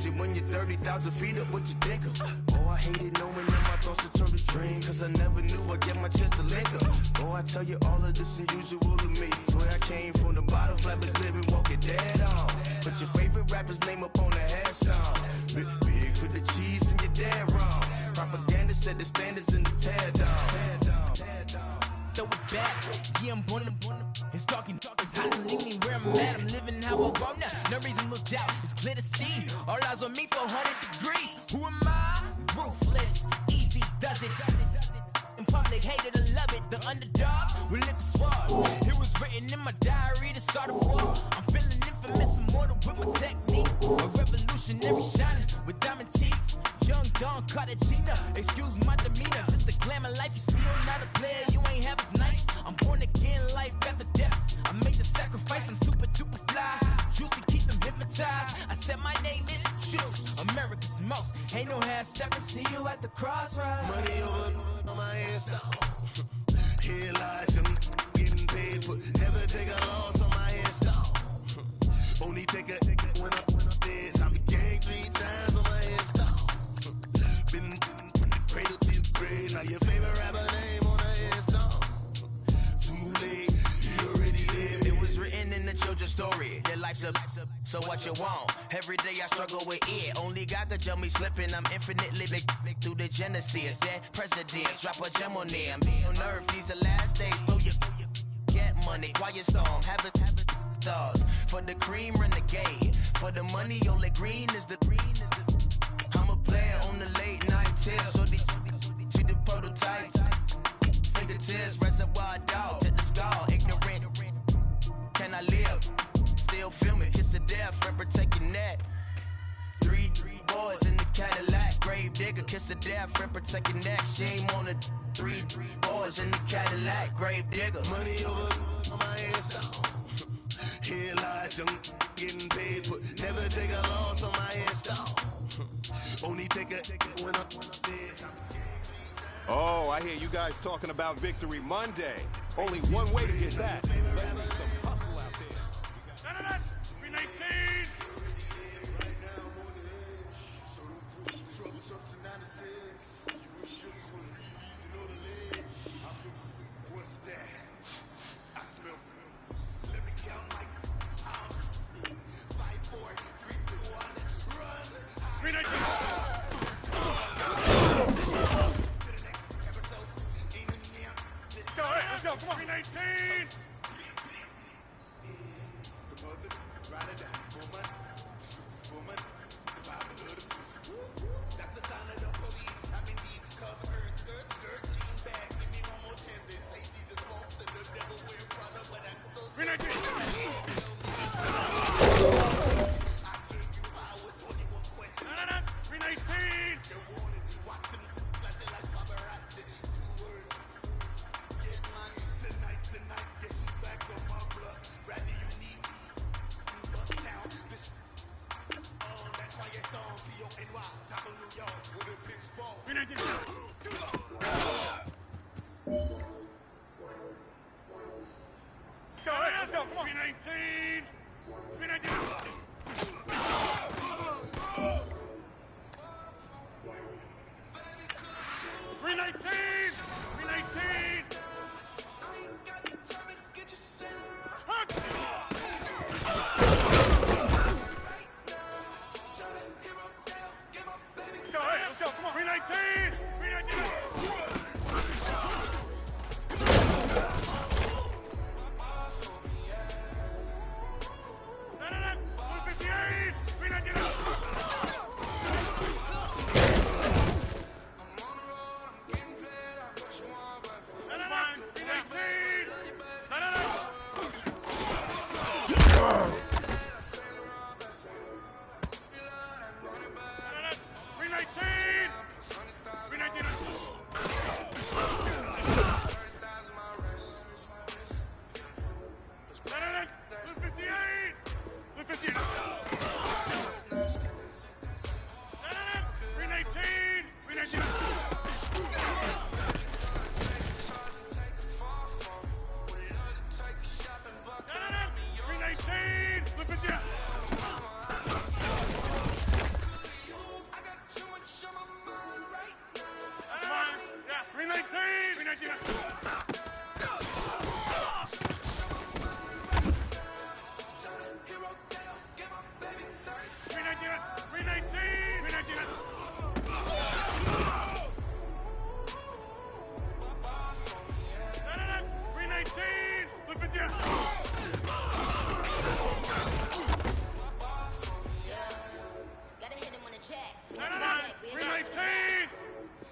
you when you're 30,000 feet up, what you think of? Oh, I hated knowing that my thoughts would turn to dream, cause I never knew I'd get my chance to link up. Oh, I tell you all of this unusual to me. Swear I came from the bottom, flappers living, walking dead on. Put your favorite rapper's name up on the headstone. Big for the cheese and you're dead wrong. Propaganda set the standards in the tear down. Throw it back, yeah, I'm born it's talking, it's hustling me where I'm at. I'm living how I want now, no reason to look doubt. It's clear to see, all eyes on me for 100 degrees. Who am I? Ruthless, easy does it. In public, hated or love it. The underdogs with liquor swabs. It was written in my diary to start a war. I'm feeling infamous, immortal with my technique. A revolutionary shining with diamond teeth. Young Don Cartagena, excuse my demeanor. This the glamour life, you still not a player. You ain't half as nice. I'm born again, life after death. I made the sacrifice, I'm super duper fly. Used to keep them hypnotized. I said my name is Juice, America's most. Ain't no half stepping, see you at the crossroads. Money over on my hands, here lies young getting paid for. Never take a loss on my hands, only take a when I'm dead. I'm gang 3 times on my hands, been from the cradle to the grave. Now your favorite rapper name on the headstone. Too late, you already lived. It was written in the children's story. Their life's up, so what you want? Every day I struggle with it. Only God could jump me slipping. I'm infinitely big through the genesis. Dead presidents, drop a gem on them. On earth, these the last days. Throw your get money, quiet storm. Have it thoughts. For the cream, renegade. For the money, only green is the green is the. I'm a player on the late night tips. So see the prototype. Fingertips, reservoir dog to the skull. Ignorant. Can I live? Still film it. Kiss to death, friend, protect your neck. Three boys in the Cadillac. Grave digger, kiss to death, friend, protect your neck. Shame on the three boys in the Cadillac. Grave digger. Money over on my hands down. Here lies young getting paid for. Never take a loss on my hands down. Only take a when I'm dead. Oh, I hear you guys talking about Victory Monday. Only one way to get that. Let's see some hustle out there. 319! What's that? I smell. Let me count like 5, 4, 3, 2, 1, run. 319! Let's go, come on, 319!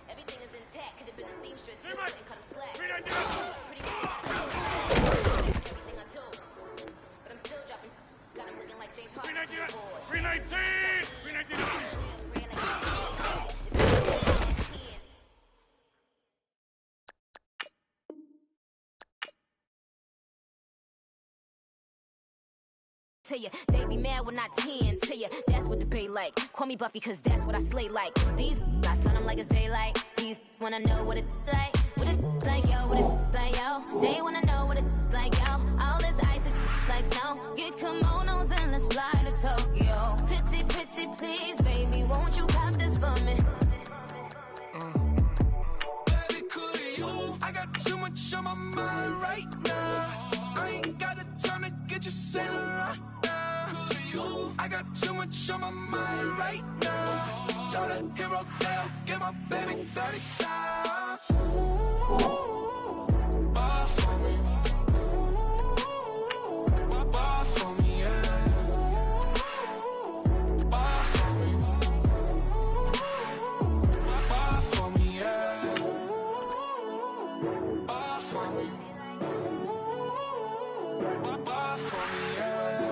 Everything is intact, could have been a seamstress, and cut him slack. Pretty much everything I do. But I'm still dropping, got him looking like James Harden. 319! 319! Tell ya, they be mad when I 10. Tell ya, that's what the bay like. Call me Buffy, cause that's what I slay like. These, I sun them like it's daylight. These wanna know what it's like. What it's like, yo, what it's like, yo. They wanna know what it's like, yo. All this ice is like snow. Get kimonos and let's fly to Tokyo. Pretty, pretty, please, baby, won't you pop this for me? Baby, could you? I got too much on my mind right now. I ain't got the time to get you sailing right now. I got too much on my mind right now. Tell the hero down, get my baby 30,000. Buy for me. Buy for me, yeah. Buy for me. Buy for me, yeah. Buy for me. Buy for me, yeah.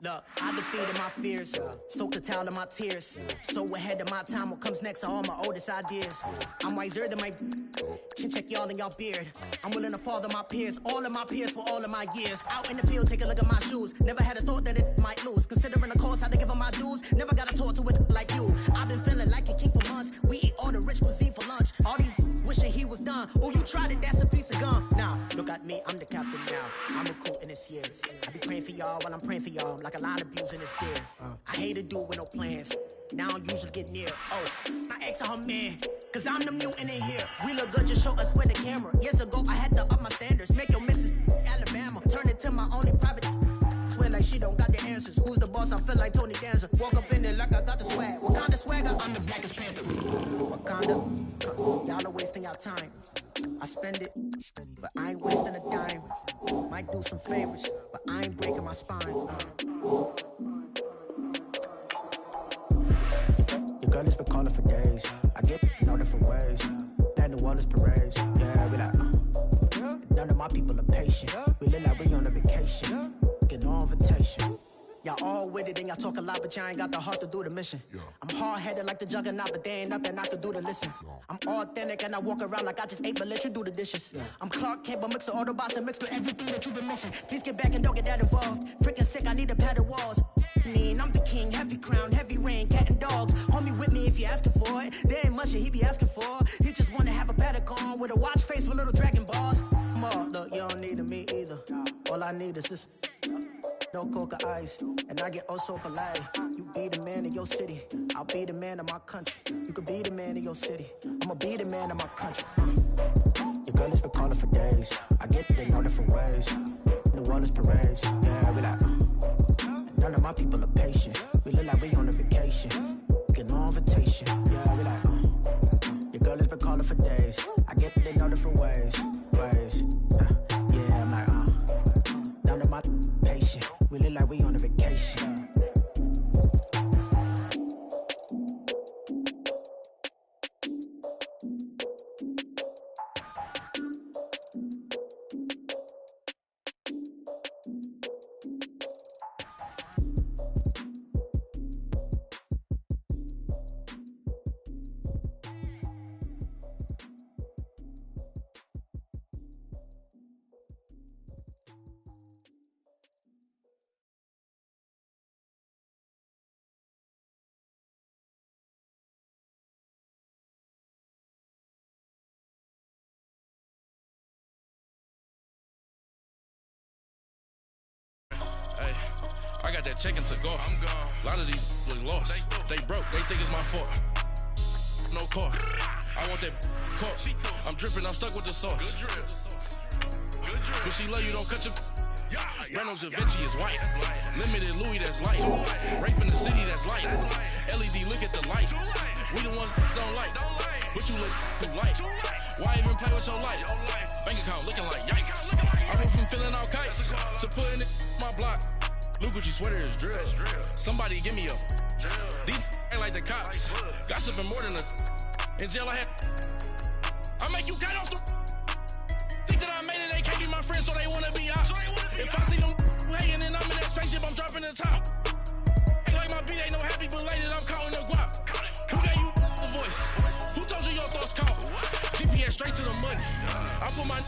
Look, I defeated my fears, soaked a towel in my tears. So ahead of my time, what comes next are all my oldest ideas. I'm wiser than my chin check y'all in y'all beard. I'm willing to father my peers, all of my peers for all of my years. Out in the field, take a look at my shoes. Never had a thought that it might lose. Considering the cost, had to give them my dues. Never got a talk to it like you. I've been feeling like a king for months. We eat all the rich cuisine for lunch. All these wishing he was done. Oh, you tried it, that's a piece of gum. Now, look at me, I'm the captain now. I'm recruiting this year. I be praying for y'all while I'm praying for y'all. Like a line of abuse in this gear. I hate to do it with no plans. Now I don't usually get near. Oh, my ex are her man. Cause I'm the mutant in here. We look good, just show us with the camera. Years ago, I had to up my standards. Make your missus Alabama. Turn it to my only private. Swear like she don't got the answers. Who's the boss? I feel like Tony Danza. Walk up in there like I got the swag. What kind of swagger? I'm the blackest panther. Wakanda. Y'all are wasting your time. I spend it, but I ain't wasting a dime. Might do some favors, but I ain't breaking my spine. Your girl has been calling for days. I get no different ways. That New Orleans parades. Yeah, we like, none of my people are patient. We look like we on a vacation. Get no invitation. Y'all all with it and y'all talk a lot, but y'all ain't got the heart to do the mission. I'm hard-headed like the juggernaut, but there ain't nothing I can do to listen. I'm authentic and I walk around like I just ate, but let you do the dishes. I'm Clark Kent, but mix the Autobots and mix with everything that you've been missing. Please get back and don't get that involved. Freaking sick, I need a padded walls. I'm the king, heavy crown, heavy rain, cat and dogs. Homie with me if you're asking for it. There ain't much that he be asking for. He just wanna have a paddock on with a watch face with little dragon balls. Look, you don't need me either. All I need is this. No coca ice, and I get oh so polite. You be the man of your city, I'll be the man of my country. You could be the man of your city, I'ma be the man of my country. Your girl has been calling for days. I get it in all different ways. New Orleans parades, yeah, we like. None of my people are patient. We look like we on a vacation. Get no invitation, yeah, we like. Your girl has been calling for days. I get it in all different ways. Yeah, I'm like, none of my patient. We look like we on a vacation. got that check to go. I'm gone. A lot of these look lost. They broke, they think it's my fault. No car. I want that car. I'm dripping, I'm stuck with the sauce. But she love you, don't cut your. Reynolds Da Vinci is white. Limited Louis, that's light. Rape in the city, that's light. LED, look at the lights. We the ones that don't like. But you look too light. Why even play with your life? Bank account looking like yikes. I went from filling out kites to putting it in my block. Blue Gucci sweater is drill. Somebody give me a. These ain't like the cops. Gossiping more than a. In jail I had. I make you cut off the. Think that I made it, they can't be my friends, so they wanna be ops. If I see them hating and I'm in that spaceship, I'm dropping the top. Ain't like my beat ain't no happy belated, I'm counting the guap. Who gave you the voice? Who told you your thoughts count? GPS straight to the money. I put my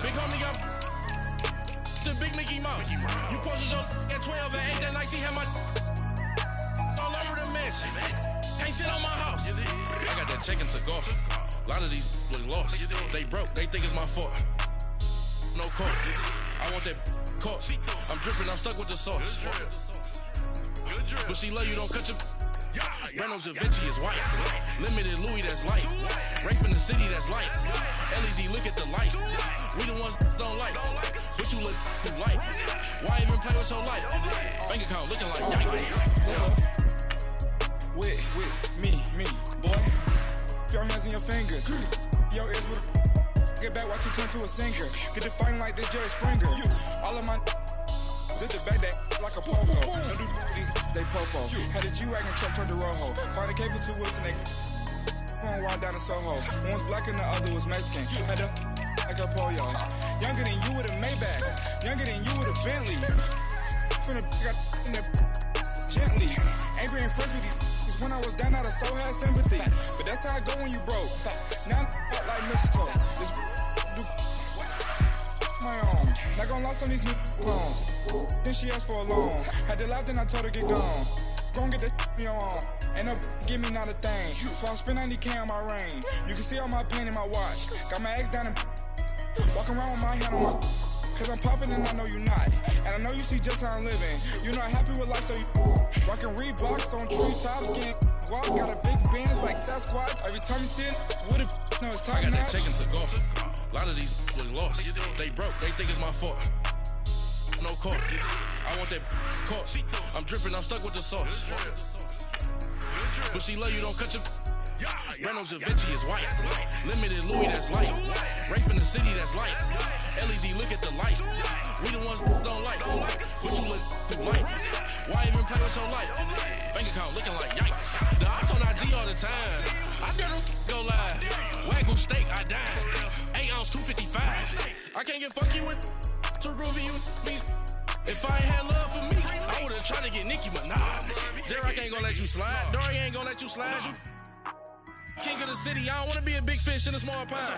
big homie up the big Mickey Mouse. You posted your at 12 and 8 that night, she had my all over the mansion. Can't sit on my house. I got that check to go. A lot of these look lost. They broke, they think it's my fault. No car. I want that car. I'm dripping, I'm stuck with the sauce. But she love you, don't cut your. Reynolds Da Vinci is white. Limited Louis, that's light. Rape in the city, that's light. LED, look at the lights. We the ones that don't like. But you look too light. Why even play with your life? Bank account looking like yikes. With me, boy. Your hands and your fingers. Your ears with a. Get back, watch you turn to a singer. Get to fighting like this Jerry Springer. All of my. Zit the back that like a pogo. Don't do these they popo. Had a G-Wagon truck turned to Rojo. Find a cable 2 wheels and they. One wide down in Soho. One was black and the other was Mexican. Had a. Like a pollo. Younger than you with a Maybach. Younger than you with a Bentley. From the. Got in the. Gently. Angry and friends with these. When I was down, I so had sympathy. But that's how I go when you broke. Now I'm like mistletoe. This do my own. Not gonna lost on these new clones. Then she asked for a loan. Had to laugh, then I told her get gone. Gon' get that me on. Ain't no give me not a thing. So I spend 90K on my ring. You can see all my pain in my watch. Got my ex down and walking around with my hand on my. Cause I'm popping and I know you not. And I know you see just how I'm living. You're not happy with life, so you rockin' Reeboks on treetops, getting guap. Got a big band, it's like Sasquatch. Every time you see it, with it, no, it's top notch. I got that check to go. A lot of these look lost. They broke, they think it's my fault. No car. I want that car. I'm dripping, I'm stuck with the sauce. But she love you, don't cut your. Reynolds Da Vinci is white. Limited Louis, that's light. Rape in the city, that's light. LED, look at the lights. We the ones that don't like. But you look too light. Why even play with your life? Bank account looking like yikes. The ops on IG all the time. I dare them go live. Wagyu steak, I dine. 8 ounce, 255. I can't get fuck you with to groovy you me. If I ain't had love for me, I would've tried to get Nicki Minaj. Derek ain't gonna let you slide. Dory ain't gonna let you slide. You king of the city, I don't wanna be a big fish in a small pond.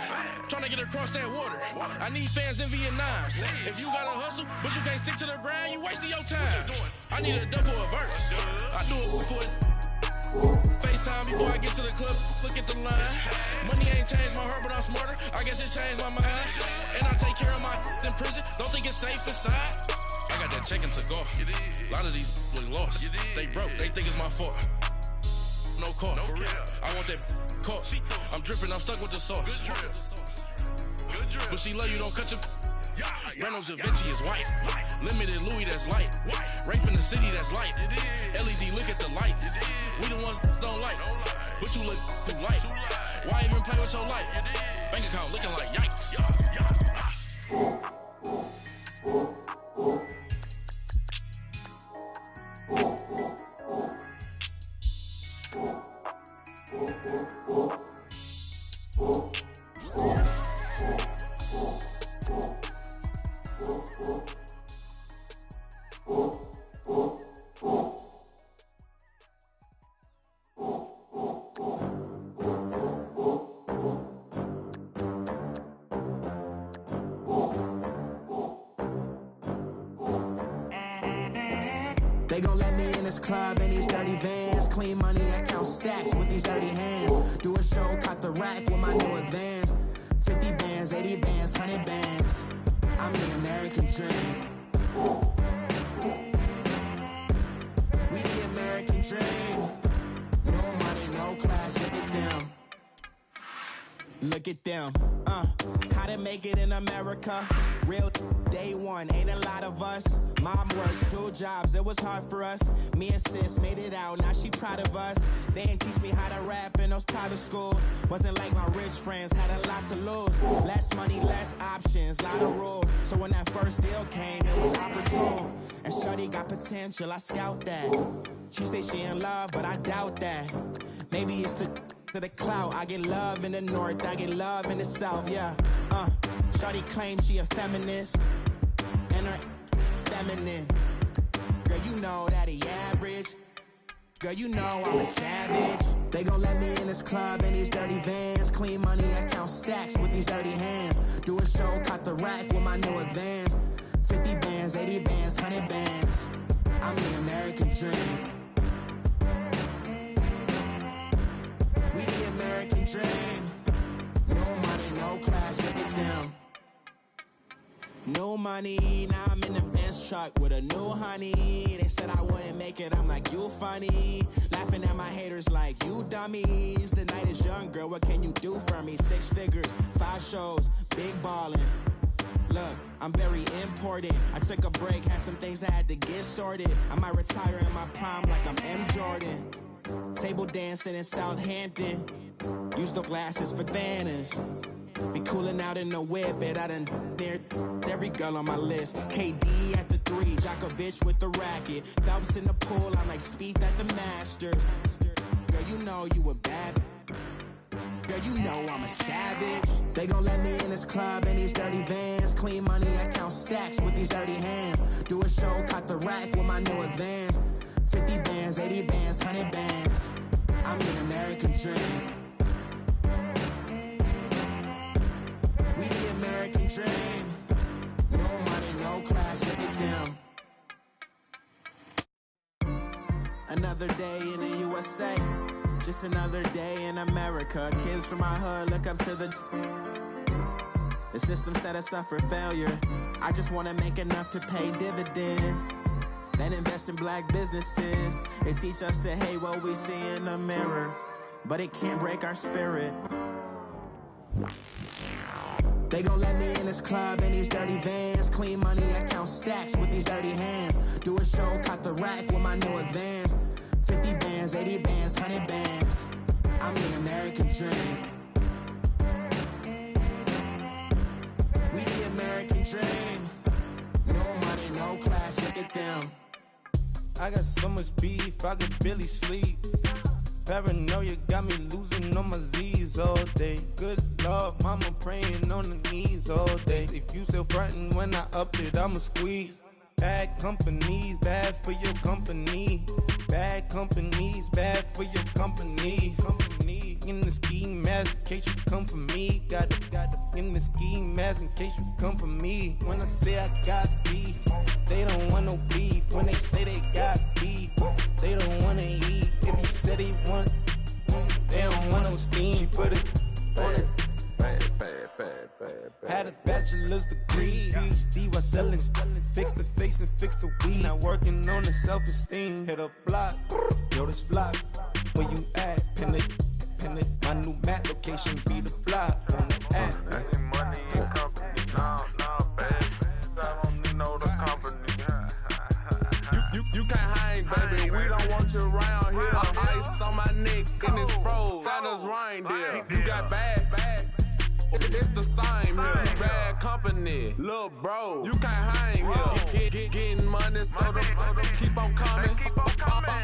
Trying to get across that water. I need fans in Vietnam. If you gotta hustle, but you can't stick to the grind, you wasting your time. I need a double a verse. I do it before FaceTime before I get to the club. Look at the line. Money ain't changed my heart, but I'm smarter. I guess it changed my mind. And I take care of my in prison. Don't think it's safe inside. I got that check to go. A lot of these look lost. They broke, they think it's my fault. No car. I want that car. I'm dripping, I'm stuck with the sauce. But she love you, don't cut your. Reynolds Da Vinci is white. Limited Louis, that's light. Rape in the city, that's light. LED, look at the lights. We the ones that don't like. But you look too light. Why even play with your life? Bank account looking like yikes. They gon' let me in this club in these dirty vans. Clean money, I count stacks with these dirty hands. Do a show, cop the rack with my new advance. 50 bands, 80 bands, 100 bands. I'm the American dream. American dream. No money, no class, look at them. Look at them, how to make it in America. Real day one, ain't a lot of us. Mom worked 2 jobs, it was hard for us. Me and sis made it out, now she proud of us. They didn't teach me how to rap in those private schools. Wasn't like my rich friends, had a lot to lose. Less money, less options, lot of rules. So when that first deal came, it was opportune. And shorty got potential, I scout that. She say she in love, but I doubt that. Maybe it's to the clout. I get love in the north, I get love in the south, yeah. Shorty claims she a feminist, and her feminine. Girl, you know that he average. Girl, you know I'm a savage. They gon' let me in this club in these dirty vans. Clean money, I count stacks with these dirty hands. Do a show, cut the rack with my new advance. 50 bands, 80 bands, 100 bands. I'm the American dream. We the American dream. No money, no class, look at them. No money, now I'm in the Benz truck with a new honey. They said I wouldn't make it, I'm like, you funny. Laughing at my haters like, you dummies. The night is young, girl, what can you do for me? 6 figures, 5 shows, big ballin'. Look, I'm very important. I took a break, had some things I had to get sorted. I might retire in my prime like I'm M. Jordan. Table dancing in Southampton. Use the glasses for banners. Be cooling out in the whip, and I done near every girl on my list. KD at the 3, Djokovic with the racket. Phelps in the pool, I'm like Spieth at the Masters. Girl, you know you a bad. Girl, you know I'm a savage. They gon' let me in this club in these dirty vans. Clean money, I count stacks with these dirty hands. Do a show, cut the rack with my new advance. 50 bands, 80 bands, 100 bands. I'm the American dream. We the American dream. No money, no class, look at them. Another day in the USA. Just another day in America. Kids from my hood look up to the system set us up for failure. I just wanna make enough to pay dividends, then invest in black businesses. They teach us to hate what we see in the mirror, but it can't break our spirit. They gon' let me in this club in these dirty vans. Clean money, I count stacks with these dirty hands. Do a show, cut the rack with my new advance. 50 bands, 80 bands, 100 bands. I'm the American dream. We the American dream. No money, no class, look at them. I got so much beef, I could barely sleep. Paranoia got me losing on my Z's all day. Good Lord, mama praying on the knees all day. If you still frontin' when I up it, I'ma squeeze. Bad companies, bad for your company. Bad companies, bad for your company. Company in the ski mask in case you come for me. Got in the ski mask in case you come for me. When I say I got beef, they don't want no beef. When they say they got beef, they don't wanna eat. If he said he want, they don't want no steam. She put it on it. Had a bachelor's degree, PhD while selling. Fix the face and fix the weed. Now working on the self-esteem. Hit a block, yo this flock. Where you at? Pin it. My new map location be the block on the app. Money and company, no, baby. I don't know the company. You can't hang, baby. We don't want you around here. Ice on my neck in this froze. Santa's reindeer. You got bad. It's the same here. You bad company, little bro. You can't hang here. Getting money, so the keep on coming.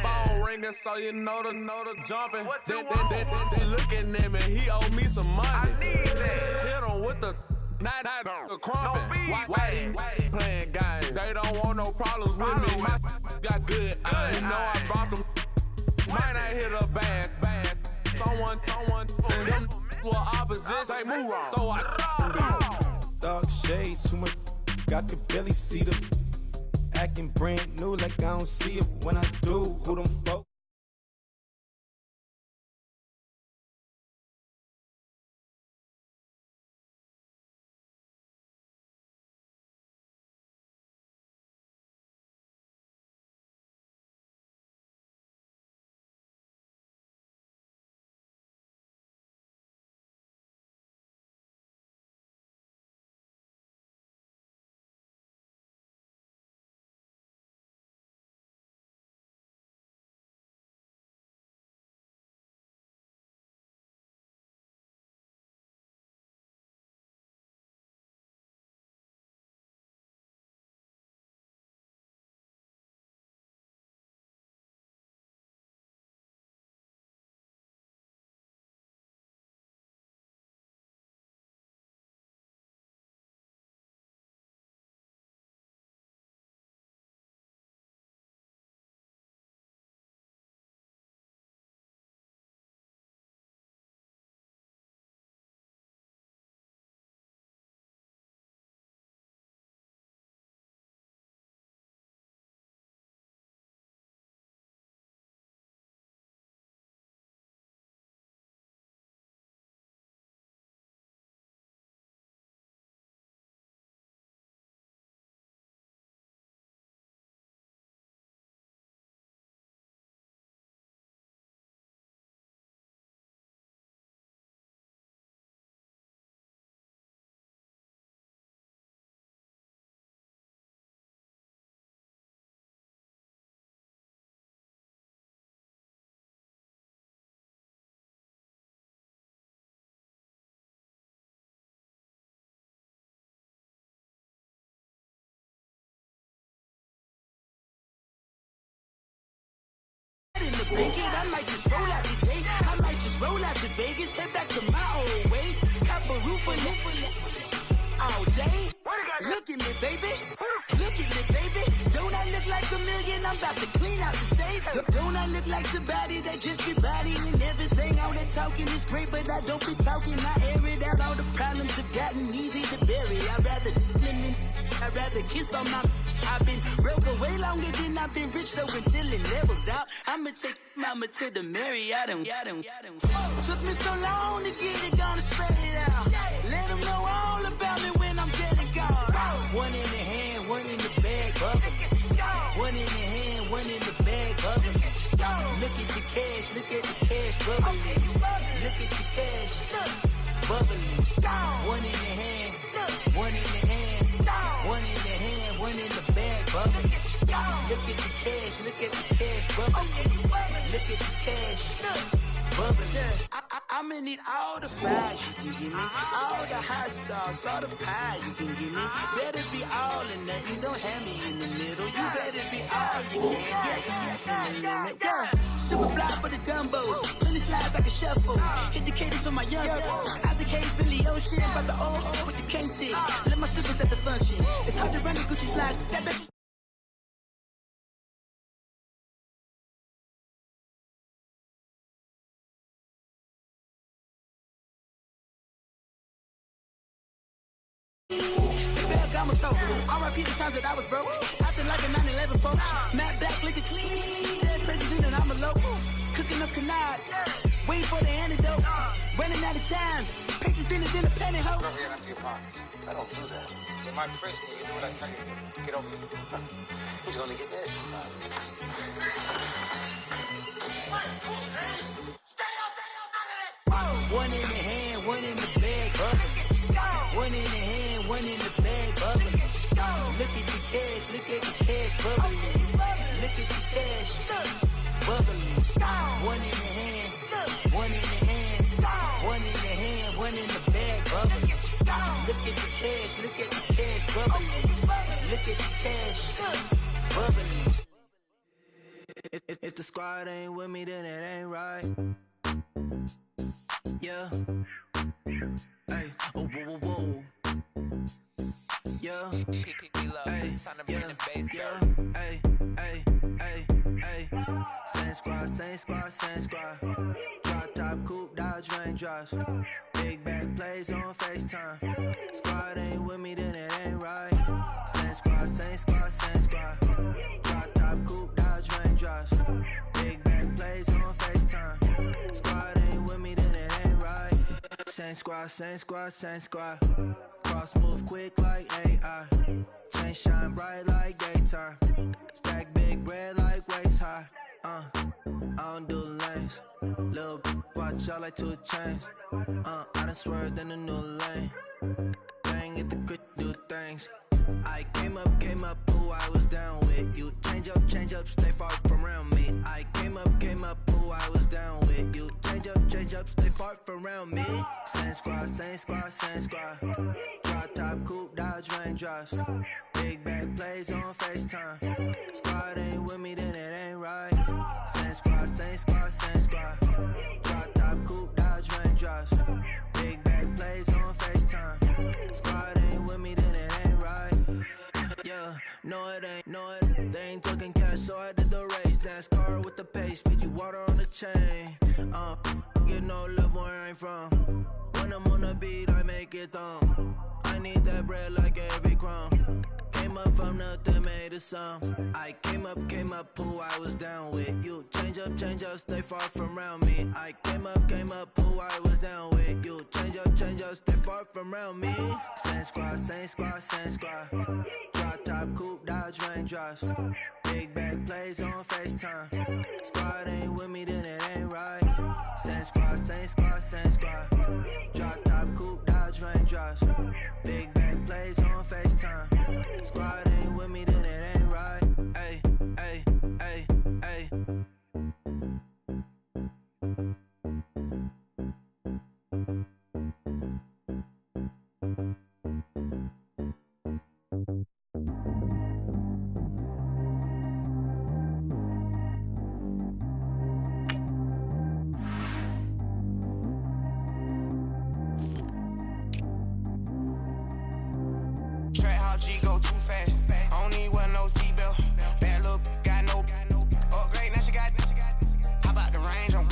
Phone ringing, so you know the jumping. They looking at me. He owe me some money. I need that. Hit him with the. Not the crumping. Why playing games? They don't want no problems with me. My got good. You know I brought them. Might not hit a bad. Someone send them well opposition. Say move on. So I dark shades, too much. Got the barely see them. Acting brand new like I don't see it. When I do, who them folks? In the blanket, I might just roll out today. I might just roll out to Vegas, head back to my old ways. Cop a roof for all day. Look at me, baby. Look at me, baby. Don't I look like a million? I'm about to clean out the safe. Don't I look like somebody that just be bodying everything? All that talking is great, but I don't be talking. I air it out. All the problems have gotten easy to bury. I'd rather kiss on my. I've been broke way longer than I've been rich, so until it levels out, I'ma take mama to the Marriott. Took me so long to get it, gonna spread it out. Let them know all about me when I'm dead and gone. One in the hand, one in the bag, bubbling. One in the hand, one in the bag, bubbling. Look at the cash, look at the cash, bubbling. Look at the cash, bubbling. One in the hand, one in the hand, one in the hand, one in the bag, bubbling. Look at the cash, look at the cash, bubbling. Look at the cash, bubbling. I'ma need all the fries you can give me, all the hot sauce, all the pie you can give me. Better be all or nothing, don't have me in the middle. You better be all you can. Yeah. Super fly for the Dumbos, plenty slides like a shuffle. Hit the cadence on my young Isaac Hayes, Billy Ocean, but the old with the cane stick. Let my slippers at the function. It's hard to run the Gucci slides. That bitch. R.I.P. the times that I was broke. Acting like a 9/11 folks. Matt back, looking clean. Dead president and I'm a local. Cooking up canard. Waiting for the antidote. Running out of time. Pictures thinner than a penny hoe. Rub your empty your pockets. I don't do that. In my prison, you do what I tell you. Get over it. He's gonna get this. One in the hand, one in the bag, bubbling. One in the hand, one in the bag, bubbling. Look at the cash, look at the cash, bubbling. Look at the cash, bubbling. One in the hand, one in the hand, one in the hand, one in the bag, bubbling. Look at the cash, look at the cash, bubbling. Look at the cash, bubbling. If the squad ain't with me, then it ain't right. Yeah. Hey, oh, whoa, whoa, whoa. Yeah. Hey, yeah. Hey, hey, hey, hey. Same squad, same squad, same squad. Drop top, coupe, Dodge Raindrops. Big back plays on FaceTime. Squad ain't with me, then it ain't right. Same squad, same squad, same squad. Drop top, coupe, Dodge Raindrops. Big back plays on FaceTime. Squad ain't with me, then it ain't right. Same squad, same squad, same squad. Cross move quick like AI. Chain shine bright like daytime. Stack big bread like waist high. I don't do lanes. Little watch out like 2 chains. I done swerved in a new lane. Bang at the crit, do things. I came up, who I was down with. You change up, stay far from around me. I came up, who I was down with. You change up, stay far from around me. Same squad, same squad, same squad. Drop top, coupe, Dodge Raindrops. Big back plays on FaceTime. Squad ain't with me, then it ain't right. Same squad, same squad, same squad. Drop top, coupe, Dodge Raindrops. Big back plays on FaceTime. Squad ain't with me, then it ain't right. Yeah, no it ain't, no it. They ain't talking cash, so I did the race. NASCAR with the pace, feed you water on the chain. Get no love where I'm from. When I'm on the beat, I make it thumb. I need that bread like every crumb. Came up from nothing, made a sum. I came up, who I was down with. You change up, stay far from around me. I came up, who I was down with. You change up, stay far from around me. Same squad, same squad, same squad. Drop top, coupe, Dodge Raindrops. Big back plays on FaceTime. Squad ain't with me, then it ain't right. Same squad, same squad, same squad. Drop top, coupe, Dodge Raindrops. Big back plays on FaceTime. Squad ain't with me, then it ain't right. Ay, ay, ay, ay. Top G go too fast. I don't need wear no seatbelt. Bad little got no upgrade. Now she got. How about the range on?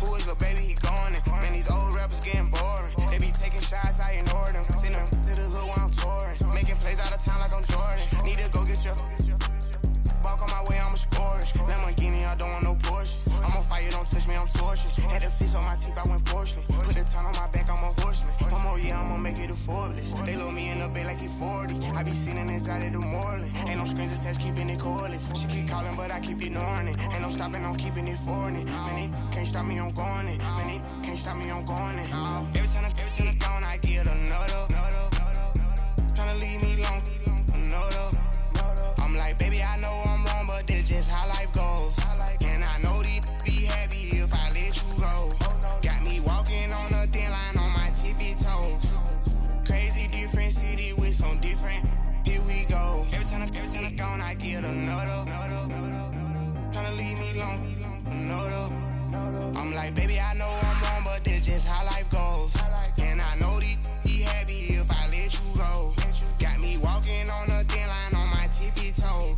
Who is little baby? He going in. Man, these old rappers getting boring. They be taking shots, I ignore them. Send them to the hood while I'm touring. Making plays out of town like I'm Jordan. Need to go get your. Walk on my way, I'ma score it. Lamborghini, I don't want no Porsches. I'm on fire, don't touch me, I'm tortured. Had the fish on my teeth, I went porcelain. Put the ton on my back, I'm a horseman. One more year, I'ma make it affordless. They load me in the bed like he 40. I be sitting inside of the Moreland. Ain't no screens attached, keeping it cordless. She keep calling, but I keep ignoring it. Ain't no stopping, I'm keeping it for it. Man, it can't stop me, I'm going it. Man, it can't stop me, I'm going it. Every time I gone, I get another. Tryna leave me long, another. I'm like, baby, I know I'm wrong, but this just how life goes. And I know these be happy if I let you go. Got me walking on a thin line on my tippy toes. Crazy different city with some different. Here we go. Every time I gone, I get another. Tryna leave me long, another. I'm like, baby, I know I'm wrong, but this just how life goes. And I know these be happy if I let you go. Got me walking on a thin line on my tippy toes.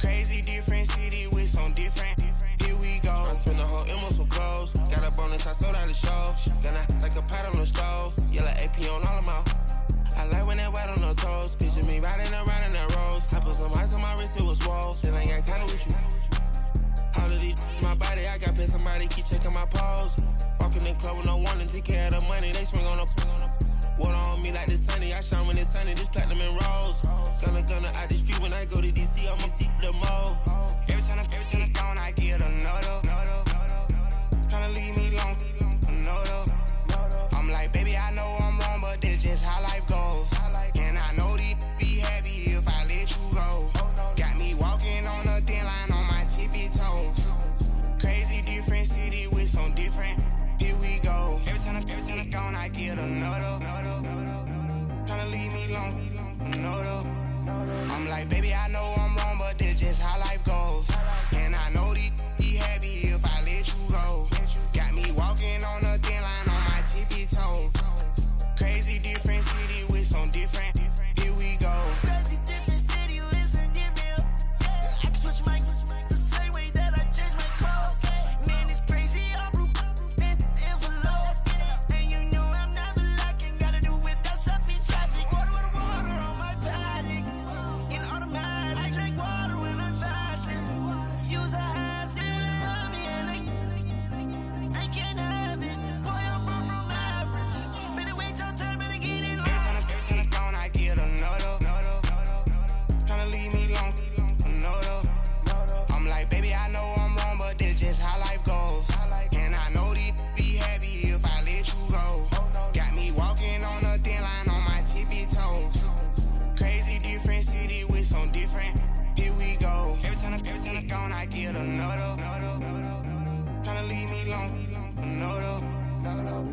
Crazy different city with some different. Here we go. I spend the whole M on some clothes. Got a bonus, I sold out the show. Gonna like a pot on the stove. Yellow AP on all of my. I like when that white on the toes. Picture me riding around in that rose. I put some ice on my wrist, it was swole. Still ain't got time with you. All of these my body, I got pissed. Somebody keep checking my pose. Walking in the club with no one to take care of the money. They swing on the. Water on me like the sunny, I shine when it's sunny, this platinum and rose. Gonna out the street when I go to DC, I'ma see the mode. Every time I gone, I get another. Tryna leave me long, another. I'm like, baby, I know I'm wrong, but this just how life goes. And I know these be happy if I let you go. Got me walking on a thin line on my tippy toes. Crazy different city with some different. Here we go. Every time I gone, I get another. Tryna leave me long, another. I'm like, baby, I know I'm wrong, but this just how life goes. And I know these be happy if I let you go. Got me walking on a thin line on my tippy toes. Crazy different city with some different. Here we go. Crazy different city with some different. I can switch my the same way that I change my clothes. Man, it's crazy, I'm and envelope. And you know I'm never lacking. Gotta do it, that's up in traffic. Water on my paddock. In automatic, I drink water when I'm fasting. Use a has on me and I can't have it. Boy, I'm far from average. Better wait your turn, better get it long. Every time I gone, I get another. Tryna leave me long, another. I'm like, baby, I know I'm wrong, but this just how life goes. And I know these be happy if I let you go. Got me walking on a thin line on my tippy toes. Crazy different city with some different. Here we go. Every time I gone, I get another. Tryna leave me long, another.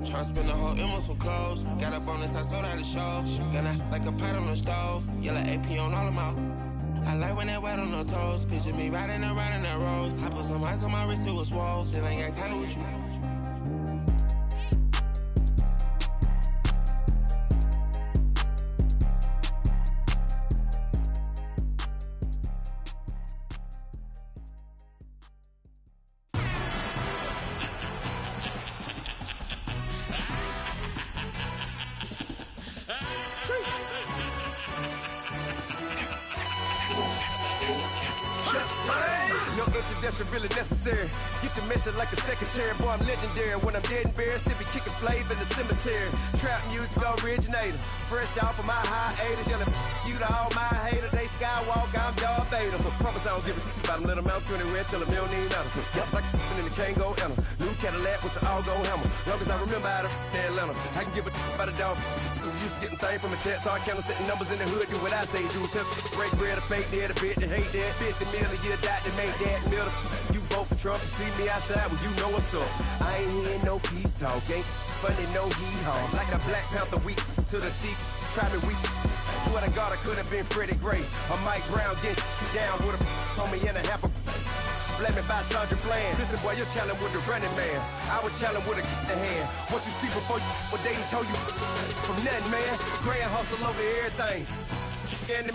Tryna spend the whole M on some clothes. Got a bonus, I sold out the show. Gonna like a pot on the stove. Yellow AP on all of my. I like when that white on the toes. Picture me riding around in that rose. I put some ice on my wrist, it was swole. Still ain't got time with you. No introduction really necessary. Get the message like a secretary. Boy, I'm legendary. When I'm dead and buried, still be kicking flavor in the cemetery. Trap music originator. Fresh off of my hiatus. Yelling you to all my haters. They skywalk, I'm Darth Vader. Promise I don't give a about them. Let them out 20 red till a million need matter. Yep, like in the Kango enter. New Cadillac with an all-go hammer. Long as I remember out of Atlanta. I can give a about a dog. Used to getting things from a text, so I count on setting numbers in the hood. Do what I say, do. Tell break bread, a fake dead, a bit, to hate that. 50 million, you die to make that middle. You vote for Trump, you see me outside, well, you know what's up. I ain't hearing no peace talk, ain't funny, no hee-haw. Like the Black Panther weak to the teeth, try me weak. Swear to God, I could have been Freddie Gray. Or Mike Brown, get down with a homie and a half a. Let me buy Sandra Bland. Listen, boy, you're challenging with the running man. I was challenging with a hand. What you see before you, what they told you from nothing, man. Grand hustle over everything. and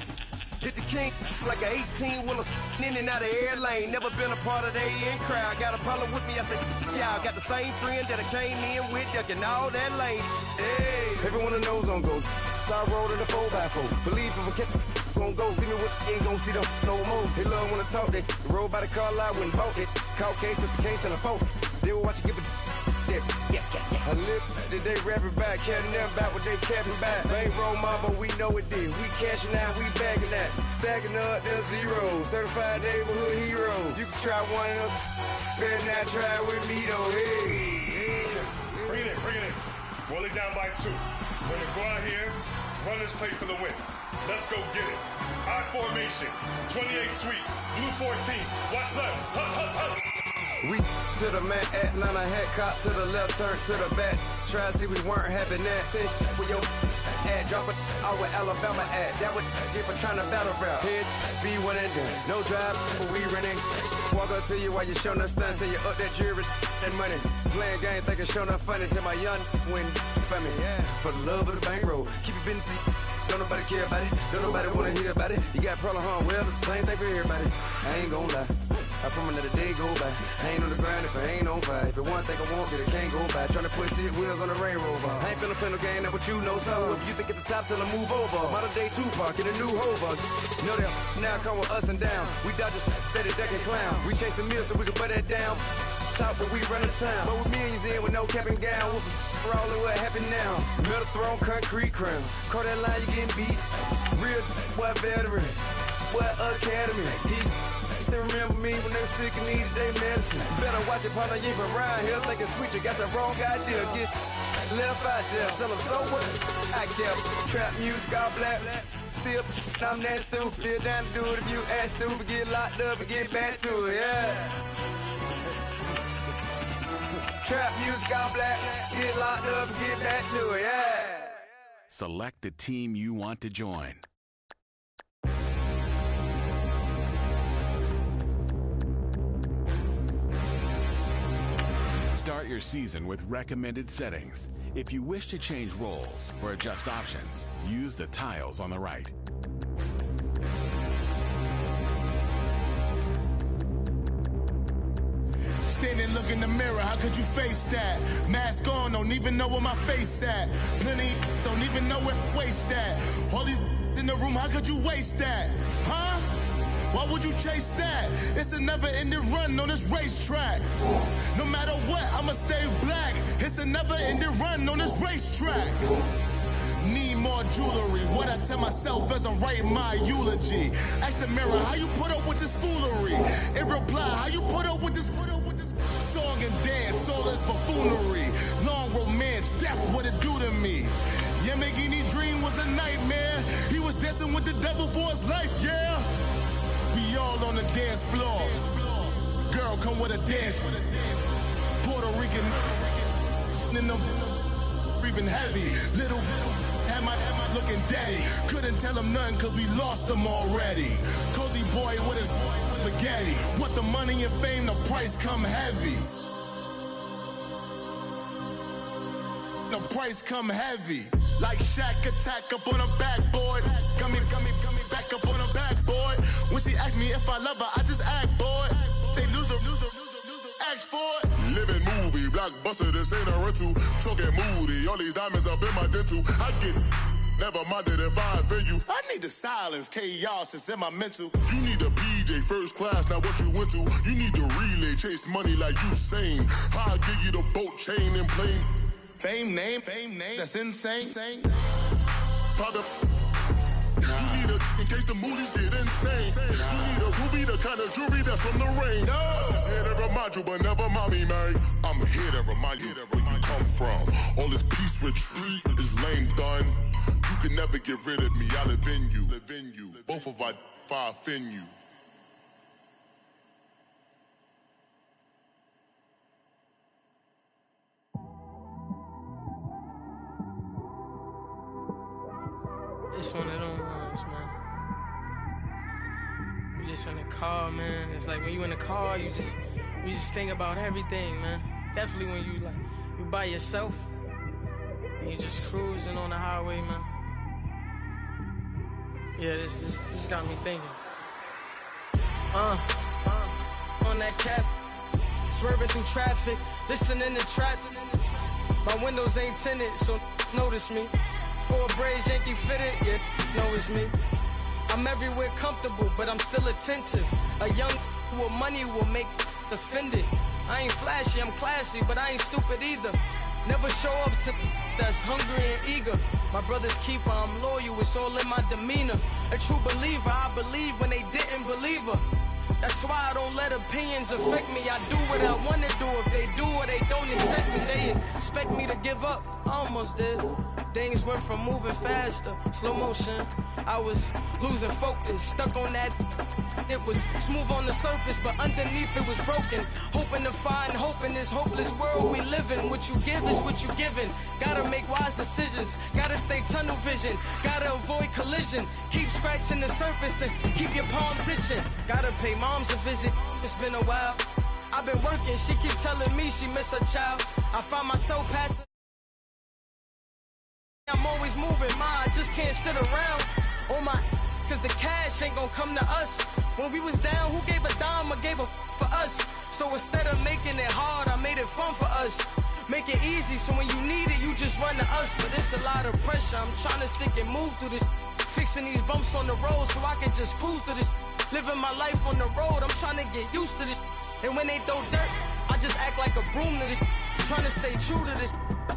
hit the king like an 18-wheeler in and out of air lane. Never been a part of the in crowd. Got a problem with me, I said, y'all. Got the same friend that I came in with, ducking all that lane. Hey, everyone that knows on go. I rolled in a 4x4. Believe if I kept gon' go see me with ain't gon' see them no more. They love when I talk, they roll by the car lot when bought it. Call case at the case and a phone. They will watch you give a that. I live that they rapping back, carrying them back what they capping back. Ain't roll my, but we know it did. We cashing out, we bagging that. Stacking up, there's zero. Certified neighborhood hero. You can try one of those, better not try with me though. Hey. Bring it in. Roll it down by 2. We're gonna go out here, run this play for the win. Let's go get it. I formation, 28 sweeps, blue 14. Watch left. Hup. We to the man, Atlanta head cop to the left, turn to the back. Try to see we weren't having that. Sit with your ad, drop it out with Alabama ad. That would get for trying to battle rap. Head, be one and done. No drive, but we running. Walk up to you while you showing us stun till you up that jewelry and money. Playing game, thinking showing up funny till my young win for me. Yeah. For the love of the bankroll, keep it been to you. Don't nobody care about it, don't nobody wanna hear about it. You got a problem, huh? Well, it's the same thing for everybody. I ain't gon' lie, I promise that a day go by. I ain't on the ground if I ain't on fire. If it one thing I want, then it can't go by. Tryna put seat wheels on the Range Rover. I ain't finna play no game, that what you know. So if you think it's the top, tell them move over. Modern day Tupac in a new Hova. Know that now come with us and down. We dodge it, steady deck and clown. We chase the meal so we can put that down. Top where we run the town. But with millions in with no cap and gown. We're all in what happened now. Metal throne, concrete crown. Call that line, you getting beat. Real, what veteran, what academy. He still remember me when they were sick and needed their medicine. Better watch it, partner, you ain't from around here. Thinking sweet, you got the wrong idea. Get left out there, tell them so what? I kept trap music, all black. Still, I'm that stupid. Still down to do it if you ask stupid. Get locked up and get back to it, yeah. Trap music, all black. Get locked up and get back to it, yeah. Select the team you want to join. Start your season with recommended settings. If you wish to change roles or adjust options, use the tiles on the right. Standing, look in the mirror, how could you face that? Mask on, don't even know where my face at. Plenty, don't even know where waste at. All these in the room, how could you waste that? Huh? Why would you chase that? It's a never-ending run on this racetrack. No matter what, I'ma stay black. It's a never-ending run on this racetrack. Need more jewelry. What I tell myself as I'm writing my eulogy. Ask the mirror, how you put up with this foolery? It reply, how you put up with this song and dance, all this buffoonery. Long romance, death, what it do to me? Yamagini dream was a nightmare. He was dancing with the devil for his life, yeah. We all on the dance floor. Girl, come with a dance. Puerto Rican in the breathing heavy. Little had my looking daddy. Couldn't tell him nothing cause we lost him already. Cozy boy with his spaghetti. What the money and fame, the price come heavy. The price come heavy. Like Shaq attack up on a backboard. Got me back up on a backboard. When she asked me if I love her, I just act bored. Say loser, ask for it. Living movie, blockbuster, this ain't a rental. Talking moody, all these diamonds up in my dental. I get never minded if I offend you. I need the silence, chaos is in my mental. You need a PJ first class, not what you went to. You need the relay, chase money like you sane. How I give you the boat chain and plane. Fame name, that's insane. Private. You need a in case the movies get insane. You need a ruby, the kind of jewelry that's from the rain. No. I'm just here to remind you, but never mommy, man. I'm here to remind you where you come from. All this peace retreat is lame done. You can never get rid of me. I live in you. Both of our fire offend you. It's one of them ones, man. You just in the car, man. It's like when you in the car, you just think about everything, man. Definitely when you by yourself and you just cruising on the highway, man. Yeah, this got me thinking. On that cap, swerving through traffic, listening to trap. My windows ain't tinted, so notice me. 4 braids, Yankee fitted, yeah, know it's me. I'm everywhere comfortable, but I'm still attentive. A young with money will make offended. I ain't flashy, I'm classy, but I ain't stupid either. Never show up to that's hungry and eager. My brother's keeper, I'm loyal, it's all in my demeanor. A true believer, I believe when they didn't believe her. That's why I don't let opinions affect me. I do what I want to do. If they do or they don't accept me, they expect me to give up. I almost did. Things went from moving faster, slow motion. I was losing focus, stuck on that. It was smooth on the surface, but underneath it was broken. Hoping to find hope in this hopeless world we live in. What you give is what you given. Gotta make wise decisions. Gotta stay tunnel vision. Gotta avoid collision. Keep scratching the surface and keep your palms itching. Gotta pay mom's a visit. It's been a while. I've been working. She keep telling me she miss her child. I find myself passing. I'm always moving, I just can't sit around on my, cause the cash ain't gonna come to us. When we was down, who gave a dime or gave a for us? So instead of making it hard, I made it fun for us. Make it easy, so when you need it, you just run to us. But it's a lot of pressure, I'm trying to stick and move through this. Fixing these bumps on the road so I can just cruise to this. Living my life on the road, I'm trying to get used to this. And when they throw dirt, I just act like a broom to this. Trying to stay true to this.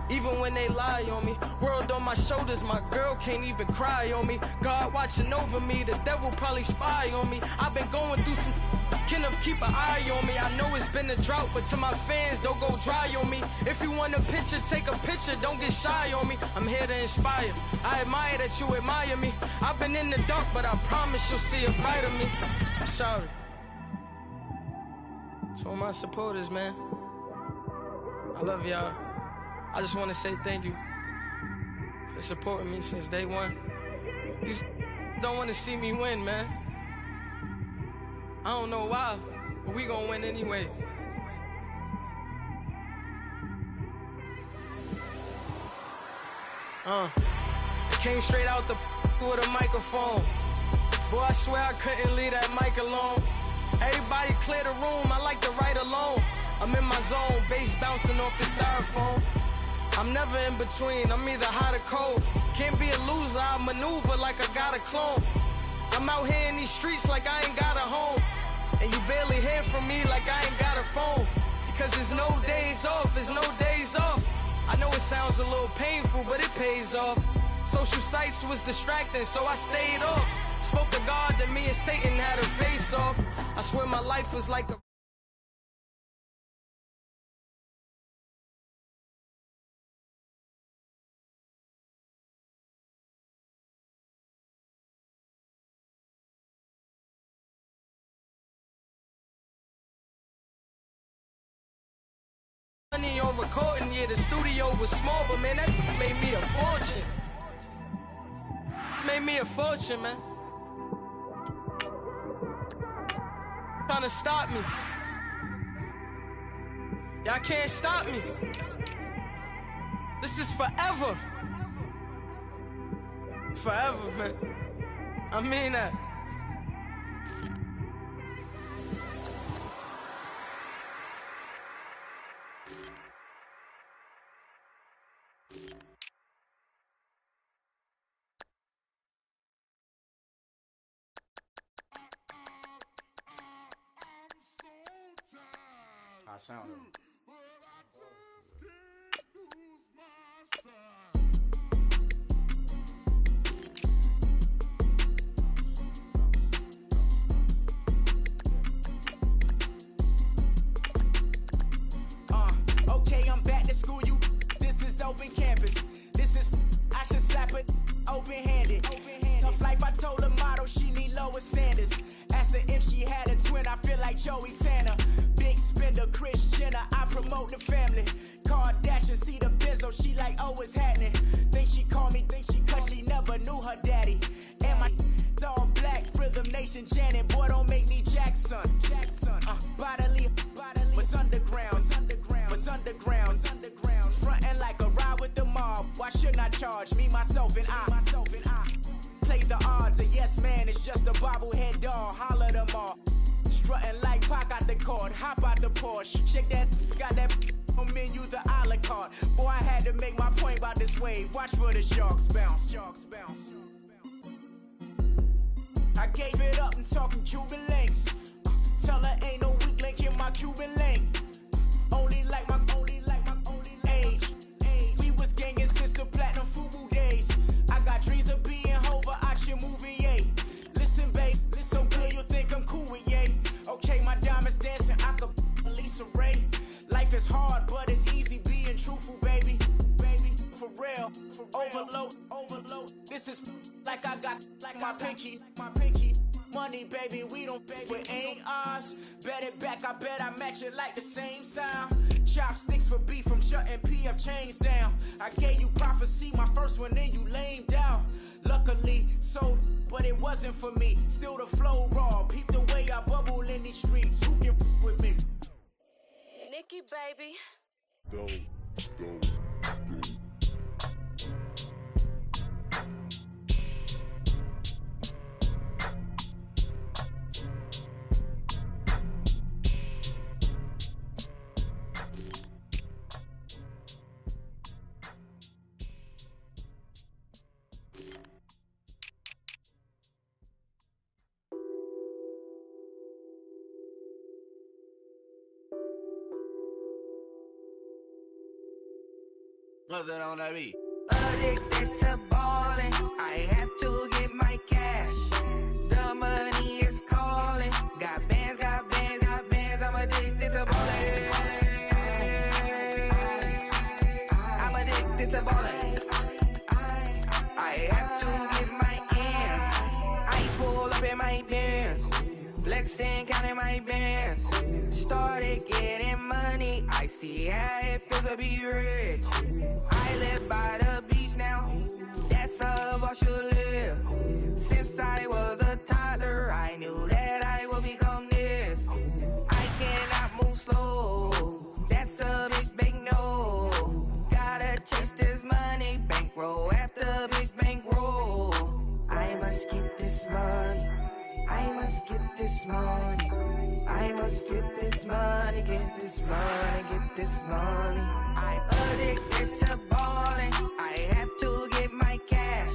Even when they lie on me, world on my shoulders, my girl can't even cry on me. God watching over me, the devil probably spy on me. I've been going through some, Kenneth keep an eye on me. I know it's been a drought, but to my fans, don't go dry on me. If you want a picture, take a picture, don't get shy on me. I'm here to inspire, I admire that you admire me. I've been in the dark, but I promise you'll see a brighter me. I'm sorry. To all my supporters, man, I love y'all. I just want to say thank you for supporting me since day one. You don't want to see me win, man. I don't know why, but we gonna win anyway. It came straight out the with a microphone. Boy, I swear I couldn't leave that mic alone. Everybody clear the room, I like to write alone. I'm in my zone, bass bouncing off the styrofoam. I'm never in between, I'm either hot or cold. Can't be a loser, I maneuver like I got a clone. I'm out here in these streets like I ain't got a home. And you barely hear from me like I ain't got a phone. Because there's no days off, there's no days off. I know it sounds a little painful, but it pays off. Social sites was distracting, so I stayed off. Spoke to God that me and Satan had a face off. I swear my life was like a money on recording, yeah, the studio was small, but man, that made me a fortune. Made me a fortune, man. Trying to stop me. Y'all can't stop me. This is forever. Forever, man. I mean that. I sound it. Okay, I'm back to school, you. This is open campus. This is, I should slap it open-handed. Tough life, I told her motto, she need lower standards. Asked her if she had a twin, I feel like Joey Tanner. Big spender, Kris Jenner, I promote the family. Kardashian, see the benzo, she like, oh, it's happening. Think she called me, cause she never knew her daddy. And my all black, Rhythm Nation, Janet, boy, don't make me Jackson. Bodily, what's underground, what's underground, frontin' like a ride with the mob. Why shouldn't I charge me, myself, and I? Play the odds, a yes man is just a bobblehead doll. Holler them all. Strutting like Pac out the court, hop out the Porsche. Shake that, got that on menu, the a la carte. Boy, I had to make my point about this wave. Watch for the sharks bounce. Sharks bounce. I gave it up and talking Cuban links. Tell her ain't no weak link in my Cuban link. Only like my age. We was gangin' since the platinum FUBU days. I got dreams of being Hova out your movie, yay. Listen, babe, so good you'll think I'm cool with yay. Okay, my diamonds dancing, I could Lisa Ray. Life is hard, but it's easy being truthful, baby. Baby, for real, for overload. This is like I got like my pinky. Money, baby, we don't beg, it ain't ours. Bet it back, I bet I match it like the same style. Chopsticks for beef from shutting PF chains down. I gave you prophecy, my first one, then you lamed out. Luckily, sold, but it wasn't for me. Still the flow raw, peep the way I bubble in these streets. Who can with me? Nikki, baby. Go. Nothing on that beat. Addicted to ballin', I have to get my cash. The money is calling. Got bands, I'm addicted to ballin'. I'm addicted to ballin'. I have to get my ends. I pull up in my Benz, flexing, counting my bands. Started getting money, I see how it feels to be rich. I live by the beach now, that's how I should live. Since I was a toddler, I knew that I would become this. I cannot move slow, that's a big no. Gotta chase this money, bankroll after big bankroll. I must get this money, I must get this money. I must get this money, get this money, get this money. I'm addicted to ballin', I have to get my cash.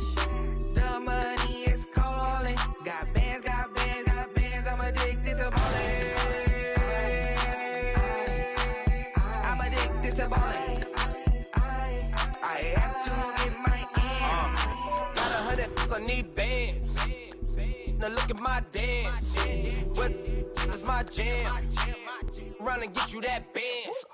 The money is calling. Got bands, I'm addicted to ballin'. I'm addicted to ballin'. I have to get my ends. Got 100, I need bands. Now look at my dance. What is my jam? Run and get you that bands.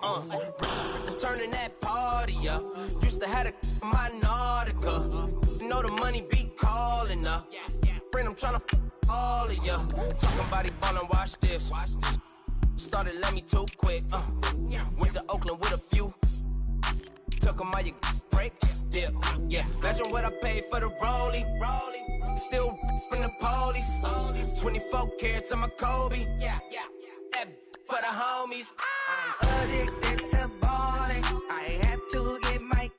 Turning that party up. Used to have a my Nautica. You know the money be calling up. Friend, I'm tryna all of ya. Talking about it, ballin', watch this. Started let me too quick. Went to Oakland with a few. Took 'em all you break. Dip. Yeah. Imagine what I paid for the rollie. Still from the police. 24 carats on my Kobe. Yeah. That for the homies. I'm addicted to ballin', I have to get my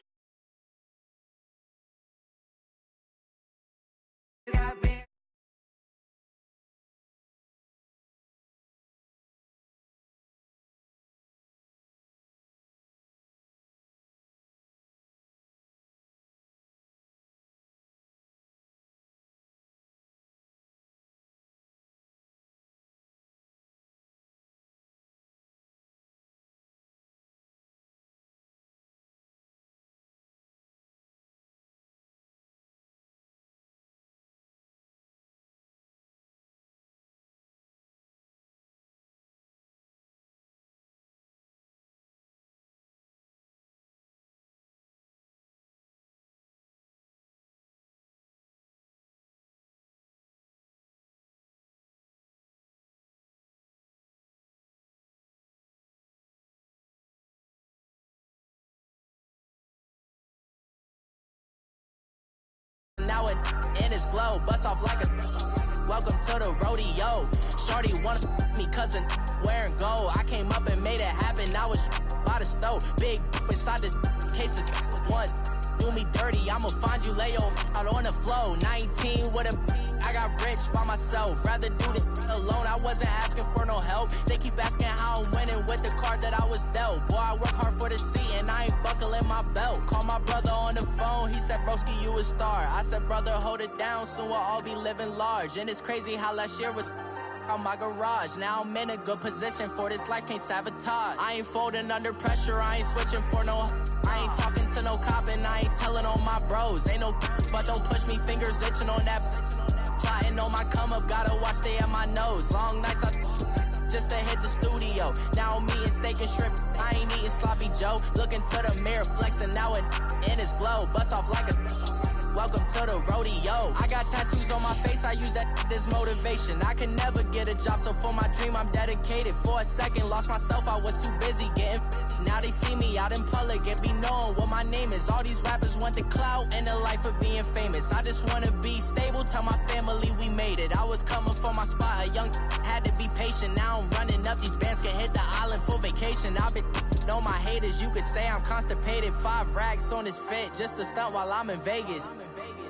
Now it in his glow, bust off like a welcome to the rodeo. Shorty wanted me cousin wearing gold. I came up and made it happen. Now it's by the stove. Big inside this cases once. do me dirty, I'ma find you, lay your out on the floor. 19 with a I got rich by myself. Rather do this alone, I wasn't asking for no help. They keep asking how I'm winning with the card that I was dealt. Boy, I work hard for the seat and I ain't buckling my belt. Call my brother on the phone, he said, broski, you a star. I said, brother, hold it down, soon we'll all be living large. And it's crazy how last year was on my garage. Now I'm in a good position for this life, can't sabotage. I ain't folding under pressure, I ain't switching for no. I ain't talking to no cop and I ain't telling on my bros. Ain't no but don't push me, fingers itching on that. Plotting on my come up, gotta watch stay at my nose. Long nights I just to hit the studio. Now I'm eating steak and shrimp, I ain't eating sloppy Joe. Looking to the mirror, flexing now and in his glow. Bust off like a welcome to the rodeo. I got tattoos on my face, I use that as motivation. I can never get a job, so for my dream I'm dedicated. For a second, lost myself, I was too busy getting busy. Now they see me out in public and be knowing what my name is. All these rappers want the clout and the life of being famous. I just wanna be stable, tell my family we made it. I was coming for my spot, a young had to be patient. Now I'm running up, these bands can hit the island for vacation. I've been know my haters, you could say I'm constipated. 5 racks on his fit, just to stunt while I'm in Vegas.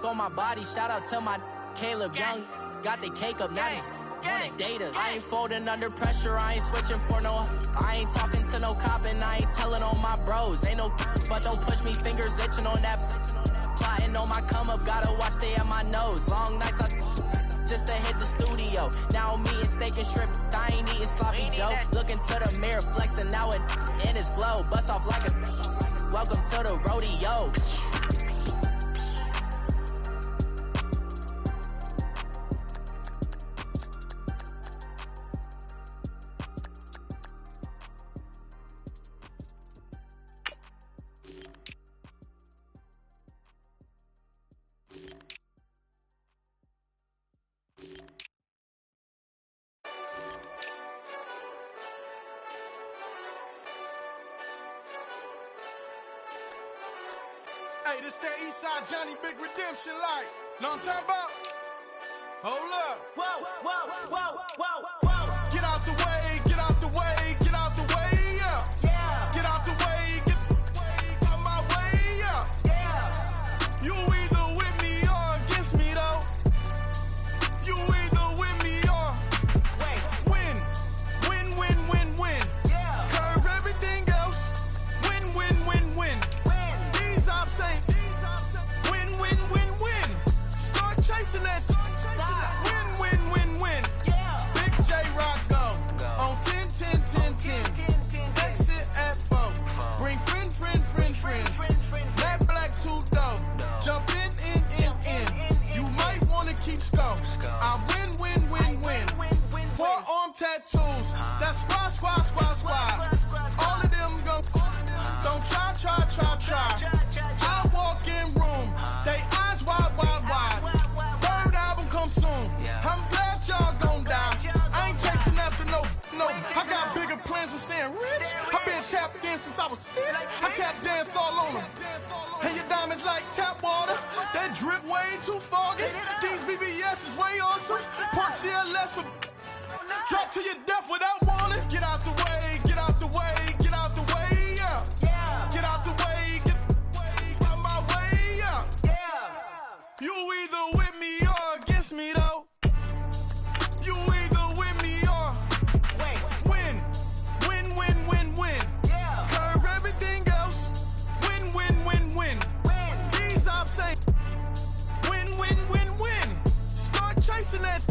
On my body, shout out to my Caleb Young. Got the cake up, now these wanna date us. I ain't folding under pressure, I ain't switching for no. I ain't talking to no cop and I ain't telling on my bros. Ain't no but don't push me, fingers itching on that. Plotting on my come up, gotta watch stay at my nose. Long nights I just to hit the studio. Now I'm eating steak and shrimp, I ain't eating sloppy Joe. Looking to the mirror, flexing now and in his glow. Bust off like a welcome to the rodeo. Hey, this that Eastside Johnny Big Redemption like. Know what I'm talking about? Hold up. Whoa, whoa, whoa, whoa, whoa. Get out the way, get out the way, get out the way, yeah. Yeah. Get out the way, get out my way, yeah. Yeah. You either with me or against me though. You either with me or win. Win, win, win, win. Yeah. Curve everything else. Win, win, win, win. These ops ain't win, win, win, win. Start chasing that. Win, win, win, win. Yeah. Big J Rock go on 10, 10, 10, 10. Exit at 4. Bring friends. Matt Black 2 dope. Jump in. You might wanna keep scope. I win. Forearm tattoos. That's squad. All of them go. Don't try. I walk in room. They eyes wide. Third album come soon. I'm glad y'all gon' die. I ain't chasing after no. I got bigger plans than staying rich. I been tapped in since I was 6. I tap dance all on them. And your diamonds like tap water. That drip way too foggy. These VVS is way awesome. Pork CLS for drop to your death without warning. Get out the way, yeah. Get out the way, get out my way, yeah. You either with me or against me though. You either with me or win. Yeah. Curve everything else. Win. These ops ain't win. Start chasing that.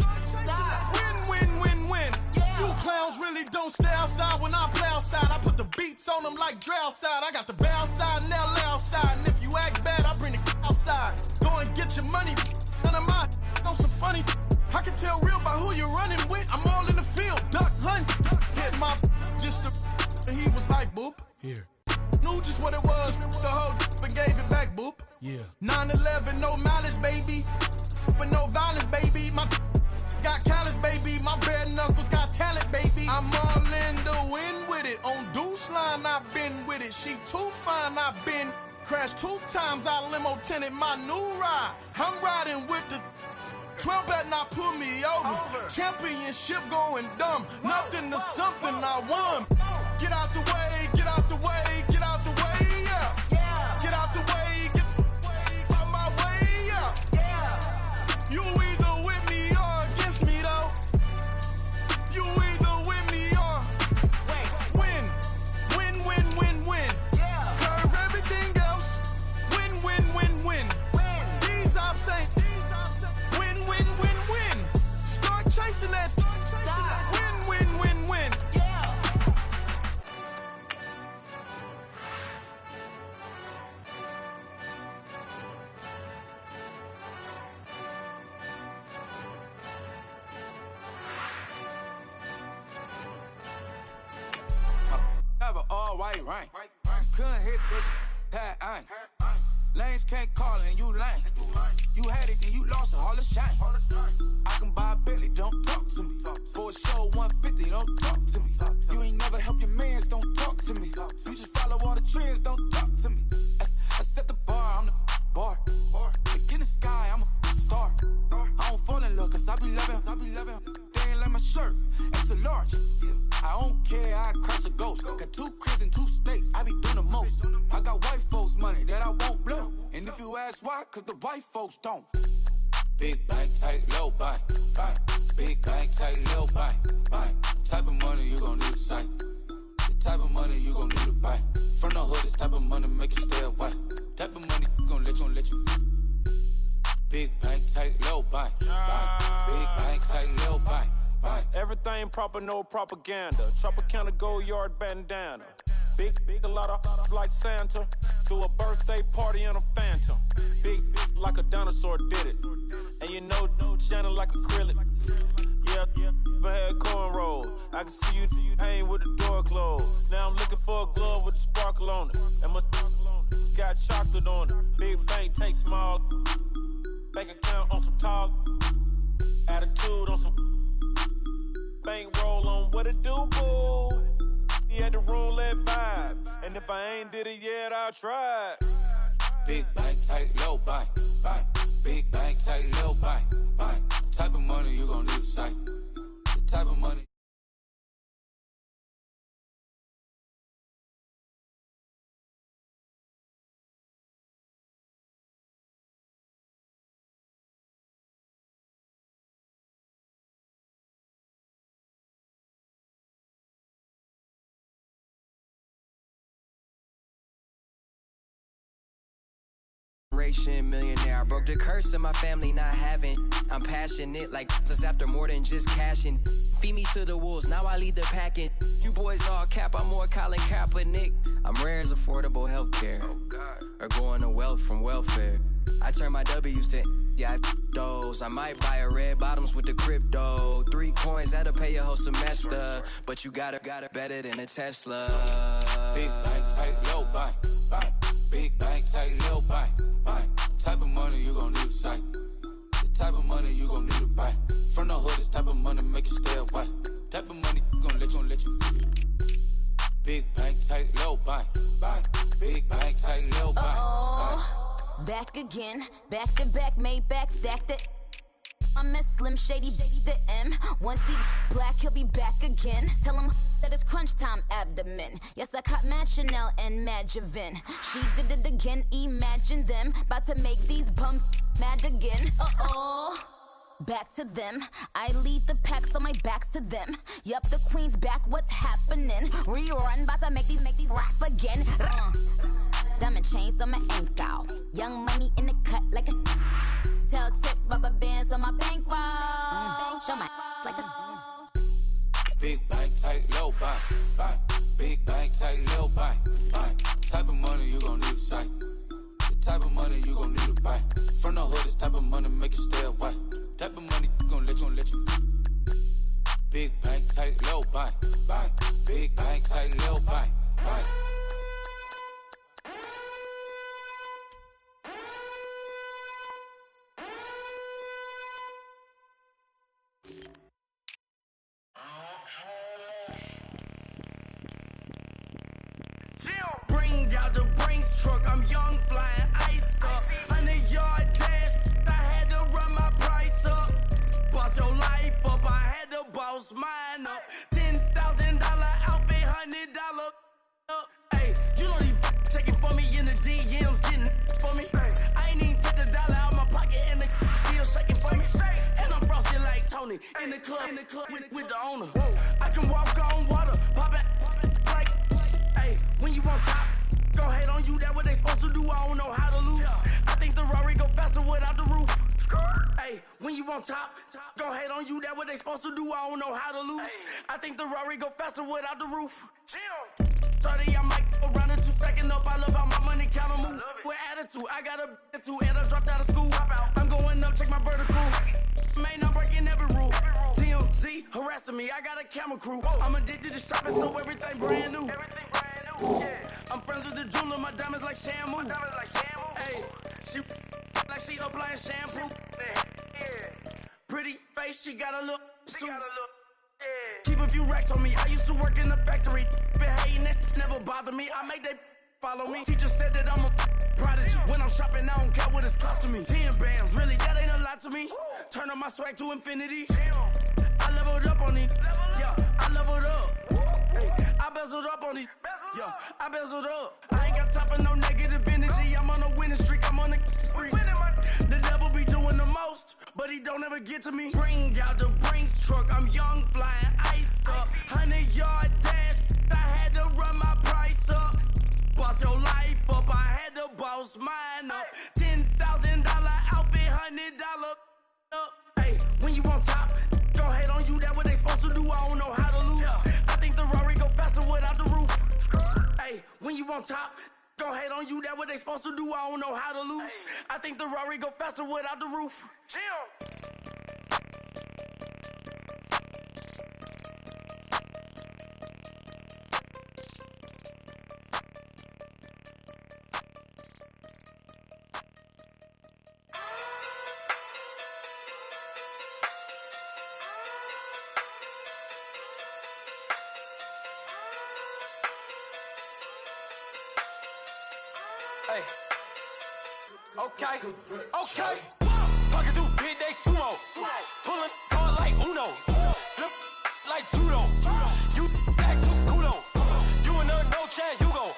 Win. Yeah. You clowns really don't stay outside when I play outside. I put the beats on them like Dre outside. I got the bow side and LA outside. And if you act bad, I bring the outside. Go and get your money. None of my on some funny. I can tell real by who you're running with. I'm all in the field. Duck hunt. Hit my just and he was like, boop. Here. Knew just what it was. The whole and gave it back, boop. Yeah. 9/11, no malice, baby. With no violence, baby. My got callous, baby. My bare knuckles got talent, baby. I'm all in the wind with it. On Deuce line, I've been with it. She too fine, I've been crashed 2 times. I limo tinted my new ride. I'm riding with the 12 better not pull me over. Championship going dumb. Nothing to something I won. Get out the way, yeah. Get out the way, an all-white ring. Couldn't hit this tag, ain't. Lanes can't call it and you lame. You had it and you lost it, all the shame. I can buy a Billy, don't talk to me. For a show 150, don't talk to me. You ain't never help your mans, don't talk to me. You just follow all the trends, don't talk to me. I set the bar, I'm the bar. Like in the sky, I'm a star. I don't fall in love, cause I be loving. They ain't like my shirt, it's a large. I don't care, I crash a ghost. Got 2 cribs in 2 states, I be doing the most. I got white folks' money that I won't blow. And if you ask why, cause the white folks don't. Big bank, tight, low bank. Big bank, tight, low bank. Type of money you gon' need to sight. The type of money you gon' need to buy. From the hood, this type of money make you stay away. Type of money gon' let you. Big bank, tight, low bank. Big bank, tight, low bank. Everything proper, no propaganda. Tropicana gold yard bandana. Big, a lot of like Santa. Threw a birthday party in a phantom. Big, like a dinosaur did it. And you know, shining like acrylic. Yeah, but had cornrows. I can see you hang with the door closed. Now I'm looking for a glove with a sparkle on it. And my got chocolate on it. Big bank, take small. Bank account on some tall. Attitude on some. Bank roll on what it do, boo. He had the roulette vibe. And if I ain't did it yet, I'll try. Big bank, tight, low bank. Big bank, tight, low bank. Type of money you gon' need to sight. The type of money. Millionaire, I broke the curse of my family not having. I'm passionate like us after more than just cashing. Feed me to the wolves, now I lead the packing. You boys all cap, I'm more Colin Kaepernick. I'm rare as affordable healthcare, or going to wealth from welfare. I turn my W's to those. I might buy a red bottoms with the crypto. 3 coins that'll pay your whole semester. But you got it better than a Tesla. Big bank, tight, low bank. Big bank, tight, low bank. Type of money you gon' need to sight. The type of money you gon' need to buy. From the hood, this type of money make you stay away. Type of money gon' let you. Big bank, tight, low bank. Big bank, tight, low bank. Back again, back to back, made back, stacked it. I'm a Slim Shady, the M. Once he black, he'll be back again. Tell him that it's crunch time abdomen. Yes, I caught Mad Chanel and Mad Javin. She did it again, imagine them. About to make these bumps mad again. Back to them. I lead the pack, so my back's to them. Yup, the queen's back, what's happening? Rerun, about to make these rap again. Diamond chains on my ankle. Young money in the cut like a tail tip, rubber bands on my bankroll. Show my like a big bank, tight, low bank. Big bank, tight, low bank. Type of money you gon' need to sight. The type of money you gon' need to buy. From the hood, this type of money make you stay away. Type of money gon' let you. Big bank, tight, low bank. Big bank, tight, low bank. Bring out the Brinks truck, I'm young, flying ice up. 100-yard dash, I had to run my price up. Boss your life up, I had to boss mine up. $10,000 outfit, $100 up. Hey, you know these checking for me in the DMs, getting for me. I ain't even took $1 out my pocket and the still shaking for me. And I'm frosted like Tony in the club with the owner. I can walk on water, pop it like. Hey, when you on top, go hate on you, that what they supposed to do, I don't know how to lose. I think the Rari go faster without the roof. Hey, when you on top, go hate on you, that what they supposed to do, I don't know how to lose. I think the Rari go faster without the roof. 30, I might go around the 2 stacking up, I love how my money counter move. With attitude, I got a attitude, and I dropped out of school. I'm going up, check my vertical. Man, I'm breaking every rule. TMZ harassing me, I got a camera crew. I'm addicted to shopping, so everything brand new. I'm friends with the jeweler, my diamonds like Shamu. Hey, she like she applying shampoo. Pretty face, she got a look. Keep a few racks on me. I used to work in the factory. Been hating it, never bother me. I make they follow me. Teacher said that I'm a prodigy. When I'm shopping, I don't care what it's costing me. 10 bands, really, that ain't a lot to me. Turn up my swag to infinity. I leveled up on these. Yeah, I leveled up. Hey, I bezeled up on these. Yeah, I bezeled up. I ain't got time for no negative energy. I'm on a winning streak. I'm on a spree. The devil be doing the most, but he don't ever get to me. Bring out the Brinks truck. I'm young, flying, iced up. 100-yard dash. I had to run my price up. Boss your life up. I had to boss mine up. $10,000 outfit, $100 up. Hey, when you on top, don't hate on you. That what they supposed to do. I don't know how to lose. I think the Rari go faster without the roof. Hey, when you on top, don't hate on you. That what they supposed to do. I don't know how to lose. I think the Rari go faster without the roof. Chill. Hey. Okay. Pocket through big day sumo. Pulling card like Uno. Flip like judo. You back to kudo. You and her no Chad Hugo.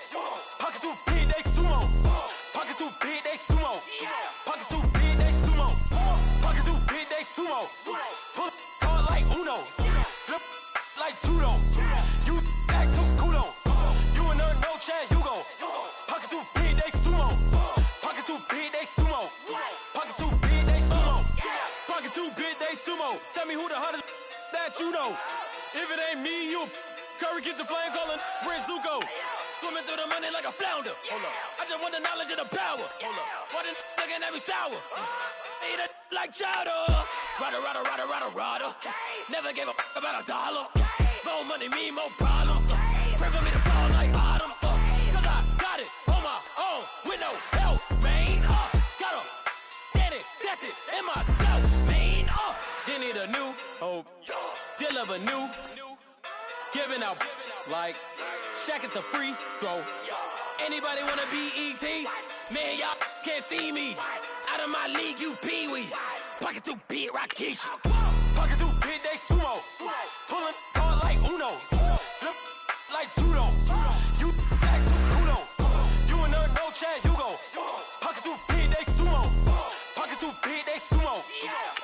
Pocket through big day sumo. Pocket through big day sumo. Pocket through big day sumo. Pocket through big day sumo. Pull card like Uno. Flip like judo. You back to kudo. You and her no Chad Hugo. Pocket through big day sumo. Pocket through big day sumo. Pocket through big day sumo. Pocket through big day sumo. Tell me who the hottest that you know. If it ain't me, you Curry get the flame calling Prince Zuko. Swimming through the money like a flounder. Hold up. I just want the knowledge and the power. Hold up. Why the looking at me sour? Eat it like chowder. Rada. Never gave a about a dollar. More money mean more problems. Pray for me to fall like autumn. Cause I got it on my own with no help, man. Got a daddy, that's it, in myself, man. Didn't need a new hope. Deal of a new. Giving out like Shaq at the free throw. Anybody wanna be E.T.? Man, y'all can't see me. Out of my league, you pee-wee. Pocket through beat Rakishi. Pocket through big day sumo. Pulling card like Uno. Flip like judo. You back to kudo. You and her no Chad Hugo. Pocket through big day sumo. Pocket through big day sumo.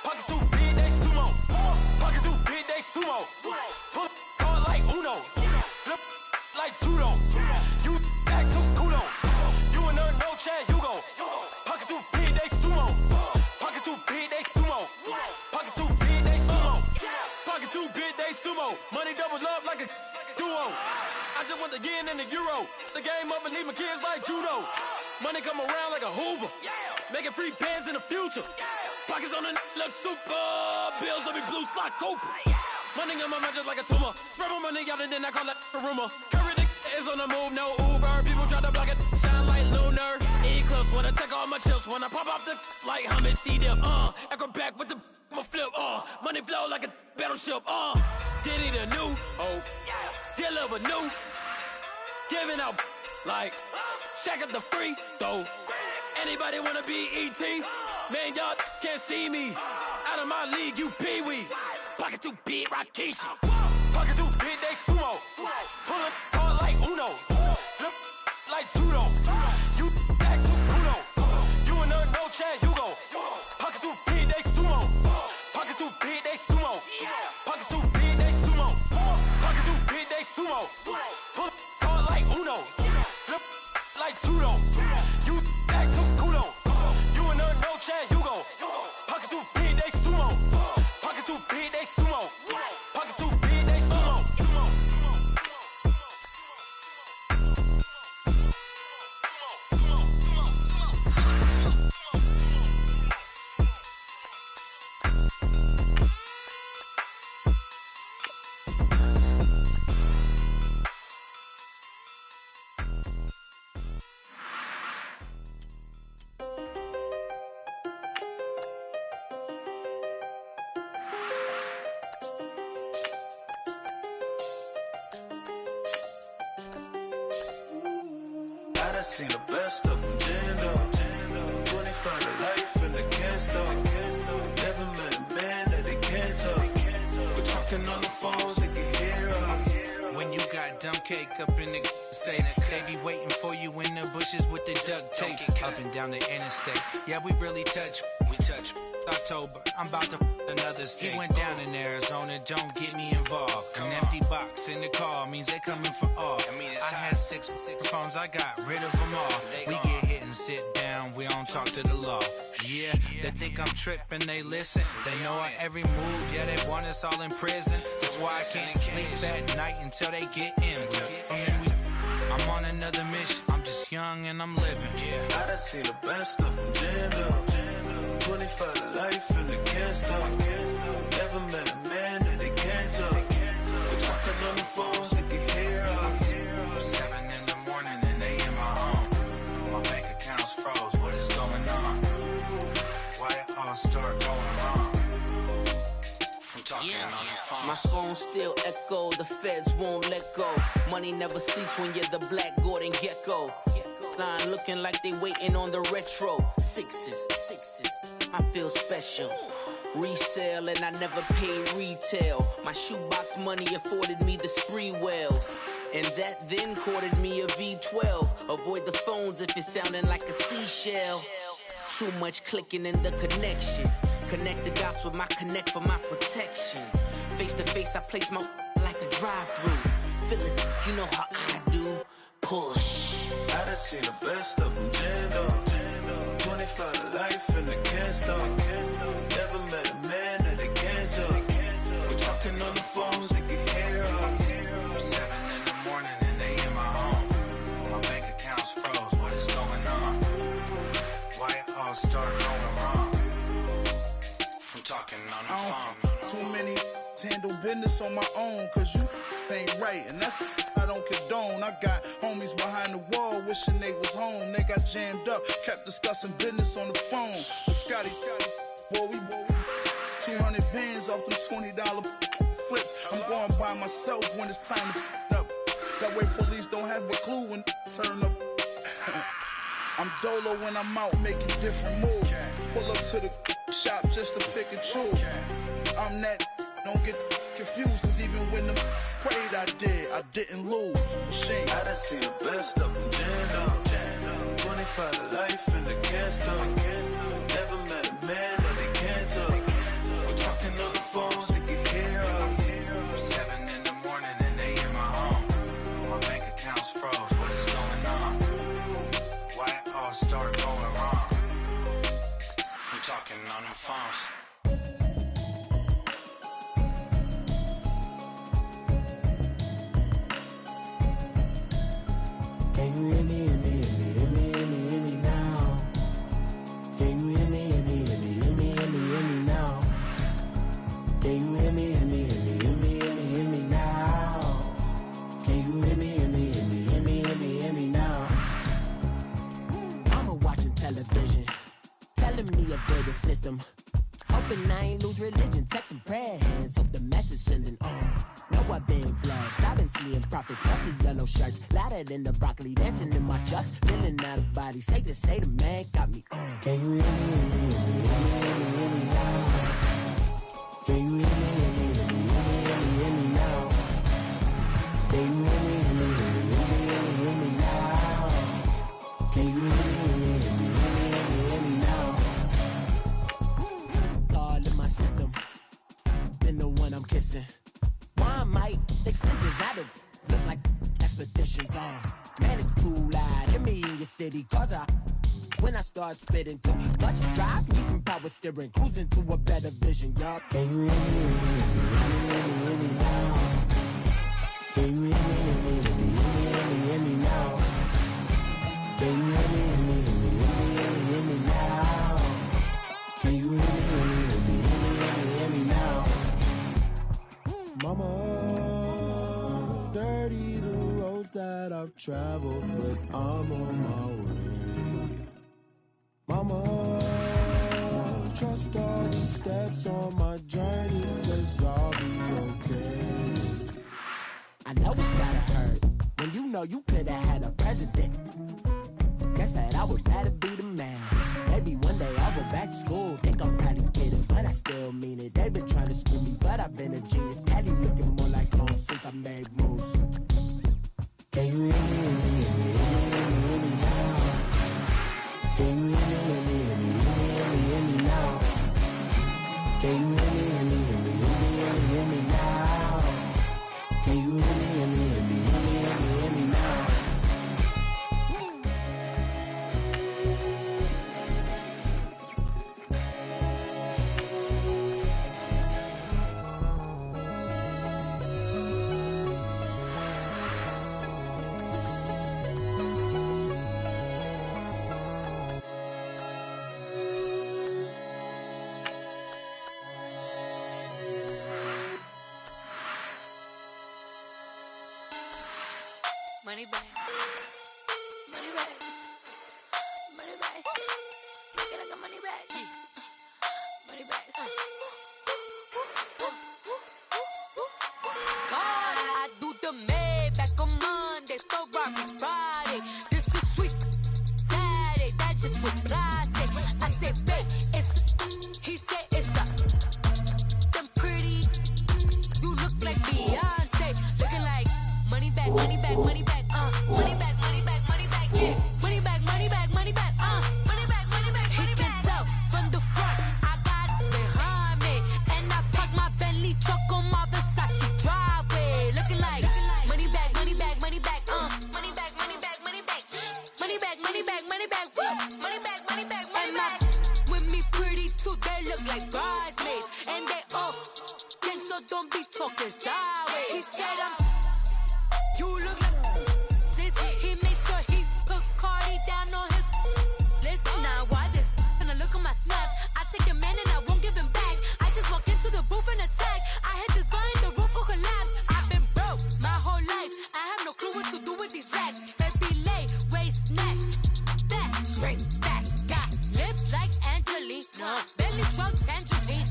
Pocket through big day sumo. Pocket through big day sumo. Pull card like Uno. Flip like judo. You back to kudo. You and her no Chad Hugo. Pocket through big day sumo. Pocket through big day sumo. Pocket through big day sumo. Pocket through big day sumo. Money doubles love like a duo. I just want the yen and the euro. The game up and leave my kids like judo. Money come around like a Hoover. Making free bands in the future. Pockets on the look super. Bills on me blue slot Cooper. Money on my mind just like a tumor. Spread my money out and then I call that a rumor. Curry the is on the move, no Uber. People try to block it, shine like lunar. Eclipse when I take all my chips. When I pop off the like hummus, C-dip. Acrobat with the I'ma flip. Money flow like a battleship. Diddy the new hope. Deliver new. Giving out like Shaq at the free throw. Anybody wanna be E.T.? Man, y'all can't see me. Out of my league, you pee-wee. Pocket too big, Rakishi. Pocket too big, they sumo. Pulling card like Uno. Flip like judo. You back to kudo. You and her no Chad Hugo. Pocket too big, they sumo. Pocket too big, they sumo. Pocket too big, they sumo. Pocket too big, they sumo. Pull card like Uno. Flip like judo. You back to kudo. You and her no Chad Hugo. Pocket too big, they sumo. Pocket too big, they sumo. Pocket too big, they sumo. done seen the best of them jammed up. 25 to life and they can't stop. Never met a man that they can't talk. We're talking on the phones, they can hear us. When you got dumb cake up in the say that they be waiting for you in the bushes with the duct tape up and down the interstate. Yeah, we really touch. We touch. October, I'm about to another state. He went down in Arizona, don't get me involved. An empty box in the car means they coming for all. I had six phones, I got rid of them all. We get hit and sit down, we don't talk to the law. Yeah, they think I'm tripping, they listen. They know our every move, yeah, they want us all in prison. That's why I can't sleep at night until they get in. I'm on another mission, I'm just young and I'm living. I done seen the best of them jammed up. 25 to life and they can't stop. Never met a man that they can't talk. We're talking on the phones, they can hear us. 7 in the morning and they in my home. My bank account's froze, what is going on? Why it all start going wrong? From talking on the phone. My phone still echo, the feds won't let go. Money never sleeps when you're the black Gordon Gecko. Line looking like they waiting on the retro. Sixes, I feel special. Resale and I never paid retail. My shoebox money afforded me the spree wells. And that then courted me a V12. Avoid the phones if it's sounding like a seashell. Too much clicking in the connection. Connect the dots with my connect for my protection. Face to face I place my like a drive-through. Feeling, you know how I do. Push. I done seen the best of them jammed up. 25 to life and they can't stop. Never met a man that they can't talk. We're talking on the phones, they can hear us. 7 in the morning and they in my home. My bank account's froze, what is going on? Why it all start going wrong? From talking on the phone. Too many handle business on my own, cause you ain't right, and that's I don't condone. I got homies behind the wall wishing they was home. They got jammed up, kept discussing business on the phone. But Scotty, boy, we 200 bands off them $20 flips. I'm going by myself when it's time to f*** up. That way police don't have a clue when turn up. I'm dolo when I'm out making different moves. Pull up to the shop just to pick and choose. I'm that, don't get confused, cause even when them prayed I didn't lose. Machine. I done seen the best of them jammed up. 25 to life and they can't stop. Never met a man that they can't talk. We're talking on the phones, they can hear us. 7 in the morning and they in my home. My bank account's froze, what is going on? Why it all start going wrong? From talking on the phones. Can you hear me, hear me, hear me, hear me, hear me, hear me now? Can you hear me, hear me, hear me, hear me, hear me, hear me now? Can you hear me, hear me, hear me, hear me, hear me, hear me now? Can you hear me, hear me, hear me, hear me, hear me, hear me now? Mama watching television, telling me about the system. Hoping I ain't lose religion, texting prayer hands, hope the message sending on. Know I've been blessed, I've been seeing prophets, mostly yellow shirts, louder than the broccoli, dancing in my chucks, feeling out of body, say the man got me on. Can you hear me, hear me, hear me, hear me, hear me now? Can you hear me, hear me, hear me, hear me, hear me, hear me now? Can you hear me, hear me, hear me, hear me, hear me, hear me now? Can you hear me, hear me, hear me, hear me, hear me, hear me now? All in my system, been the one I'm kissing. One might extensions out of look like expeditions on. Man, it's too loud. Hear me in your city, cause when I start spitting too much drive, need some power steering, cruising to a better vision, y'all. Can you hear me, hear me, hear me now? Can you hear me, hear me, hear me, hear me, hear me now? Can you hear me, hear me, hear me, hear me, hear me now? Can you hear me, hear me, hear me, hear me now? Mama, dirty the roads that I've traveled, but I'm on my way. Mama, trust all the steps on my journey, 'cause I'll be okay. I know it's gotta hurt when you know you could've had a president. would rather be the man. Maybe one day I'll go back to school. Think I'm proud to get it, but I still mean it. They been trying to school me, but I've been a genius. Caddy looking more like home since I made moves. Can you hear me, hear me, hear me, hear me now? Can you hear me, hear me, hear me, hear me now? Can you hear me, hear me, hear me, hear me now? Can you hear me, hear me, hear me, hear me now? Money bag, money bag, money bag. Looking like a money bag, money bag. God, I do the Maybach on Monday, Ferrari Friday. This is sweet Saturday, that's just what I say. I said, babe, it's. He said it's a. Them pretty. You look like Beyonce, looking like money bag, money bag, money bag. Money back, money back, money back, yeah. Money back, money back, money back, money back, money back, money back. He can tell from the front, I got it behind me. And I park my Bentley truck on my Versace driveway. Looking like money back, money back, money back, money back, money back, money back. Money back, money back, money back, money back, money back, money back. With me pretty too, they look like bridesmaids. And they all gang, so don't be talking sideways. He said you look like he made sure he put Cardi down on his list. Now why this? When I look at my snap, I take a man and I won't give him back. I just walk into the booth and attack. I hit this guy in the roof will collapse. I've been broke my whole life. I have no clue what to do with these racks. Baby lay, waist snatch, back, shrink back. Got lips like Angelina, belly truck tangerine.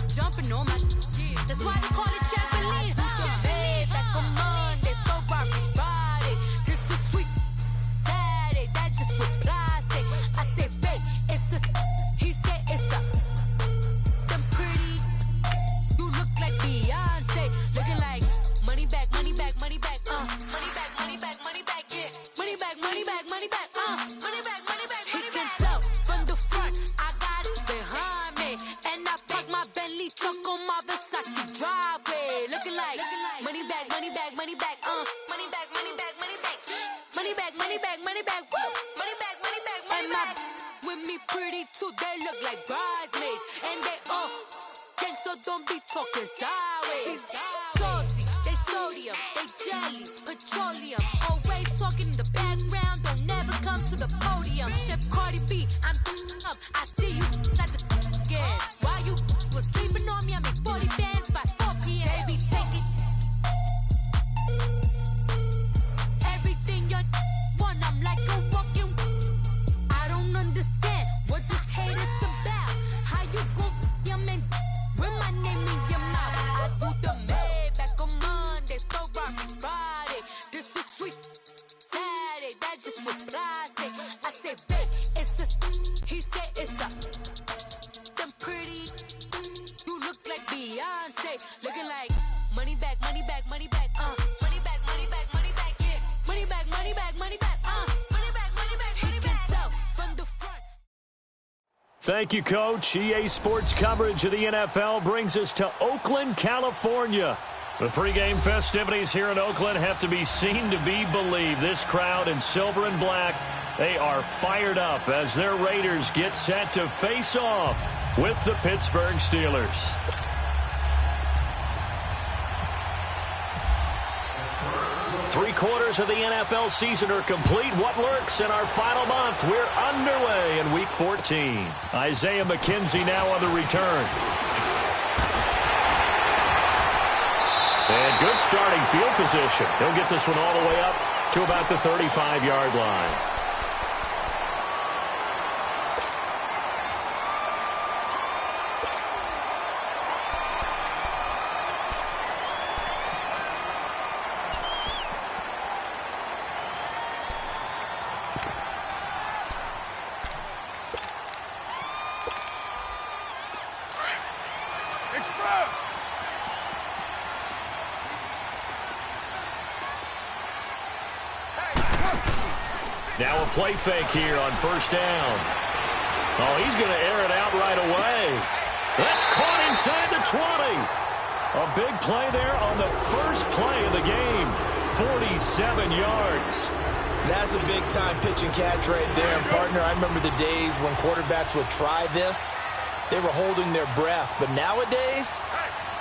Jumping on my, that's why they call it trampoline. Back on Monday, Ferrari Friday. This is sweet Saturday, that's just what I say. I say, babe, it's a. He said it's a. Them pretty. You look like Beyonce, looking like money back, money back, money back, money back, money back, money back, yeah. Money back, money back, money back, money back, money back. He can tell from the front, I got it behind me, and I park my Bentley truck on my Versace driveway. Looking like money back, money back, money back, money back, money back, money back, money back, money back, money back, money back, money back, money back. With me pretty too, they look like bridesmaids, and they all gang, so don't be talking sideways. Salty, they sodium, they jelly, petroleum. Always talking in the background, don't never come to the podium. Chef Cardi B, I'm up. I see you at the again. While you was sleeping on me, I make 40 bands by 4 p.m. Baby, take it. Everything you want, I'm like a walking. I don't understand what this hate is about. How you go, your man, with my name in your mouth. I do the Maybach on Monday, Ferrari Friday. This is sweet Saturday, that's just what I say. I say, babe, it's a. He said it's a. Them pretty. You look like Beyonce, looking like money back, money back, money back, money back, money back, money back, yeah. Money back, money back, money back, money back, money back, money back. He can tell from the front. Thank you, Coach. EA Sports coverage of the NFL brings us to Oakland, California. The pregame festivities here in Oakland have to be seen to be believed. This crowd in silver and black, they are fired up as their Raiders get set to face off with the Pittsburgh Steelers. Three-quarters of the NFL season are complete. What lurks in our final month? We're underway in Week 14. Isaiah McKenzie now on the return. And good starting field position. He'll get this one all the way up to about the 35-yard line. Now a play fake here on first down. Oh, he's going to air it out right away. That's caught inside the 20. A big play there on the first play of the game. 47 yards. That's a big-time pitch and catch right there. And, partner, I remember the days when quarterbacks would try this. They were holding their breath. But nowadays,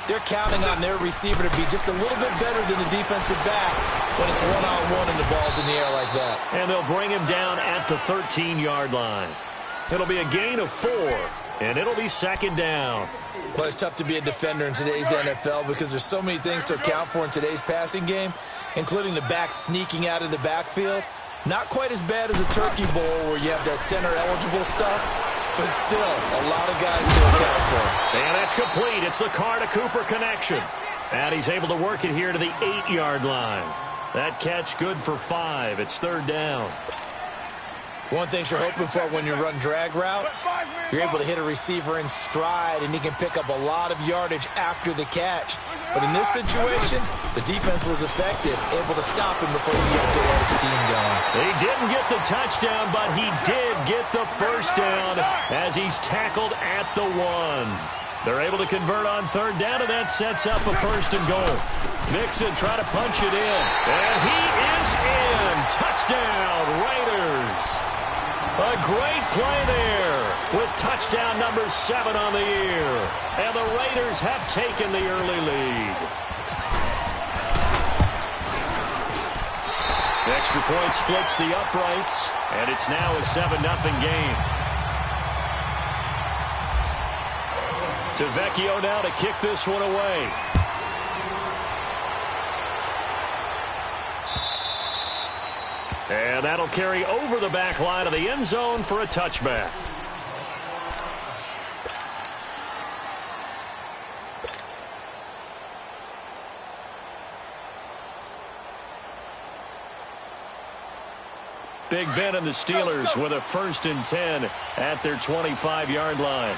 they're counting on their receiver to be just a little bit better than the defensive back when it's one-on-one and the ball's in the air like that. And they'll bring him down at the 13-yard line. It'll be a gain of 4, and it'll be second down. Well, it's tough to be a defender in today's NFL because there's so many things to account for in today's passing game, including the back sneaking out of the backfield. Not quite as bad as a turkey bowl where you have that center-eligible stuff, but still a lot of guys to account for. And that's complete. It's the Carr-to-Cooper connection. And he's able to work it here to the 8-yard line. That catch good for 5. It's third down. One thing you're hoping for when you run drag routes, you're able to hit a receiver in stride, and he can pick up a lot of yardage after the catch. But in this situation, the defense was effective, able to stop him before he could get a good scheme going. He didn't get the touchdown, but he did get the first down as he's tackled at the 1. They're able to convert on third down, and that sets up a first and goal. Mixon try to punch it in, and he is in. Touchdown, Raiders. A great play there with touchdown number 7 on the year. And the Raiders have taken the early lead. The extra point splits the uprights, and it's now a 7-0 game. To Vecchio now to kick this one away. And that'll carry over the back line of the end zone for a touchback. Big Ben and the Steelers with a 1st and 10 at their 25-yard line.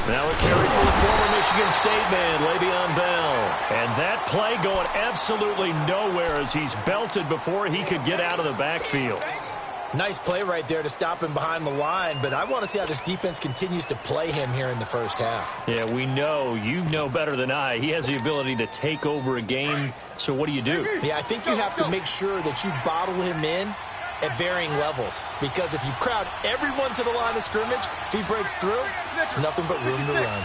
Now a carry for the former Michigan State man, Le'Veon Bell. And that play going absolutely nowhere as he's belted before he could get out of the backfield. Nice play right there to stop him behind the line, but I want to see how this defense continues to play him here in the first half. Yeah, we know. You know better than I. He has the ability to take over a game, so what do you do? Yeah, I think you have to make sure that you bottle him in at varying levels, because if you crowd everyone to the line of scrimmage, if he breaks through, there's nothing but room to run.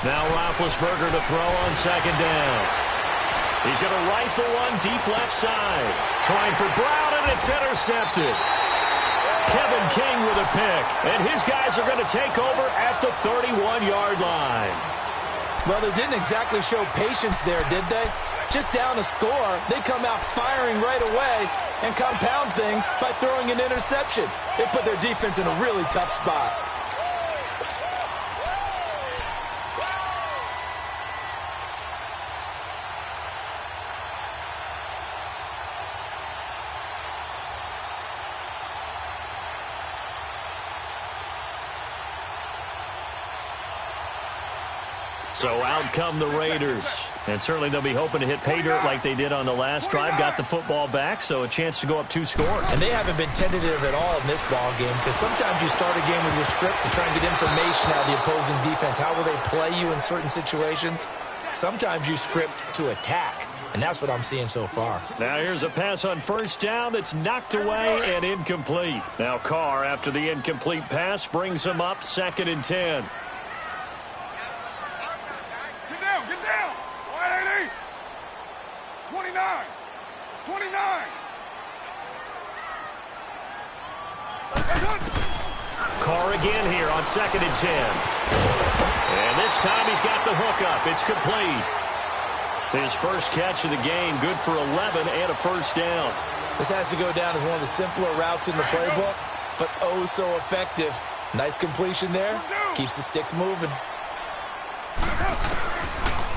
Now Roethlisberger to throw on second down. He's going to rifle one deep left side. Trying for Brown, and it's intercepted. Kevin King with a pick, and his guys are going to take over at the 31-yard line. Well, they didn't exactly show patience there, did they? Just down a score, they come out firing right away and compound things by throwing an interception. They put their defense in a really tough spot. So out come the Raiders. And certainly they'll be hoping to hit pay dirt like they did on the last drive. Got the football back, so a chance to go up 2 scores. And they haven't been tentative at all in this ball game, because sometimes you start a game with your script to try and get information out of the opposing defense. How will they play you in certain situations? Sometimes you script to attack, and that's what I'm seeing so far. Now here's a pass on first down that's knocked away and incomplete. Now Carr, after the incomplete pass, brings him up 2nd and 10. Get down! 180! 29! 29! Carr again here on 2nd and 10. And this time he's got the hook up. It's complete. His first catch of the game, good for 11 and a first down. This has to go down as one of the simpler routes in the playbook, but oh so effective. Nice completion there. Keeps the sticks moving.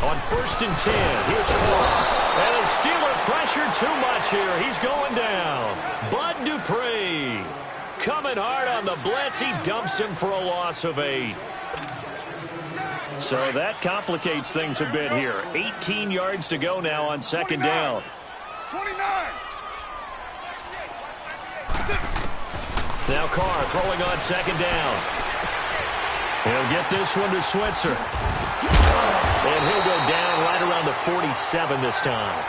On 1st and 10, here's Clark. And a Steeler pressure too much here. He's going down. Bud Dupree coming hard on the blitz. He dumps him for a loss of 8. So that complicates things a bit here. 18 yards to go now on 2nd down. 29. Now Carr throwing on 2nd down. He'll get this one to Switzer. And he'll go down right around the 47 this time.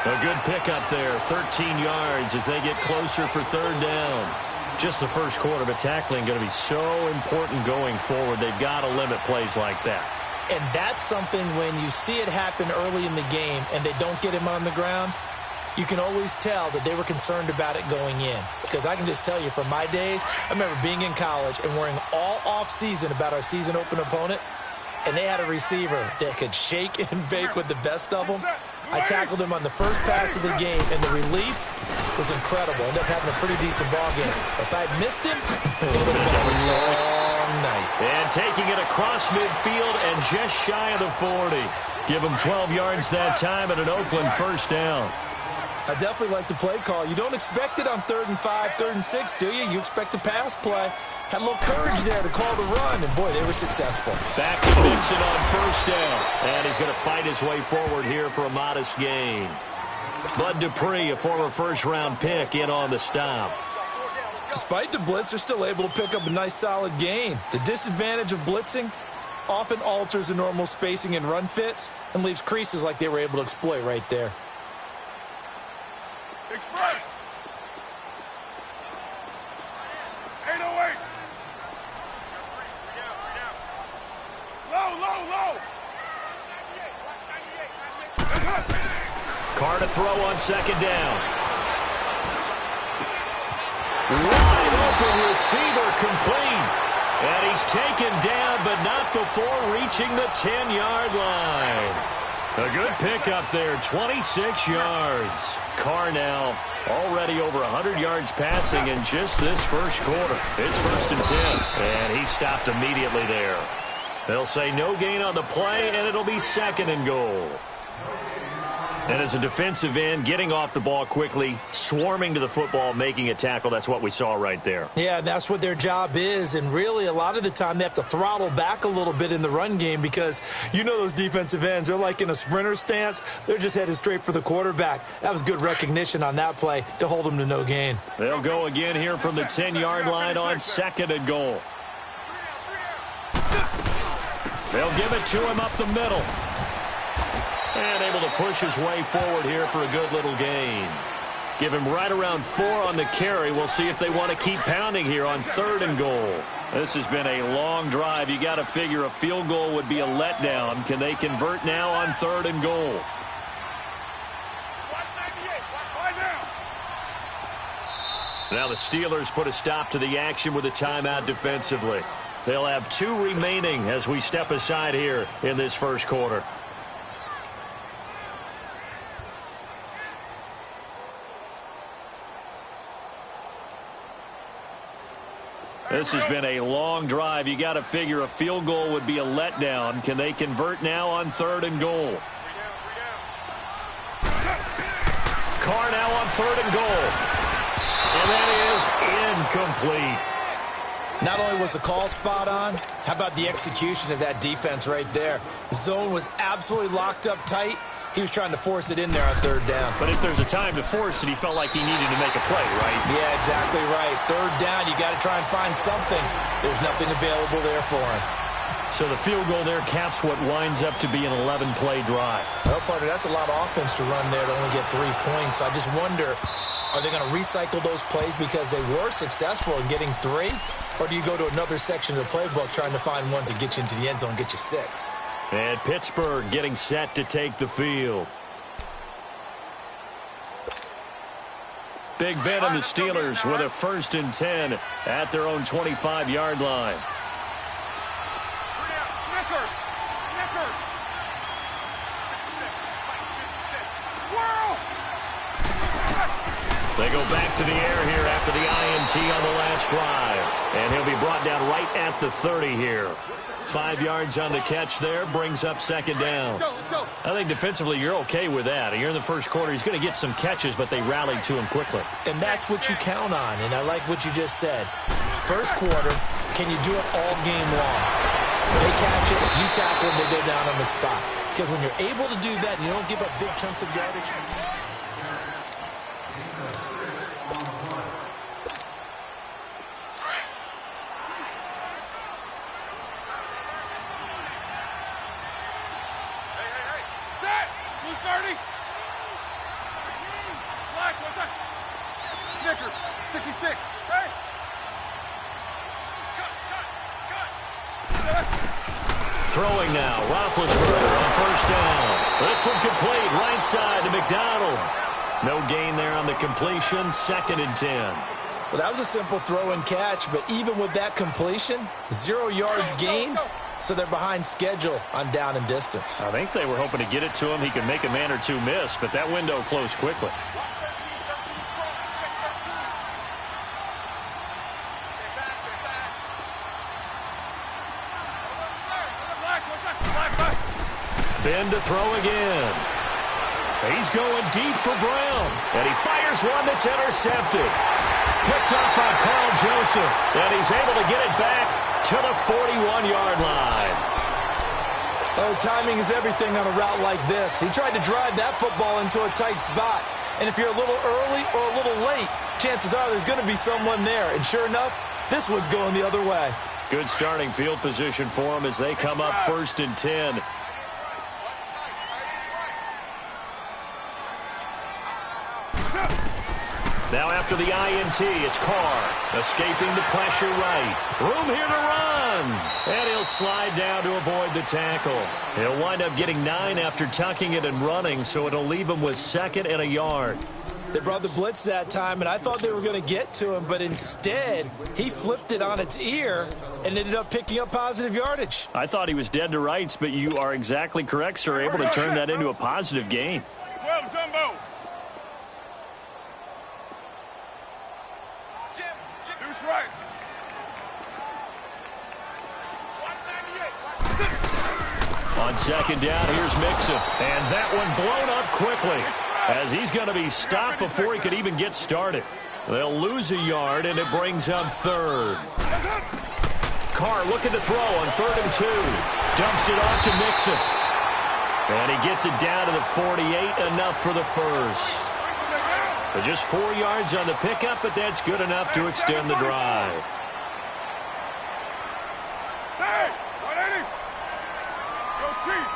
A good pickup there, 13 yards as they get closer for 3rd down. Just the first quarter, but tackling going to be so important going forward. They've got to limit plays like that. And that's something when you see it happen early in the game and they don't get him on the ground, you can always tell that they were concerned about it going in. Because I can just tell you from my days, I remember being in college and worrying all off-season about our season open opponent, and they had a receiver that could shake and bake with the best of them. I tackled him on the first pass of the game, and the relief was incredible. Ended up having a pretty decent ball game. If I had missed him, it would have been a long night. And taking it across midfield and just shy of the 40. Give him 12 yards that time at an Oakland 1st down. I definitely like the play call. You don't expect it on 3rd and 5, 3rd and 6, do you? You expect a pass play. Had a little courage there to call the run, and boy, they were successful. Back to Mixon on 1st down, and he's going to fight his way forward here for a modest gain. Bud Dupree, a former 1st-round pick, in on the stop. Despite the blitz, they're still able to pick up a nice, solid gain. The disadvantage of blitzing often alters the normal spacing and run fits and leaves creases like they were able to exploit right there. Express. 808. Low. Carr to throw on 2nd down. Wide open receiver complete. And he's taken down, but not before reaching the 10-yard line. A good pickup there, 26 yards. Carr now already over 100 yards passing in just this first quarter. It's 1st and 10, and he stopped immediately there. They'll say no gain on the play, and it'll be 2nd and goal. And as a defensive end, getting off the ball quickly, swarming to the football, making a tackle, that's what we saw right there. Yeah, that's what their job is. And really, a lot of the time, they have to throttle back a little bit in the run game because you know those defensive ends, they're like in a sprinter stance. They're just headed straight for the quarterback. That was good recognition on that play to hold them to no gain. They'll go again here from the 10-yard line on 2nd and goal. They'll give it to him up the middle. And able to push his way forward here for a good little gain. Give him right around 4 on the carry. We'll see if they want to keep pounding here on 3rd and goal. This has been a long drive. You got to figure a field goal would be a letdown. Can they convert now on 3rd and goal? Now the Steelers put a stop to the action with a timeout defensively. They'll have 2 remaining as we step aside here in this first quarter. This has been a long drive. You got to figure a field goal would be a letdown. Can they convert now on 3rd and goal? Carr now on 3rd and goal. And that is incomplete. Not only was the call spot on, how about the execution of that defense right there? The zone was absolutely locked up tight. He was trying to force it in there on 3rd down. But if there's a time to force it, he felt like he needed to make a play, right? Yeah, exactly right. 3rd down, you got to try and find something. There's nothing available there for him. So the field goal there caps what winds up to be an 11-play drive. Well, partner, that's a lot of offense to run there to only get 3 points. So I just wonder, are they going to recycle those plays because they were successful in getting 3? Or do you go to another section of the playbook trying to find ones that get you into the end zone and get you 6? And Pittsburgh getting set to take the field. Big Ben and the Steelers with a 1st and 10 at their own 25-yard line. They go back to the air here after the INT on the last drive. And he'll be brought down right at the 30 here. 5 yards on the catch there, brings up second down. Let's go. I think defensively you're okay with that. Here in the first quarter, he's going to get some catches, but they rallied to him quickly. And that's what you count on, and I like what you just said. First quarter, can you do it all game long? They catch it, you tackle them, they go down on the spot. Because when you're able to do that, you don't give up big chunks of yardage. Snickers, 66. Hey! Throwing now, Roethlisberger on first down. This one complete, right side to McDonald. No gain there on the completion, 2nd and 10. Well, that was a simple throw and catch, but even with that completion, 0 yards gained, so they're behind schedule on down and distance. I think they were hoping to get it to him. He could make a man or two miss, but that window closed quickly. Ben to throw again. He's going deep for Brown. And he fires one that's intercepted. Picked up by Carl Joseph. And he's able to get it back to the 41-yard line. Oh, timing is everything on a route like this. He tried to drive that football into a tight spot. And if you're a little early or a little late, chances are there's going to be someone there. And sure enough, this one's going the other way. Good starting field position for them as they come up 1st and 10. Now after the INT, it's Carr escaping the pressure right. Room here to run. And he'll slide down to avoid the tackle. He'll wind up getting 9 after tucking it and running, so it'll leave him with 2nd and a yard. They brought the blitz that time, and I thought they were going to get to him, but instead, he flipped it on its ear and ended up picking up positive yardage. I thought he was dead to rights, but you are exactly correct, sir, able to turn that into a positive gain. Well, Jumbo. Deuce right. On 2nd down, here's Mixon. And that one blown up quickly as he's going to be stopped before he could even get started. They'll lose a yard, and it brings up 3rd. Carr looking to throw on 3rd and 2. Dumps it off to Mixon. And he gets it down to the 48, enough for the first. But just 4 yards on the pickup, but that's good enough to extend the drive. Hey, 180. Go Chief.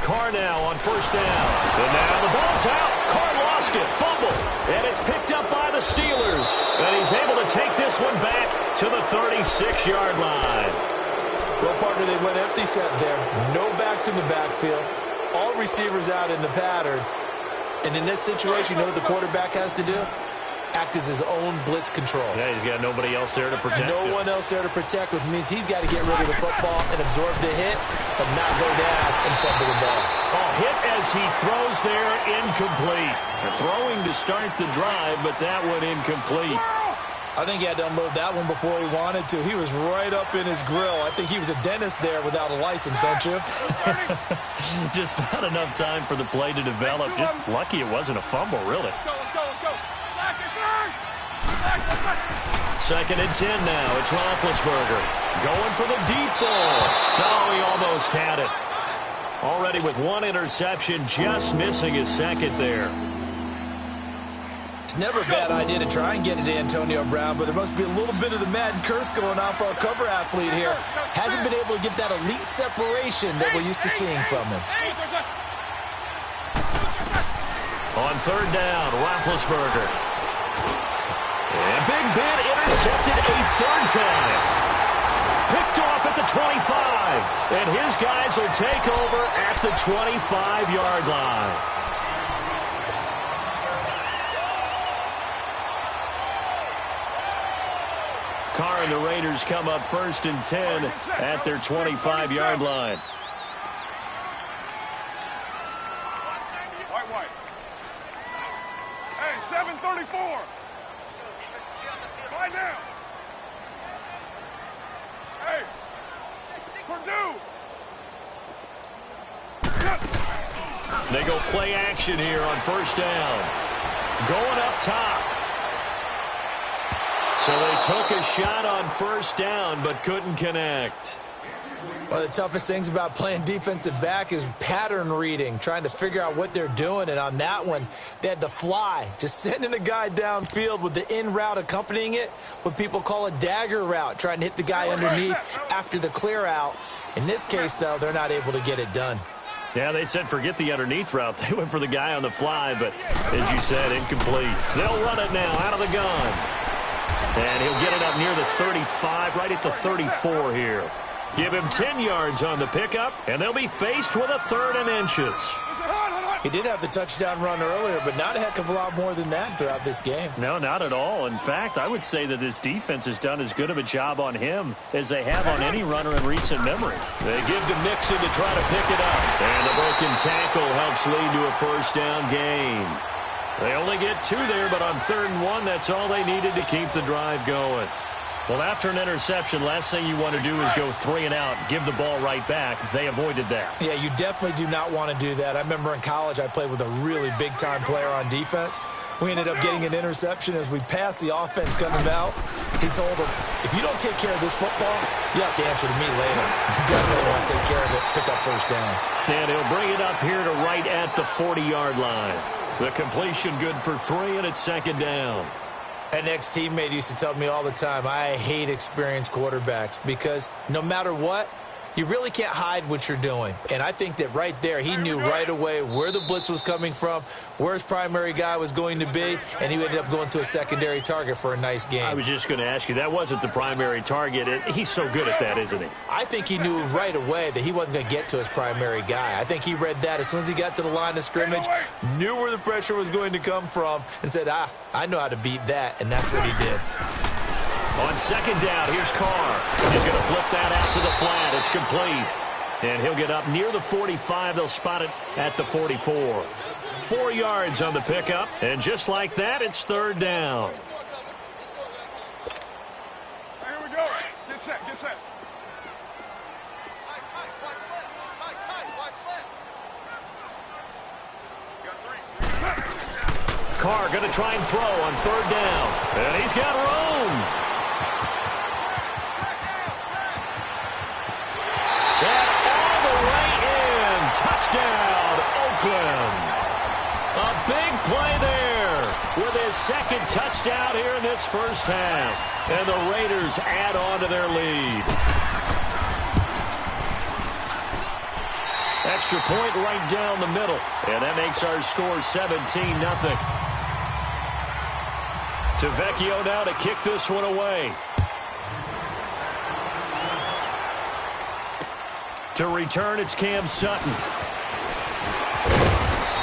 Carr now on 1st down. And now the ball's out. Carr lost it. Fumble. And it's picked up by the Steelers. And he's able to take this one back to the 36-yard line. Well, partner, they went empty set there. No backs in the backfield. All receivers out in the pattern. And in this situation, you know what the quarterback has to do? Act as his own blitz control. Yeah, he's got nobody else there to protect him. No one else there to protect, which means he's got to get rid of the football and absorb the hit, but not go down and fumble the ball. Oh, hit as he throws there, incomplete. They're throwing to start the drive, but that one incomplete. I think he had to unload that one before he wanted to. He was right up in his grill. I think he was a dentist there without a license, don't you? Just not enough time for the play to develop. Just lucky it wasn't a fumble, really. Let's go. 2nd and 10 now. It's Roethlisberger going for the deep ball. No, he almost had it. Already with 1 interception, just missing his 2nd there. It's never a bad idea to try and get it to Antonio Brown, but there must be a little bit of the Madden curse going on for our cover athlete here. Hasn't been able to get that elite separation that we're used to seeing from him. On 3rd down, Roethlisberger. And Big Ben intercepted a 3rd time. Picked off at the 25. And his guys will take over at the 25-yard line. Carr and the Raiders come up 1st and 10 at their 25-yard line. White. Hey, 7:34. Right now. Hey, Purdue. They go play action here on first down. Going up top. So they took a shot on first down but couldn't connect. One of the toughest things about playing defensive back is pattern reading, trying to figure out what they're doing. And on that one, they had the fly, just sending a guy downfield with the in route accompanying it, what people call a dagger route, trying to hit the guy underneath after the clear out. In this case, though, they're not able to get it done. Yeah, they said forget the underneath route. They went for the guy on the fly, but as you said, incomplete. They'll run it now out of the gun. And he'll get it up near the 35, right at the 34 here. Give him 10 yards on the pickup, and they'll be faced with a 3rd and inches. He did have the touchdown run earlier, but not a heck of a lot more than that throughout this game. No, not at all. In fact, I would say that this defense has done as good of a job on him as they have on any runner in recent memory. They give to Mixon to try to pick it up. And the broken tackle helps lead to a first down gain. They only get 2 there, but on 3rd and 1, that's all they needed to keep the drive going. Well, after an interception, last thing you want to do is go 3 and out, give the ball right back. They avoided that. Yeah, you definitely do not want to do that. I remember in college I played with a really big-time player on defense. We ended up getting an interception as we passed the offense coming out. He told him, if you don't take care of this football, you have to answer to me later. You definitely want to take care of it, pick up first downs. And he'll bring it up here to right at the 40-yard line. The completion good for 3, and it's 2nd down. An ex-teammate used to tell me all the time, I hate experienced quarterbacks because no matter what, you really can't hide what you're doing. And I think that right there, he knew right away where the blitz was coming from, where his primary guy was going to be, and he ended up going to a secondary target for a nice game. I was just going to ask you, that wasn't the primary target. He's so good at that, isn't he? I think he knew right away that he wasn't going to get to his primary guy. I think he read that as soon as he got to the line of scrimmage, knew where the pressure was going to come from, and said, I know how to beat that, and that's what he did. On 2nd down, here's Carr. He's going to flip that out to the flat. It's complete. And he'll get up near the 45. They'll spot it at the 44. 4 yards on the pickup. And just like that, it's 3rd down. Here we go. Get set, get set. Carr going to try and throw on 3rd down. And he's got room. Touchdown, Oakland. A big play there with his 2nd touchdown here in this first half. And the Raiders add on to their lead. Extra point right down the middle. And that makes our score 17-0. Tavecchio now to kick this one away. To return, it's Cam Sutton.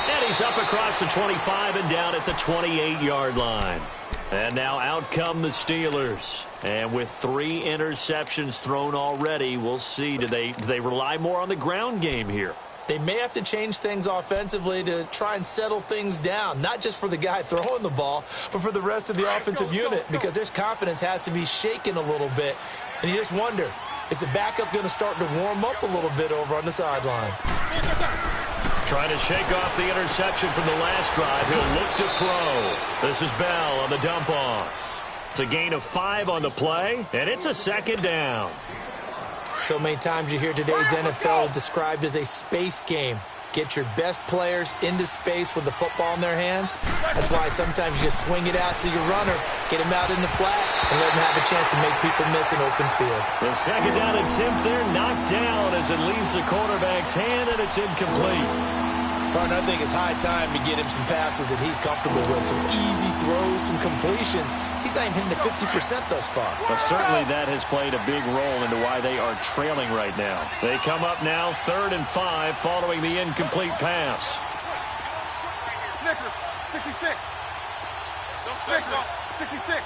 And he's up across the 25 and down at the 28-yard line. And now out come the Steelers. And with 3 interceptions thrown already, we'll see. Do they rely more on the ground game here? They may have to change things offensively to try and settle things down, not just for the guy throwing the ball, but for the rest of the offensive unit, because their confidence has to be shaken a little bit. And you just wonder, is the backup going to start to warm up a little bit over on the sideline? Trying to shake off the interception from the last drive. He'll look to throw. This is Bell on the dump off. It's a gain of 5 on the play, and it's a 2nd down. So many times you hear today's NFL described as a space game. Get your best players into space with the football in their hands. That's why sometimes you just swing it out to your runner, get him out in the flat, and let him have a chance to make people miss an open field. The 2nd down attempt there knocked down as it leaves the quarterback's hand, and it's incomplete. Partner, I think it's high time to get him some passes that he's comfortable with, some easy throws, some completions. He's not even hitting the 50% thus far. But certainly that has played a big role into why they are trailing right now. They come up now 3rd and 5 following the incomplete pass. Snickers, 66. Snickers, 66.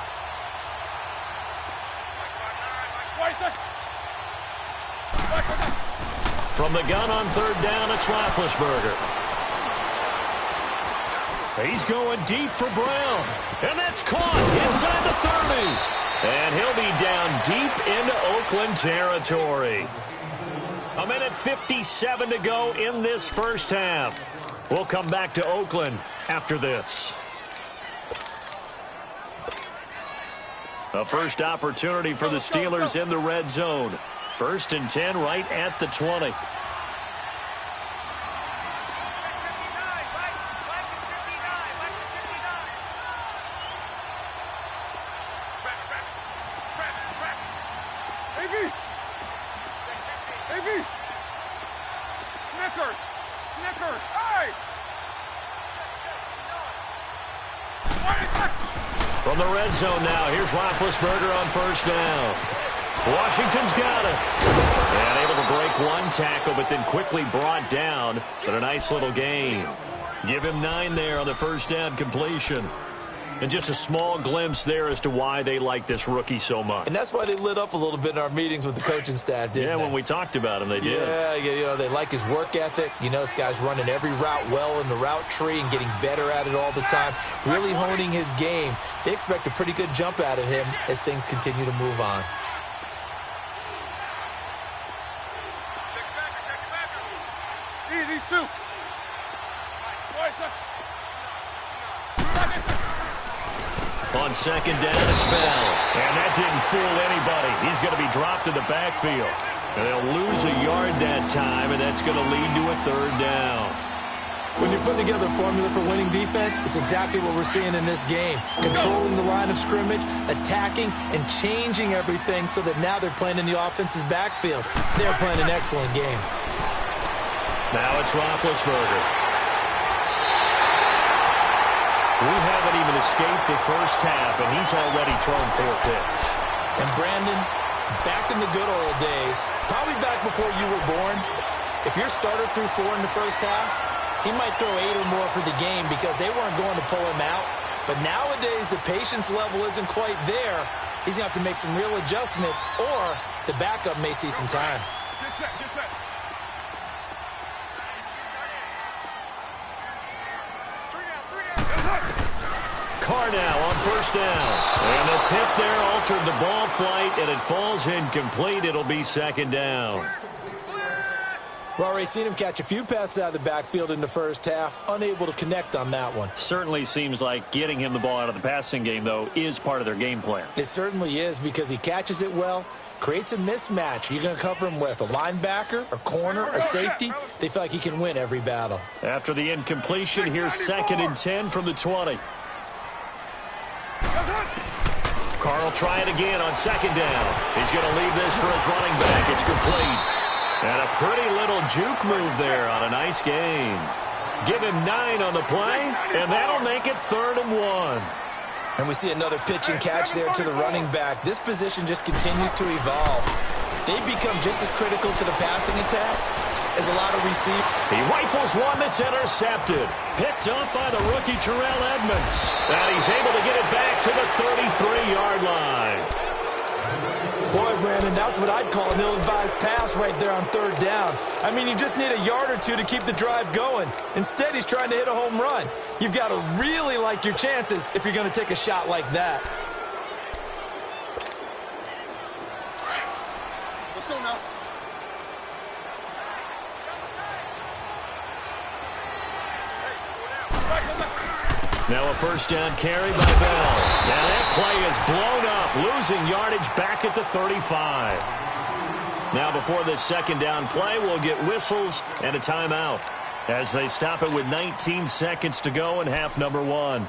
From the gun on 3rd down, it's Roethlisberger. He's going deep for Brown. And that's caught inside the 30. And he'll be down deep into Oakland territory. 1:57 to go in this first half. We'll come back to Oakland after this. A first opportunity for the Steelers in the red zone. 1st and 10 right at the 20. Snickers, hey! From the red zone now, here's Roethlisberger on 1st down. Washington's got it. And able to break one tackle, but then quickly brought down. But a nice little gain. Give him 9 there on the 1st down completion. And just a small glimpse there as to why they like this rookie so much. And that's why they lit up a little bit in our meetings with the coaching staff, didn't they? Yeah, when we talked about him, they did. Yeah, you know, they like his work ethic. You know, this guy's running every route well in the route tree and getting better at it all the time, really honing his game. They expect a pretty good jump out of him as things continue to move on. These two. On 2nd down, it's Bell. And that didn't fool anybody. He's going to be dropped in the backfield. And they'll lose a yard that time, and that's going to lead to a 3rd down. When you're putting together a formula for winning defense, it's exactly what we're seeing in this game. Controlling the line of scrimmage, attacking, and changing everything so that now they're playing in the offense's backfield. They're playing an excellent game. Now it's Roethlisberger. We haven't even escaped the first half, and he's already thrown 4 picks. And Brandon, back in the good old days, probably back before you were born, if your starter threw 4 in the first half, he might throw 8 or more for the game because they weren't going to pull him out. But nowadays, the patience level isn't quite there. He's going to have to make some real adjustments, or the backup may see some time. Get set, get set. Carr now on 1st down. And the tip there altered the ball flight, and it falls incomplete. It'll be 2nd down. We've already seen him catch a few passes out of the backfield in the first half, unable to connect on that one. Certainly seems like getting him the ball out of the passing game, though, is part of their game plan. It certainly is because he catches it well, creates a mismatch. You're going to cover him with a linebacker, a corner, a safety. They feel like he can win every battle. After the incompletion, here's 2nd and 10 from the 20. Carr will try it again on 2nd down. He's going to leave this for his running back. It's complete. And a pretty little juke move there on a nice gain. Give him 9 on the play, and that'll make it 3rd and 1. And we see another pitch and catch there to the running back. This position just continues to evolve. They become just as critical to the passing attack as a lot of receivers. He rifles one that's intercepted. Picked up by the rookie Terrell Edmonds. And he's able to get it back to the 33-yard line. Boy, Brandon, that's what I'd call an ill-advised pass right there on 3rd down. I mean, you just need a yard or two to keep the drive going. Instead, he's trying to hit a home run. You've got to really like your chances if you're going to take a shot like that. Let's go now. Now a 1st down carry by Bell. Now that play is blown up, losing yardage back at the 35. Now before this 2nd down play, we'll get whistles and a timeout as they stop it with 19 seconds to go in half number 1.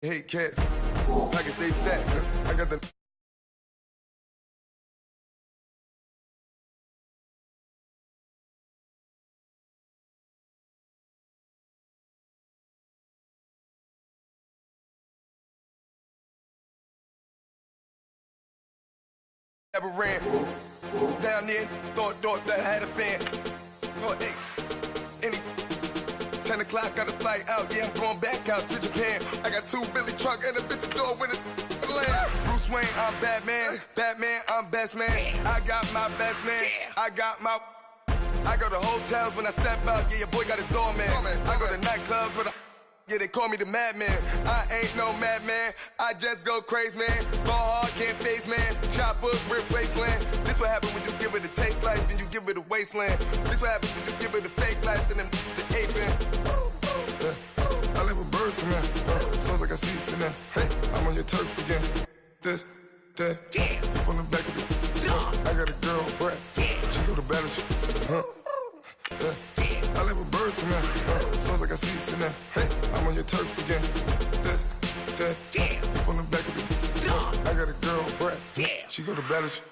Hey, cats, I can stay fat. I got the... Never ran down there, thought that I had a fan. Oh, hey, any 10 o'clock, got a flight out, yeah, I'm going back out to Japan. I got 2 Billy truck and a bitch door with a land. Bruce Wayne, I'm Batman, I'm best man. I got my best man, I go to hotels when I step out, yeah, your boy got a doorman. I go to nightclubs with a... Yeah, they call me the madman. I ain't no madman. I just go crazy, man. Ball hard, can't face, man. Choppers, rip wasteland. This what happens when you give it a taste life and you give it a wasteland. This what happens when you give it a fake life and then the aping. I live with birds come out. Sounds like I see it in there. Hey, I'm on your turf again. This, that. Yeah. From the back of the... I got a girl, Brad. She go to battleship. I live with birds come out. Sounds like I see it in there. Hey, I'm on your turf again. This, that. Yeah. From the back of the... I got a girl, Brad. Yeah. She go to battleship.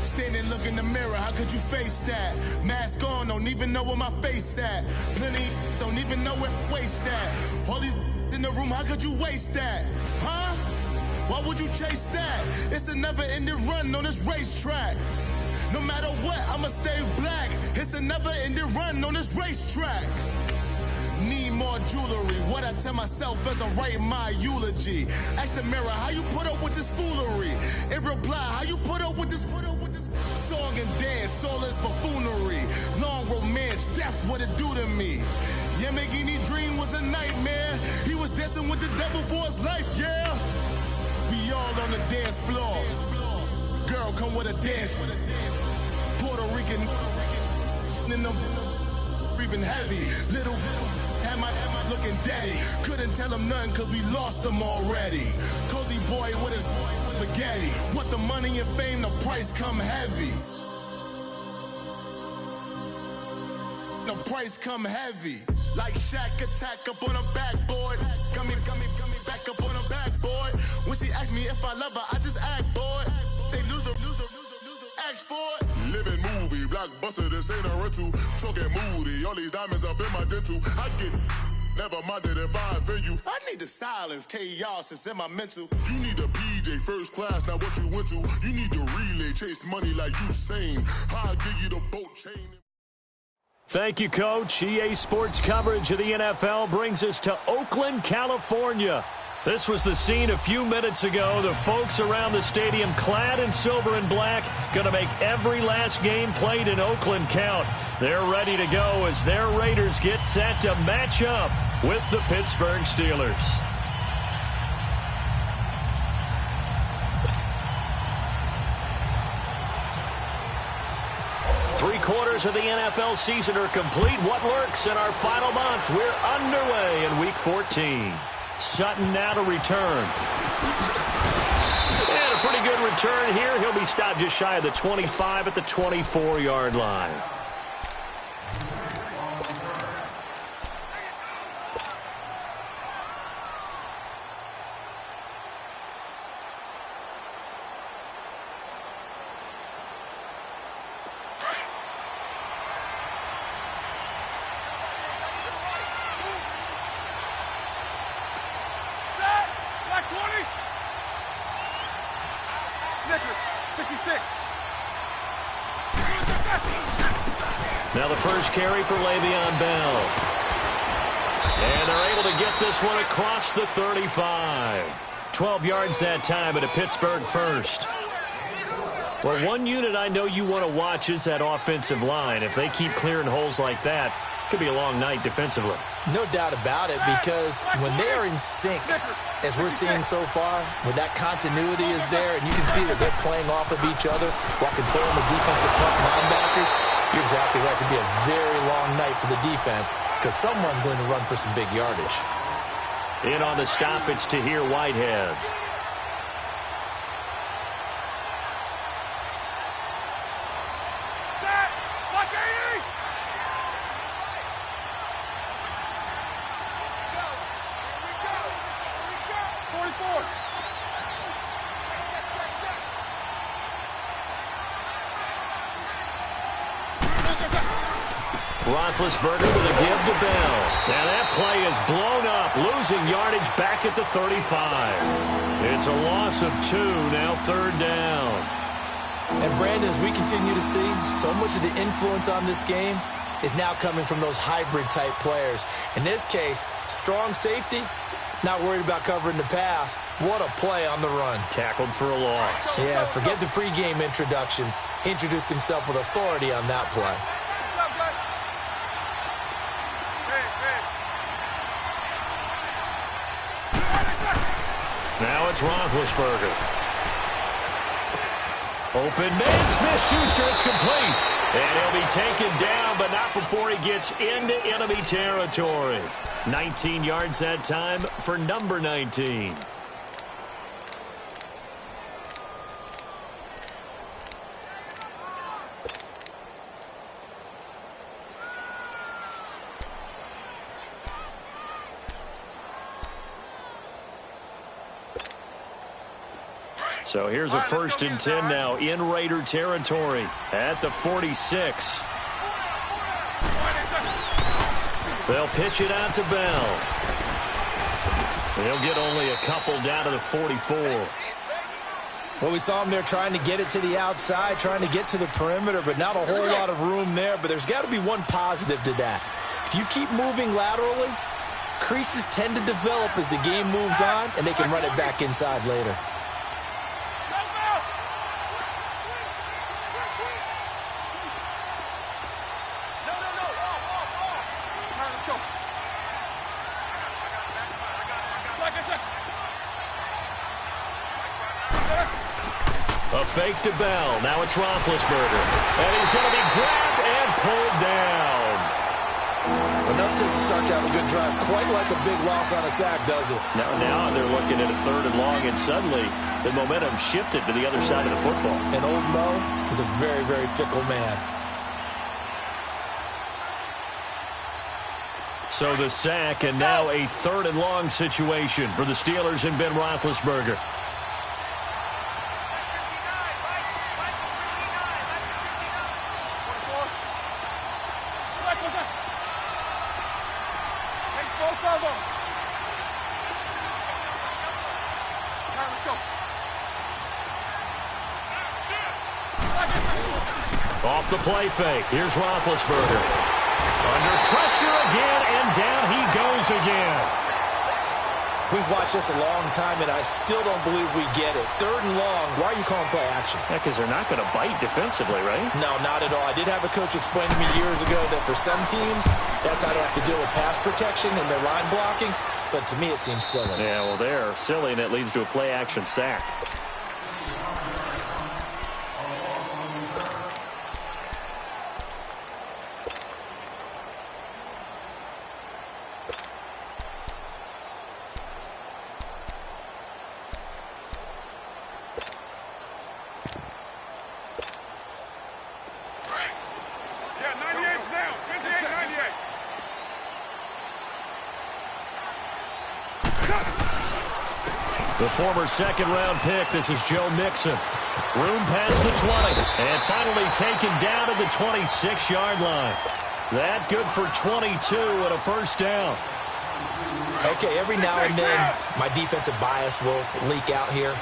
Standing, look in the mirror, how could you face that? Mask on, don't even know where my face at. Plenty, don't even know where waist at. All these in the room, how could you waste that? Huh? Why would you chase that? It's a never-ending run on this racetrack. No matter what, I'ma stay black. It's a never-ending run on this racetrack. Need more jewelry, what I tell myself as I'm writing my eulogy. Ask the mirror, how you put up with this foolery? In reply, how you put up with this song and dance, all this buffoonery. Long romance, death, what it do to me? Yamagini dream was a nightmare. He was dancing with the devil for his life, yeah. We all on the dance floor. Girl, come with a dance. Puerto Rican in them breathing heavy. Little had my looking daddy. Couldn't tell him nothing cause we lost him already. Cozy boy with his spaghetti. What the money and fame, the price come heavy. The price come heavy. Like Shaq attack up on a backboard. Gummy, back up on a backboard. When she asked me if I love her, I just act bored. Say loser, ask for it. Living movie, blockbuster, this ain't a rental. Talking moody, all these diamonds up in my dental. I get never minded if I offend you. I need the silence, chaos is in my mental. You need a PJ first class, not what you went to. You need to relay, chase money like Usain. I'll give you the boat chain. Thank you, Coach. EA Sports coverage of the NFL brings us to Oakland, California. This was the scene a few minutes ago. The folks around the stadium clad in silver and black going to make every last game played in Oakland count. They're ready to go as their Raiders get set to match up with the Pittsburgh Steelers. Three-quarters of the NFL season are complete. What lurks in our final month? We're underway in Week 14. Sutton now to return. And a pretty good return here. He'll be stopped just shy of the 25 at the 24-yard line. Now the first carry for Le'Veon Bell. And they're able to get this one across the 35. 12 yards that time, but a Pittsburgh first. Well, one unit I know you want to watch is that offensive line. If they keep clearing holes like that, Could be a long night defensively. No doubt about it, because when they are in sync, as we're seeing so far, when that continuity is there and you can see that they're playing off of each other while controlling the defensive front linebackers, you're exactly right. It could be a very long night for the defense because someone's going to run for some big yardage. In on the stop, it's Tahir Whitehead. Roethlisberger with a give to Bell. Now that play is blown up, losing yardage back at the 35. It's a loss of 2, now 3rd down. And Brandon, as we continue to see, so much of the influence on this game is now coming from those hybrid-type players. In this case, strong safety, not worried about covering the pass. What a play on the run. Tackled for a loss. Yeah, forget the pregame introductions. He introduced himself with authority on that play. Now it's Roethlisberger. Open man, Smith-Schuster, it's complete. And he'll be taken down, but not before he gets into enemy territory. 19 yards that time for number 19. So here's a 1st and 10 now in Raider territory at the 46. They'll pitch it out to Bell. They'll get only a couple down to the 44. Well, we saw him there trying to get it to the outside, trying to get to the perimeter, but not a whole lot of room there. But there's got to be one positive to that. If you keep moving laterally, creases tend to develop as the game moves on, and they can run it back inside later. A fake to Bell. Now it's Roethlisberger. And he's going to be grabbed and pulled down. Enough to start to have a good drive. Quite like a big loss on a sack, does it? Now they're looking at a 3rd and long, and suddenly the momentum shifted to the other side of the football. And old Mo is a very, very fickle man. So the sack, and now a 3rd and long situation for the Steelers and Ben Roethlisberger. Off the play fake. Here's Roethlisberger. Under pressure again, and down he goes again. We've watched this a long time, and I still don't believe we get it. 3rd and long. Why are you calling play action? Yeah, because they're not going to bite defensively, right? No, not at all. I did have a coach explain to me years ago that for some teams, that's how they have to deal with pass protection and their line blocking. But to me, it seems silly. Yeah, well, they're silly, and it leads to a play action sack. The former 2nd-round pick, this is Joe Mixon. Room past the 20, and finally taken down to the 26-yard line. That good for 22 and a 1st down. Okay, every now and then, my defensive bias will leak out here.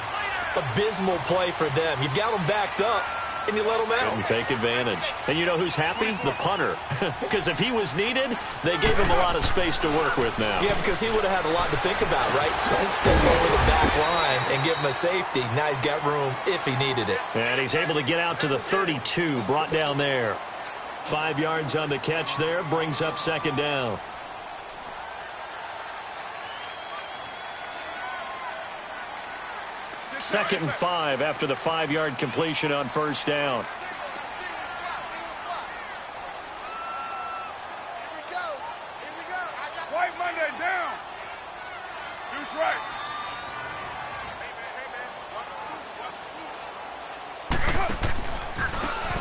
Abysmal play for them. You've got them backed up, and you let them out. Didn't take advantage. And you know who's happy? The punter. Because if he was needed, they gave him a lot of space to work with now. Yeah, because he would have had a lot to think about, right? Don't step over the back line and give him a safety. Now he's got room if he needed it. And he's able to get out to the 32, brought down there. 5 yards on the catch there, brings up second down. Second and 5 after the 5-yard completion on first down. White Monday down. Deuce right.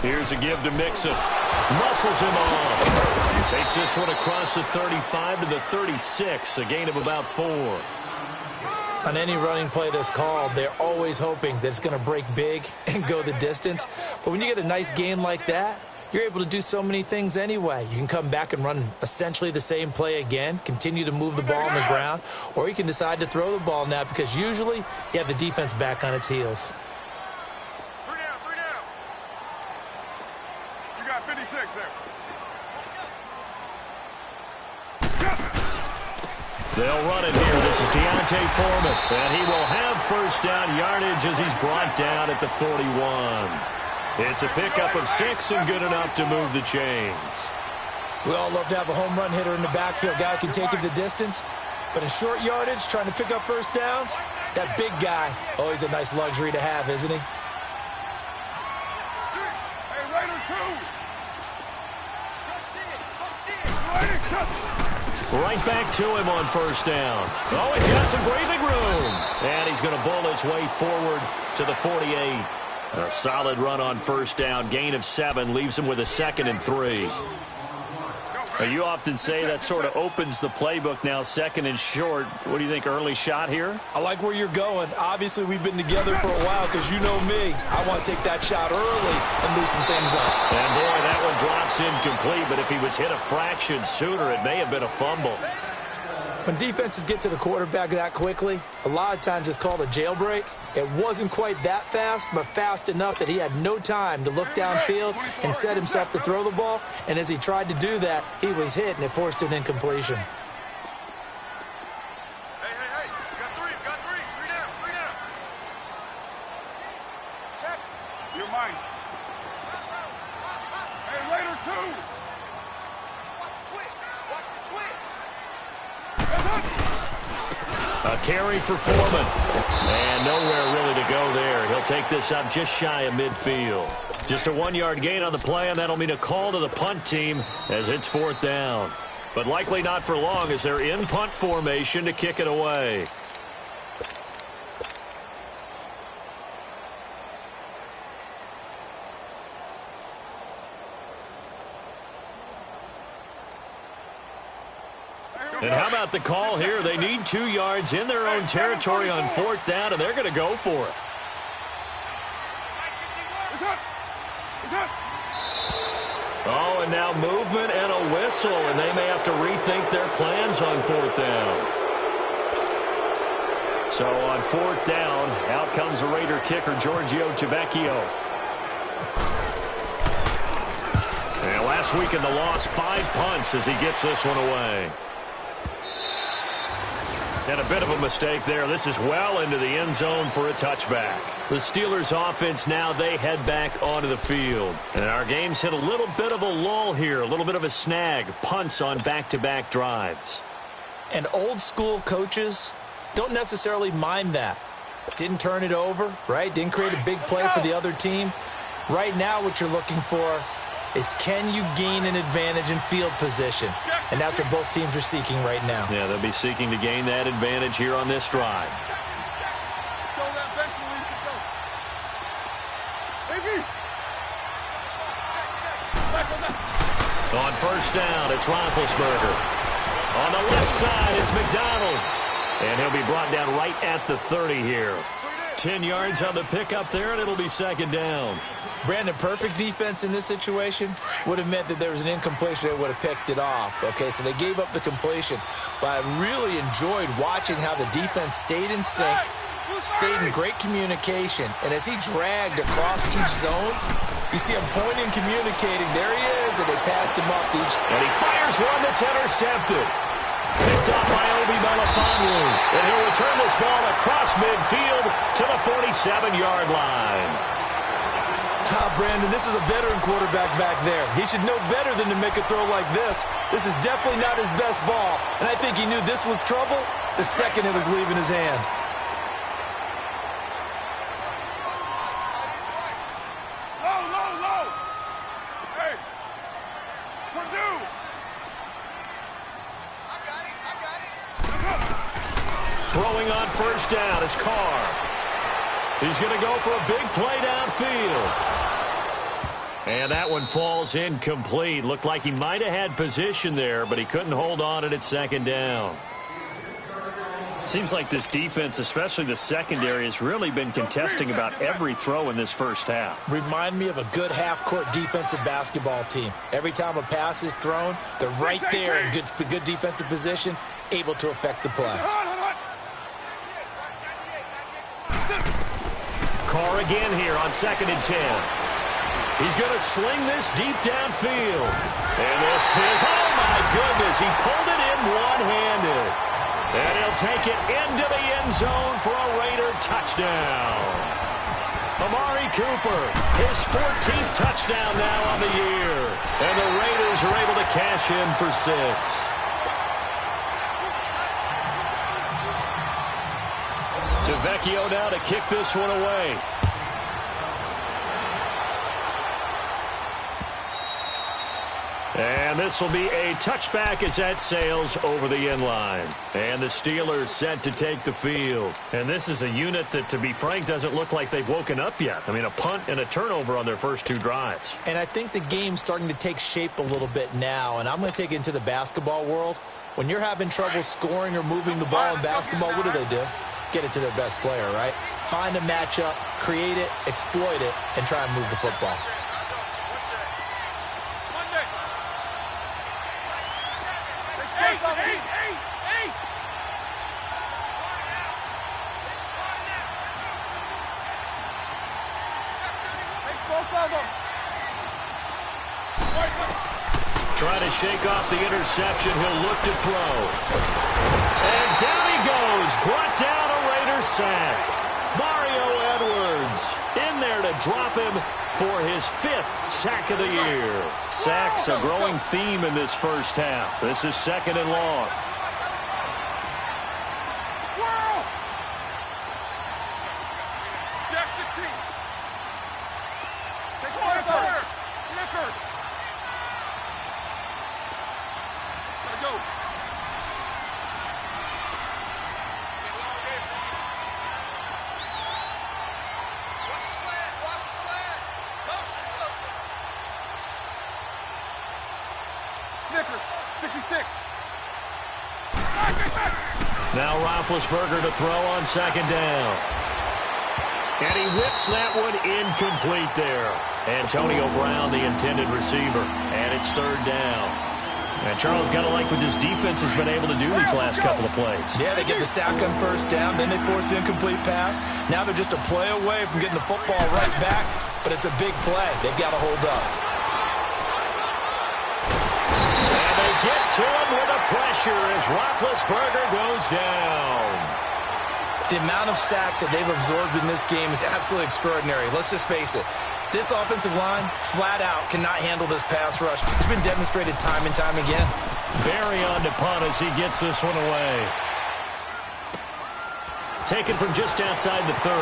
Here's a give to Mixon. Muscles him off. He takes this one across the 35 to the 36, a gain of about 4. On any running play that's called, they're always hoping that it's going to break big and go the distance. But when you get a nice gain like that, you're able to do so many things anyway. You can come back and run essentially the same play again, continue to move the ball on the ground, or you can decide to throw the ball now because usually you have the defense back on its heels. 3 down. You got 56 there. They'll run it here. This is Deontay Foreman. And he will have first down yardage as he's brought down at the 41. It's a pickup of 6 and good enough to move the chains. We all love to have a home run hitter in the backfield. Guy who can take it the distance. But in short yardage, trying to pick up first downs, that big guy, always a nice luxury to have, isn't he? Hey, Raider 2. Right back to him on first down. Oh, he's got some breathing room. And he's going to bull his way forward to the 48. A solid run on first down. Gain of 7 leaves him with a 2nd and 3. You often say that sort of opens the playbook now, 2nd and short. What do you think, early shot here? I like where you're going. Obviously, we've been together for a while because you know me. I want to take that shot early and loosen things up. And, boy, that one drops incomplete, but if he was hit a fraction sooner, it may have been a fumble. When defenses get to the quarterback that quickly, a lot of times it's called a jailbreak. It wasn't quite that fast, but fast enough that he had no time to look downfield and set himself to throw the ball. And as he tried to do that, he was hit, and it forced an incompletion. Hey, you got 3. 3 down. Check. You're mine. Hey, Raider 2. A carry for Foreman. And nowhere really to go there. He'll take this up just shy of midfield. Just a 1-yard gain on the play, and that'll mean a call to the punt team as it's 4th down. But likely not for long as they're in punt formation to kick it away. And how about the call here? They need 2 yards in their own territory on 4th down, and they're going to go for it. Oh, and now movement and a whistle, and they may have to rethink their plans on 4th down. So on 4th down, out comes the Raider kicker, Giorgio Tavecchio. And last week in the loss, 5 punts as he gets this one away. And a bit of a mistake there. This is well into the end zone for a touchback. The Steelers offense now, they head back onto the field. And our game's hit a little bit of a lull here, a little bit of a snag. Punts on back-to-back drives. And old school coaches don't necessarily mind that. Didn't turn it over, right? Didn't create a big play for the other team. Right now what you're looking for is can you gain an advantage in field position? And that's what both teams are seeking right now. Yeah, they'll be seeking to gain that advantage here on this drive. On first down, it's Roethlisberger. On the left side, it's McDonald. And he'll be brought down right at the 30 here. 10 yards on the pickup there, and it'll be 2nd down. Brandon, perfect defense in this situation would have meant that there was an incompletion. They would have picked it off. Okay, so they gave up the completion. But I really enjoyed watching how the defense stayed in sync, stayed in great communication. And as he dragged across each zone, you see him pointing, communicating. There he is, and they passed him up to each. And he fires one that's intercepted. Picked up by Obi Melifonwu. And he'll return this ball across midfield to the 47-yard line. Brandon, this is a veteran quarterback back there. He should know better than to make a throw like this. This is definitely not his best ball, and I think he knew this was trouble the second it was leaving his hand. Low. Hey, Purdue. I got it. Throwing on first down is Carr. He's going to go for a big play downfield. And that one falls incomplete. Looked like he might have had position there, but he couldn't hold on at second down. Seems like this defense, especially the secondary, has really been contesting about every throw in this first half. Remind me of a good half-court defensive basketball team. Every time a pass is thrown, they're right there in good defensive position, able to affect the play. Carr again here on 2nd and 10. He's going to sling this deep downfield. And this is, oh my goodness, he pulled it in one-handed. And he'll take it into the end zone for a Raider touchdown. Amari Cooper, his 14th touchdown now on the year. And the Raiders are able to cash in for 6. Vecchio now to kick this one away. And this will be a touchback as that sails over the end line. And the Steelers set to take the field. And this is a unit that, to be frank, doesn't look like they've woken up yet. I mean, a punt and a turnover on their first 2 drives. And I think the game's starting to take shape a little bit now. And I'm going to take it into the basketball world. When you're having trouble scoring or moving the ball in basketball, what do? Get it to their best player, right? Find a matchup, create it, exploit it, and try and move the football. Trying to shake off the interception. He'll look to throw. And down he goes. Brought down a Raider sack. Mario Edwards in there to drop him for his 5th sack of the year. Sacks a growing theme in this first half. This is 2nd and long. Now Roethlisberger to throw on 2nd down. And he whips that one incomplete there. Antonio Brown, the intended receiver. And it's 3rd down. And Charles, got to like what this defense has been able to do these last couple of plays. Yeah, they get the sack on first down, then they force the incomplete pass. Now they're just a play away from getting the football right back, but it's a big play. They've got to hold up. And they get to him with the pressure as Roethlisberger goes down. The amount of sacks that they've absorbed in this game is absolutely extraordinary. Let's just face it. This offensive line, flat out, cannot handle this pass rush. It's been demonstrated time and time again. Barry on to punt as he gets this one away. Taken from just outside the 30.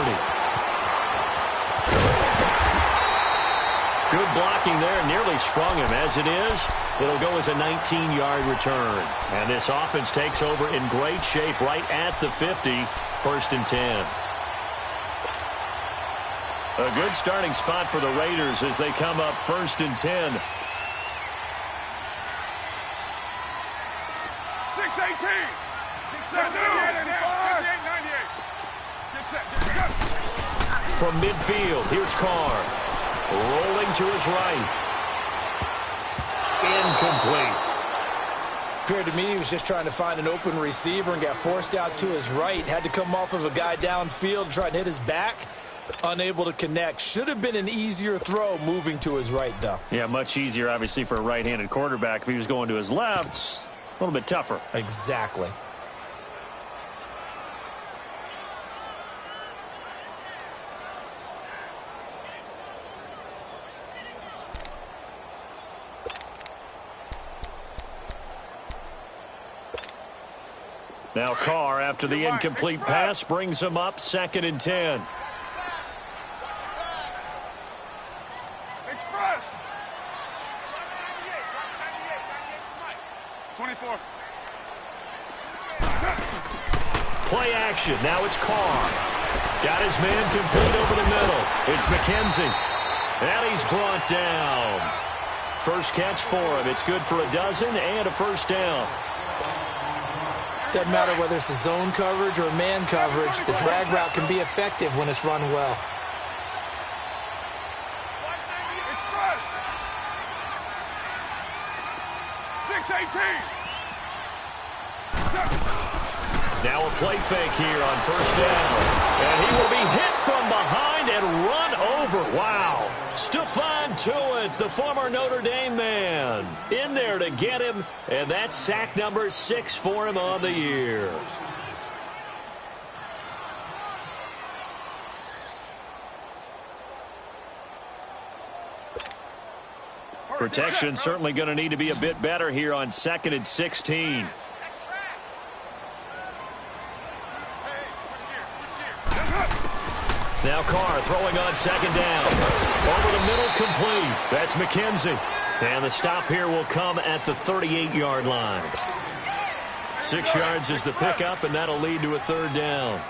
Good blocking there, nearly sprung him. As it is, it'll go as a 19-yard return. And this offense takes over in great shape right at the 50, 1st and 10. A good starting spot for the Raiders as they come up 1st and 10. 6-18. Get set. 98. Get set. From midfield, here's Carr. Rolling to his right. Incomplete. Appeared to me he was just trying to find an open receiver and got forced out to his right. Had to come off of a guy downfield and try and hit his back. Unable to connect. Should have been an easier throw moving to his right, though. Yeah, much easier, obviously, for a right-handed quarterback. If he was going to his left, a little bit tougher. Exactly. Now Carr, after the incomplete pass, brings him up 2nd and 10. Express. 24. Play action. Now it's Carr. Got his man complete over the middle. It's McKenzie. And he's brought down. First catch for him. It's good for a dozen and a first down. Doesn't matter whether it's a zone coverage or man coverage. The drag route can be effective when it's run well. Express. 6-18. Now a play fake here on first down. And he will be hit from behind and run over. Wow. Stephon Tuitt, the former Notre Dame man, in there to get him. And that's sack number 6 for him on the year. Protection certainly going to need to be a bit better here on 2nd and 16. Now Carr throwing on 2nd down. Over the middle, complete. That's McKenzie. And the stop here will come at the 38-yard line. 6 yards is the pickup, and that'll lead to a 3rd down.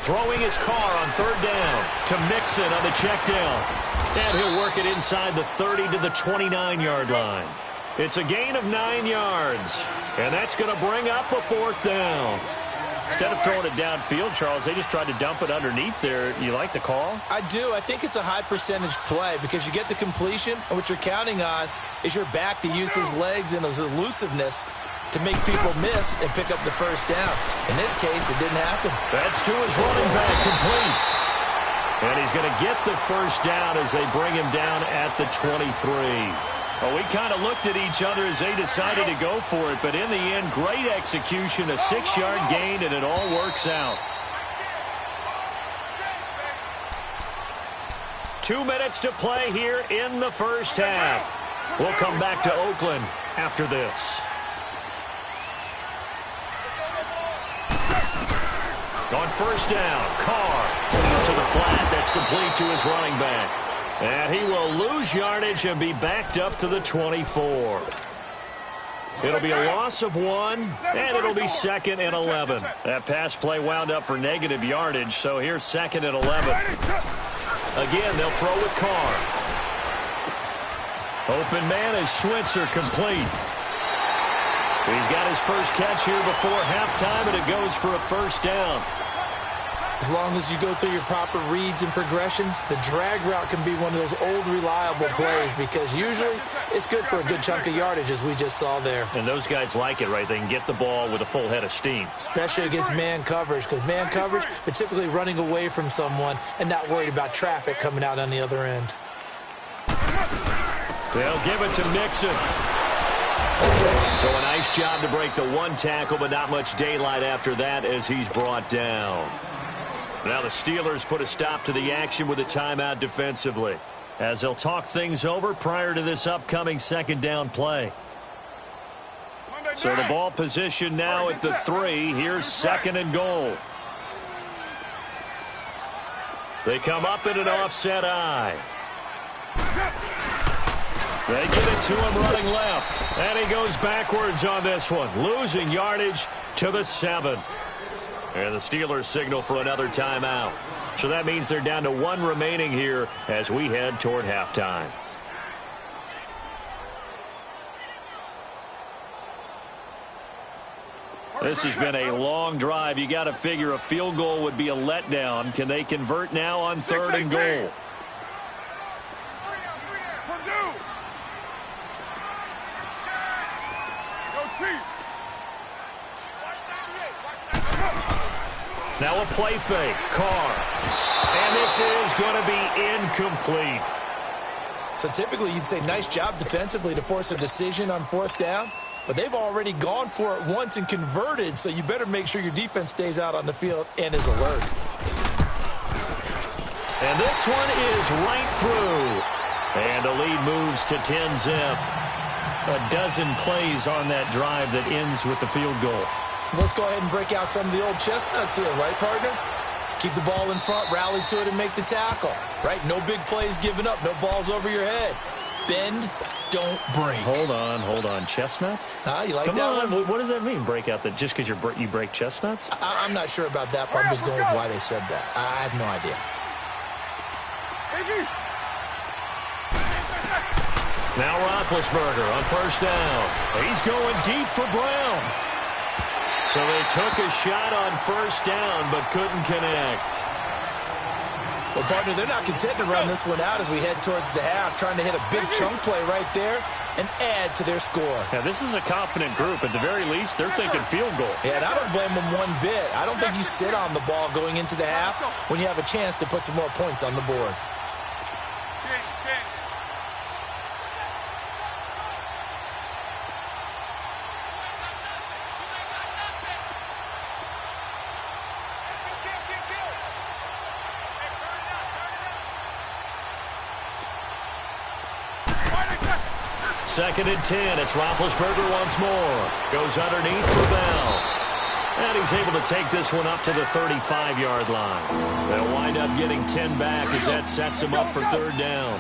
Throwing his Carr on 3rd down to Mixon on the check down. And he'll work it inside the 30 to the 29-yard line. It's a gain of 9 yards. And that's going to bring up a 4th down. Instead of throwing it downfield, Charles, they just tried to dump it underneath there. You like the call? I do. I think it's a high percentage play because you get the completion, and what you're counting on is your back to use his legs and his elusiveness to make people miss and pick up the first down. In this case, it didn't happen. That's to his running back, complete. And he's going to get the first down as they bring him down at the 23. Well, we kind of looked at each other as they decided to go for it, but in the end, great execution, a 6-yard gain, and it all works out. 2 minutes to play here in the first half. We'll come back to Oakland after this. On first down, Carr to the flat. That's complete to his running back. And he will lose yardage and be backed up to the 24. It'll be a loss of 1, and it'll be 2nd and 11. That pass play wound up for negative yardage, so here's 2nd and 11. Again, they'll throw with Carr. Open man is Switzer, complete. He's got his first catch here before halftime, and it goes for a first down. As long as you go through your proper reads and progressions, the drag route can be one of those old reliable plays because usually it's good for a good chunk of yardage, as we just saw there. And those guys like it, right? They can get the ball with a full head of steam. Especially against man coverage, because man coverage, they're typically running away from someone and not worried about traffic coming out on the other end. They'll give it to Mixon. So a nice job to break the 1 tackle, but not much daylight after that as he's brought down. Now the Steelers put a stop to the action with a timeout defensively, as they'll talk things over prior to this upcoming 2nd down play. So the ball position now at the 3. Here's 2nd and goal. They come up in an offset eye. They get it to him running left. And he goes backwards on this one, losing yardage to the 7. And the Steelers signal for another timeout. So that means they're down to 1 remaining here as we head toward halftime. This has been a long drive. You got to figure a field goal would be a letdown. Can they convert now on 3rd and goal? Now a play fake. Carr. And this is going to be incomplete. So typically you'd say nice job defensively to force a decision on 4th down. But they've already gone for it once and converted, so you better make sure your defense stays out on the field and is alert. And this one is right through. And the lead moves to 10-zip. A dozen plays on that drive that ends with the field goal. Let's go ahead and break out some of the old chestnuts here, right, partner? Keep the ball in front, rally to it, and make the tackle, right? No big plays given up, no balls over your head. Bend, don't break. Hold on. Chestnuts? You like Come that on. one? What does that mean, break out? That just because you break chestnuts? I'm not sure about that, but I'm just going with why they said that. I have no idea. Now Roethlisberger on first down. He's going deep for Brown. So they took a shot on first down, but couldn't connect. Well, partner, they're not content to run this one out as we head towards the half, trying to hit a big chunk play right there and add to their score. Now, this is a confident group. At the very least, they're thinking field goal. Yeah, and I don't blame them one bit. I don't think you sit on the ball going into the half when you have a chance to put some more points on the board. Second and 10. It's Roethlisberger once more. Goes underneath for Bell. And he's able to take this one up to the 35-yard line. They'll wind up getting 10 back as that sets him up for third down.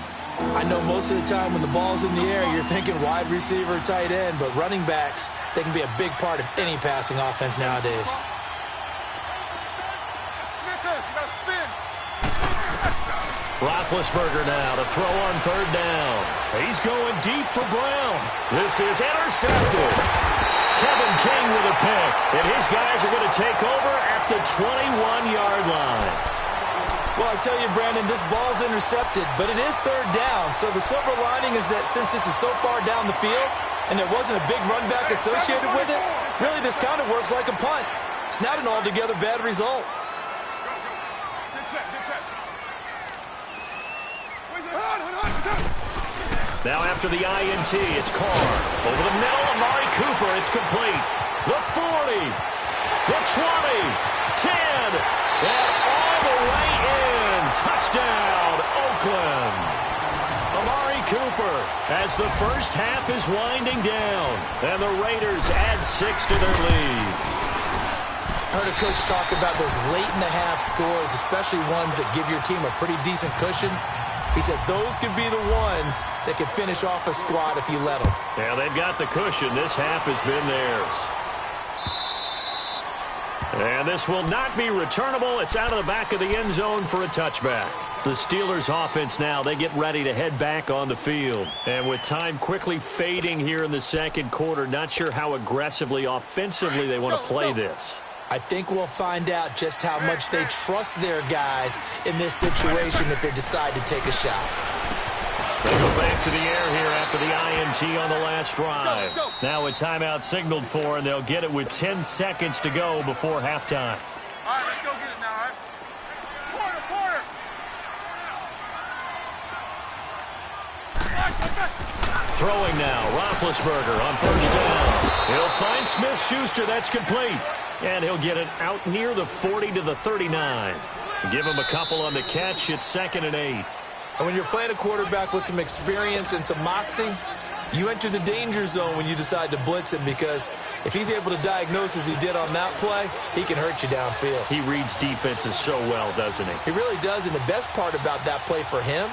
I know most of the time when the ball's in the air, you're thinking wide receiver, tight end, but running backs, they can be a big part of any passing offense nowadays. Roethlisberger now to throw on third down. He's going deep for Brown. This is intercepted. Kevin King with a pick. And his guys are going to take over at the 21-yard line. Well, I tell you, Brandon, this ball's intercepted, but it is third down. So the silver lining is that since this is so far down the field and there wasn't a big run back associated with it, really this kind of works like a punt. It's not an altogether bad result. Now after the INT, it's Carr. Over the middle, Amari Cooper. It's complete. The 40, the 20, 10, and all the way in. Touchdown, Oakland. Amari Cooper as the first half is winding down. And the Raiders add 6 to their lead. I heard a coach talk about those late-in-the-half scores, especially ones that give your team a pretty decent cushion. He said those could be the ones that can finish off a squad if you let them. Yeah, they've got the cushion. This half has been theirs. And this will not be returnable. It's out of the back of the end zone for a touchback. The Steelers offense now, they get ready to head back on the field. And with time quickly fading here in the second quarter, not sure how aggressively, offensively they want to play this. I think we'll find out just how much they trust their guys in this situation if they decide to take a shot. They go back to the air here after the INT on the last drive. Now a timeout signaled for, and they'll get it with 10 seconds to go before halftime. All right, let's go get it now, all right? Quarter. Throwing now, Roethlisberger on first down. He'll find Smith-Schuster. That's complete. And he'll get it out near the 40 to the 39. Give him a couple on the catch. It's 2nd and 8. And when you're playing a quarterback with some experience and some moxie, you enter the danger zone when you decide to blitz him, because if he's able to diagnose as he did on that play, he can hurt you downfield. He reads defenses so well, doesn't he? He really does, and the best part about that play for him,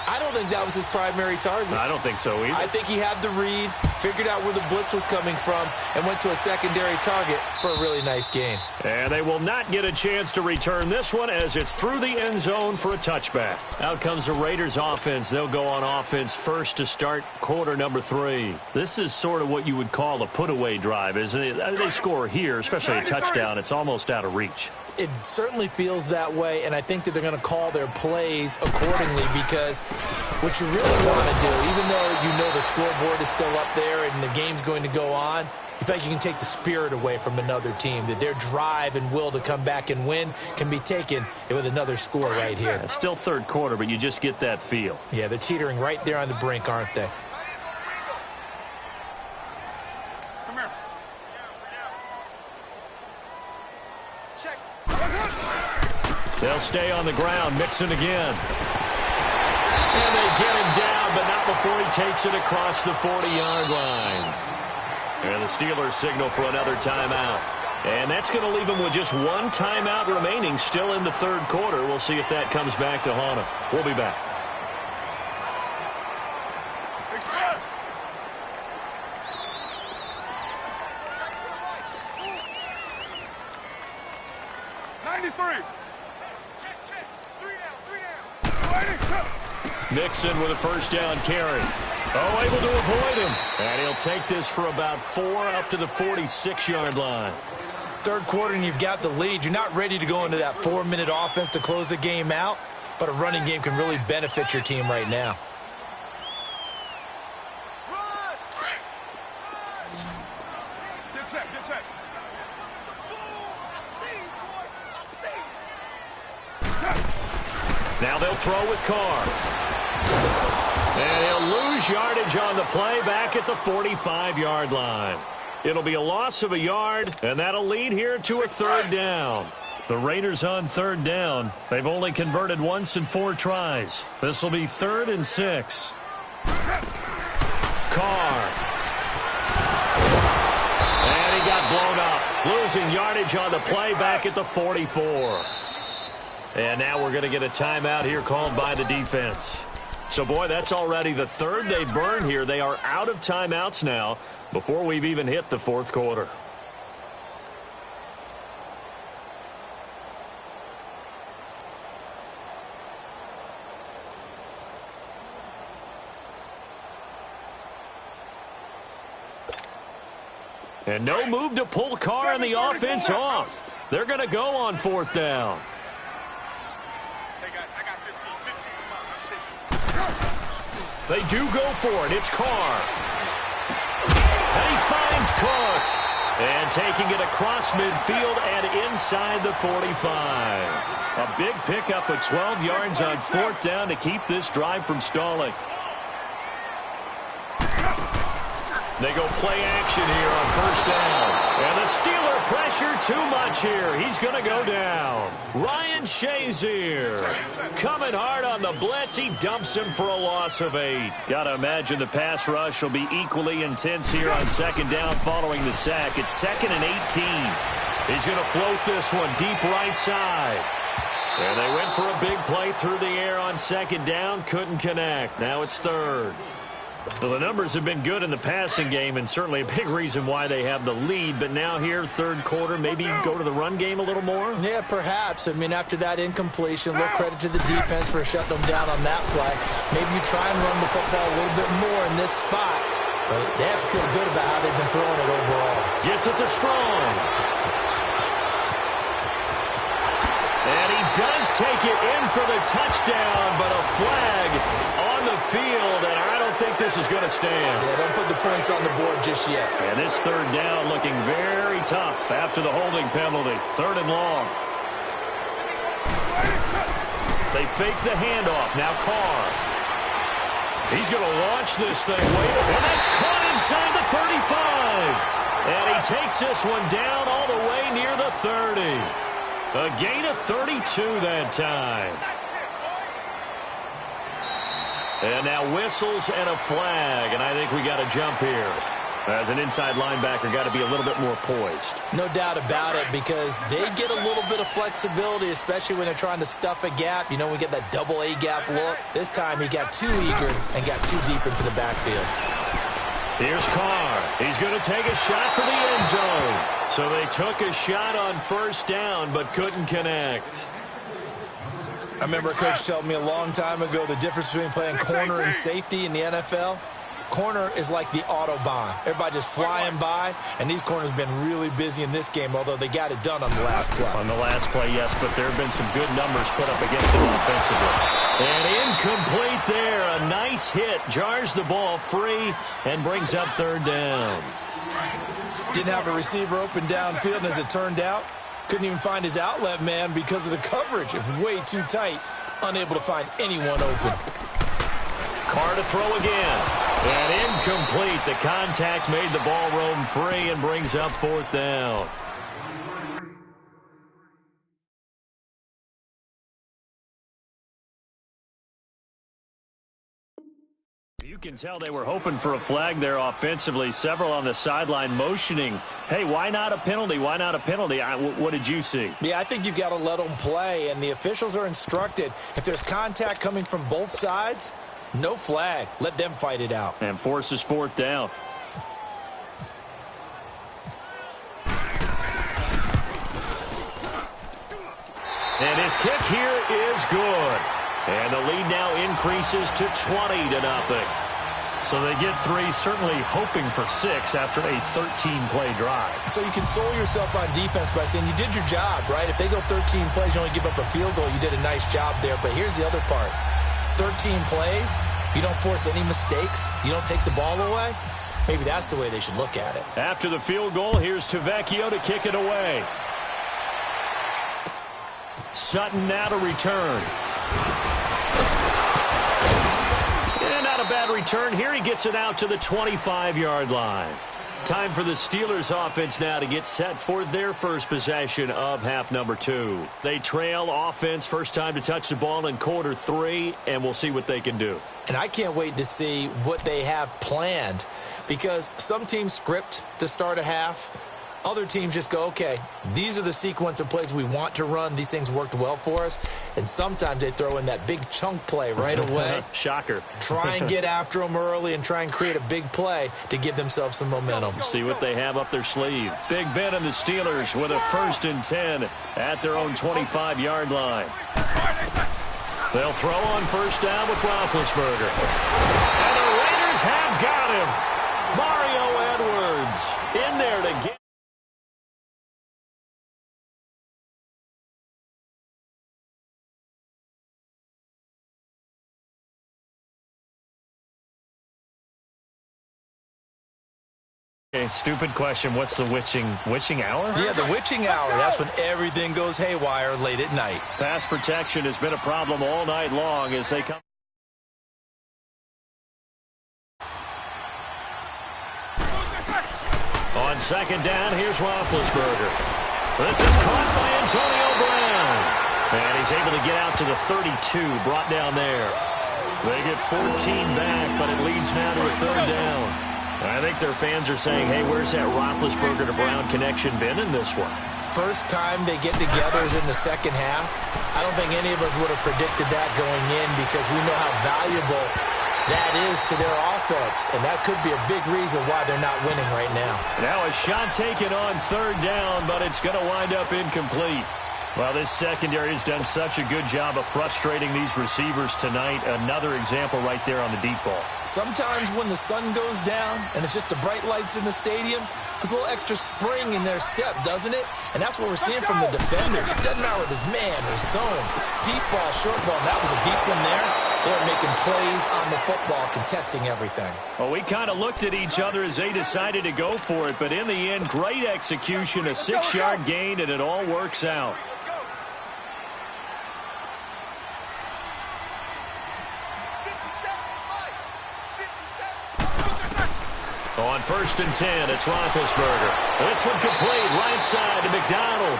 I don't think that was his primary target. I don't think so either. I think he had the read, figured out where the blitz was coming from, and went to a secondary target for a really nice gain. And they will not get a chance to return this one as it's through the end zone for a touchback. Out comes the Raiders offense. They'll go on offense first to start quarter number 3. This is sort of what you would call a put-away drive, isn't it? They score here, especially a touchdown. It's almost out of reach. It certainly feels that way, and I think that they're going to call their plays accordingly, because what you really want to do, even though you know the scoreboard is still up there and the game's going to go on, you feel like you can take the spirit away from another team, that their drive and will to come back and win can be taken with another score right here. It's still third quarter, but you just get that feel. Yeah, they're teetering right there on the brink, aren't they? They'll stay on the ground. Mixon again. And they get him down, but not before he takes it across the 40-yard line. And the Steelers signal for another timeout. And that's going to leave them with just one timeout remaining still in the third quarter. We'll see if that comes back to haunt them. We'll be back. Mixon with a first down carry. Oh, able to avoid him. And he'll take this for about 4 up to the 46-yard line. Third quarter and you've got the lead. You're not ready to go into that 4-minute offense to close the game out, but a running game can really benefit your team right now. Get set, get set. Now they'll throw with Carr. And he'll lose yardage on the play back at the 45-yard line. It'll be a loss of a yard, and that'll lead here to a third down. The Raiders on third down. They've only converted once in 4 tries. This will be 3rd and 6. Carr. And he got blown up. Losing yardage on the play back at the 44. And now we're going to get a timeout here called by the defense. So, boy, that's already the 3rd they burn here. They are out of timeouts now before we've even hit the 4th quarter. And no move to pull Carr and the offense off. They're going to go on 4th down. They do go for it. It's Carr. And he finds Cook. And taking it across midfield and inside the 45. A big pickup of 12 yards on 4th down to keep this drive from stalling. They go play action here on 1st down. And the Steeler pressure too much here. He's going to go down. Ryan Shazier coming hard on the blitz. He dumps him for a loss of 8. Got to imagine the pass rush will be equally intense here on 2nd down following the sack. It's 2nd and 18. He's going to float this one deep right side. And they went for a big play through the air on 2nd down. Couldn't connect. Now it's 3rd. Well, the numbers have been good in the passing game and certainly a big reason why they have the lead. But now here, 3rd quarter, maybe go to the run game a little more? Yeah, perhaps. I mean, after that incompletion, a little credit to the defense for shutting them down on that play. Maybe you try and run the football a little bit more in this spot. But they have to feel good about how they've been throwing it overall. Gets it to Strong. And he does take it in for the touchdown, but a flag on the field, and I don't think this is going to stand. Yeah, don't put the points on the board just yet. And this 3rd down looking very tough after the holding penalty. 3rd and long. They fake the handoff. Now Carr. He's going to launch this thing. And that's caught inside the 35. And he takes this one down all the way near the 30. A gain of 32 that time. And now whistles and a flag, and I think we got to jump here. As an inside linebacker, got to be a little bit more poised. No doubt about it, because they get a little bit of flexibility, especially when they're trying to stuff a gap. You know, we get that double A gap look. This time he got too eager and got too deep into the backfield. Here's Carr. He's going to take a shot for the end zone. So they took a shot on 1st down, but couldn't connect. I remember a coach telling me a long time ago the difference between playing corner and safety in the NFL. Corner is like the Autobahn. Everybody just flying by, and these corners have been really busy in this game, although they got it done on the last play. On the last play, yes, but there have been some good numbers put up against them offensively. And incomplete there. A nice hit. Jars the ball free and brings up 3rd down. Didn't have a receiver open downfield, and as it turned out, couldn't even find his outlet man because of the coverage. It was way too tight. Unable to find anyone open. Carr to throw again. And incomplete. The contact made the ball roam free and brings up 4th down. can tell they were hoping for a flag there offensively. Several on the sideline motioning, hey, why not a penalty? Why not a penalty? What did you see? Yeah, I think you've got to let them play, and the officials are instructed. If there's contact coming from both sides, no flag. Let them fight it out. And forces fourth down. And his kick here is good. And the lead now increases to 20-0. So they get 3, certainly hoping for 6 after a 13-play drive. So you console yourself on defense by saying you did your job, right? If they go 13 plays, you only give up a field goal, you did a nice job there. But here's the other part. 13 plays, you don't force any mistakes, you don't take the ball away. Maybe that's the way they should look at it. After the field goal, here's Tavecchio to kick it away. Sutton now to return. And not a bad return here. He gets it out to the 25-yard line. Time for the Steelers offense now to get set for their first possession of half number 2. They trail offense, first time to touch the ball in quarter 3, and we'll see what they can do. And I can't wait to see what they have planned, because some teams script to start a half. Other teams just go, okay, these are the sequence of plays we want to run. These things worked well for us. And sometimes they throw in that big chunk play right away. Shocker. Try and get after them early and try and create a big play to give themselves some momentum. See what they have up their sleeve. Big Ben and the Steelers with a 1st and 10 at their own 25-yard line. They'll throw on first down with Roethlisberger. And the Raiders have got him. Mario Edwards in there to get. Okay, stupid question. What's the witching hour? Yeah, the witching hour. That's when everything goes haywire late at night. Pass protection has been a problem all night long as they come. On second down, here's Roethlisberger. This is caught by Antonio Brown. And he's able to get out to the 32, brought down there. They get 14 back, but it leads now to a 3rd down. I think their fans are saying, hey, where's that Roethlisberger to Brown connection been in this one? First time they get together is in the second half. I don't think any of us would have predicted that going in, because we know how valuable that is to their offense. And that could be a big reason why they're not winning right now. Now a shot taken on 3rd down, but it's going to wind up incomplete. Well, this secondary has done such a good job of frustrating these receivers tonight. Another example right there on the deep ball. Sometimes when the sun goes down and it's just the bright lights in the stadium, there's a little extra spring in their step, doesn't it? And that's what we're seeing from the defenders. Doesn't matter whether it's man or zone. Deep ball, short ball. That was a deep one there. They're making plays on the football, contesting everything. Well, we kind of looked at each other as they decided to go for it, but in the end, great execution, a 6-yard gain, and it all works out. On 1st and 10, it's Roethlisberger. This one complete, right side to McDonald.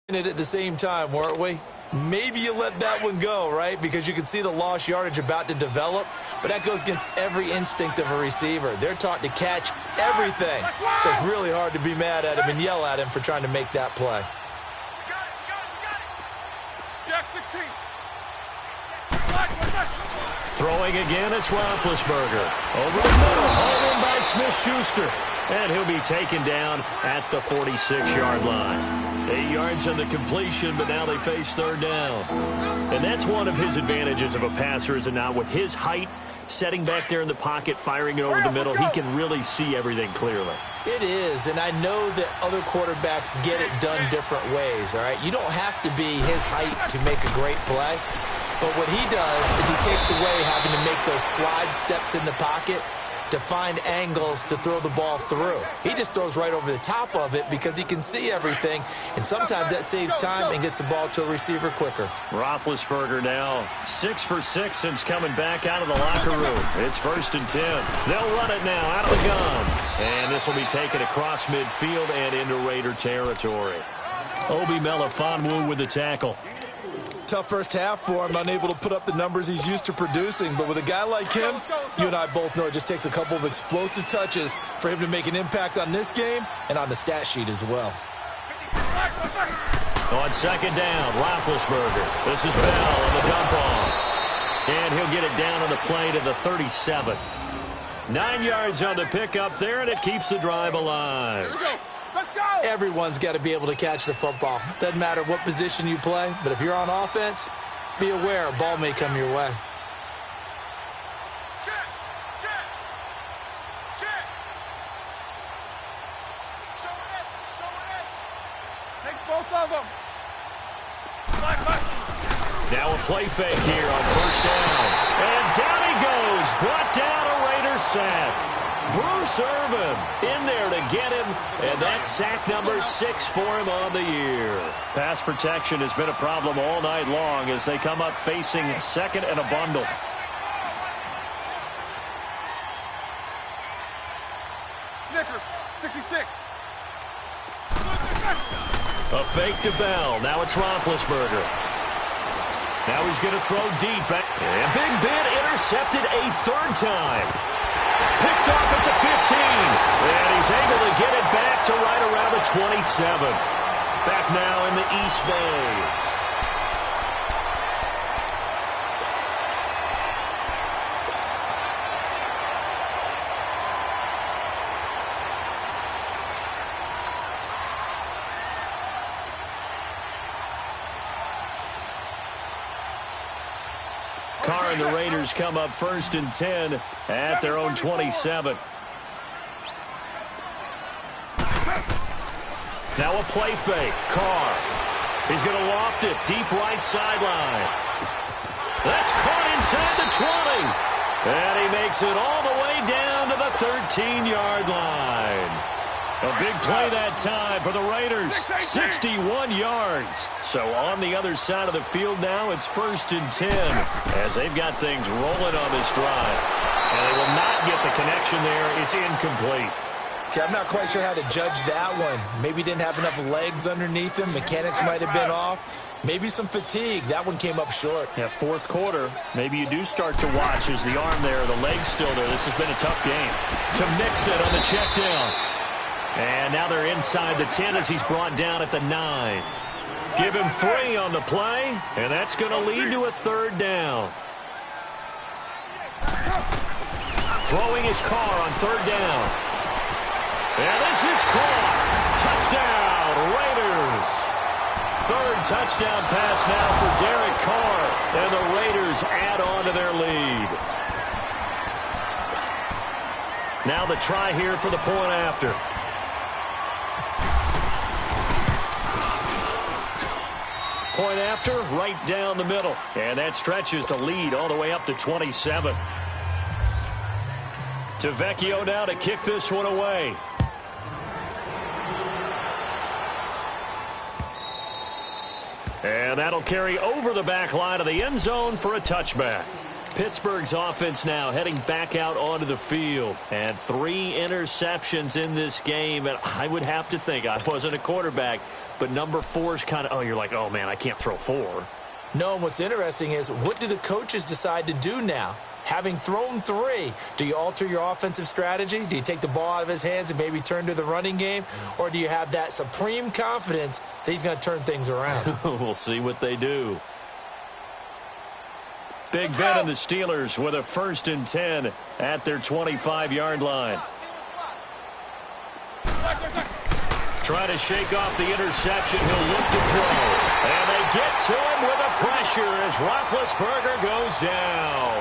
It at the same time, weren't we? Maybe you let that one go, right? Because you can see the lost yardage about to develop, but that goes against every instinct of a receiver. They're taught to catch everything, so it's really hard to be mad at him and yell at him for trying to make that play. Throwing again, it's Roethlisberger. Over the middle, hauled in by Smith-Schuster. And he'll be taken down at the 46-yard line. 8 yards on the completion, but now they face 3rd down. And that's one of his advantages of a passer, is it not? With his height, setting back there in the pocket, firing it over the middle, he can really see everything clearly. It is, and I know that other quarterbacks get it done different ways, all right? You don't have to be his height to make a great play. But what he does is he takes away having to make those slide steps in the pocket. to find angles to throw the ball through. He just throws right over the top of it because he can see everything, and sometimes that saves time and gets the ball to a receiver quicker. Roethlisberger now 6 for 6 since coming back out of the locker room. It's 1st and 10. They'll run it now out of the gun. And this will be taken across midfield and into Raider territory. Obi Melifonwu with the tackle. Tough first half for him, unable to put up the numbers he's used to producing. But with a guy like him, you and I both know it just takes a couple of explosive touches for him to make an impact on this game and on the stat sheet as well. On 2nd down, Roethlisberger. This is Bell on the dump off. And he'll get it down on the play to the 37. 9 yards on the pickup there, and it keeps the drive alive. Here we go. Let's go! Everyone's got to be able to catch the football. Doesn't matter what position you play, but if you're on offense, be aware a ball may come your way. Check! Check! Check! Show it! Take both of them! Now a play fake here on 1st down. And down he goes. Brought down a Raider sack. Bruce Irvin in there to get him, and that's sack number 6 for him on the year. Pass protection has been a problem all night long as they come up facing 2nd and a bundle. Snickers, 66. A fake to Bell. Now it's Roethlisberger. Now he's going to throw deep. And Big Ben intercepted a 3rd time. Picked off at the 15. And he's able to get it back to right around the 27. Back now in the East Bay. Carr and the Raiders come up 1st and 10 at their own 27. Now a play fake. Carr. He's going to loft it. Deep right sideline. That's caught inside the 20. And he makes it all the way down to the 13-yard line. A big play that time for the Raiders. 61 yards. So on the other side of the field now, it's 1st and 10 as they've got things rolling on this drive. And they will not get the connection there. It's incomplete. Okay, I'm not quite sure how to judge that one. Maybe didn't have enough legs underneath him. Mechanics might have been off. Maybe some fatigue. That one came up short. Yeah, 4th quarter. Maybe you do start to watch as the arm there, the leg's still there. This has been a tough game. To mix it on the check down. And now they're inside the 10 as he's brought down at the 9. Give him 3 on the play, and that's going to lead to a 3rd down. Throwing his Carr on 3rd down. And this is caught. Touchdown, Raiders. 3rd touchdown pass now for Derek Carr, and the Raiders add on to their lead. Now the try here for the point after. Point after, right down the middle. And that stretches the lead all the way up to 27. To Vecchio now to kick this one away. And that'll carry over the back line of the end zone for a touchback. Pittsburgh's offense now heading back out onto the field. And 3 interceptions in this game. And I would have to think, I wasn't a quarterback, but number 4 is kind of, you're like, oh, man, I can't throw 4. No, and what's interesting is, what do the coaches decide to do now? Having thrown 3, do you alter your offensive strategy? Do you take the ball out of his hands and maybe turn to the running game? Or do you have that supreme confidence that he's going to turn things around? We'll see what they do. Big Ben and the Steelers with a 1st and 10 at their 25-yard line. Try to shake off the interception. He'll look to throw. And they get to him with a pressure as Roethlisberger goes down.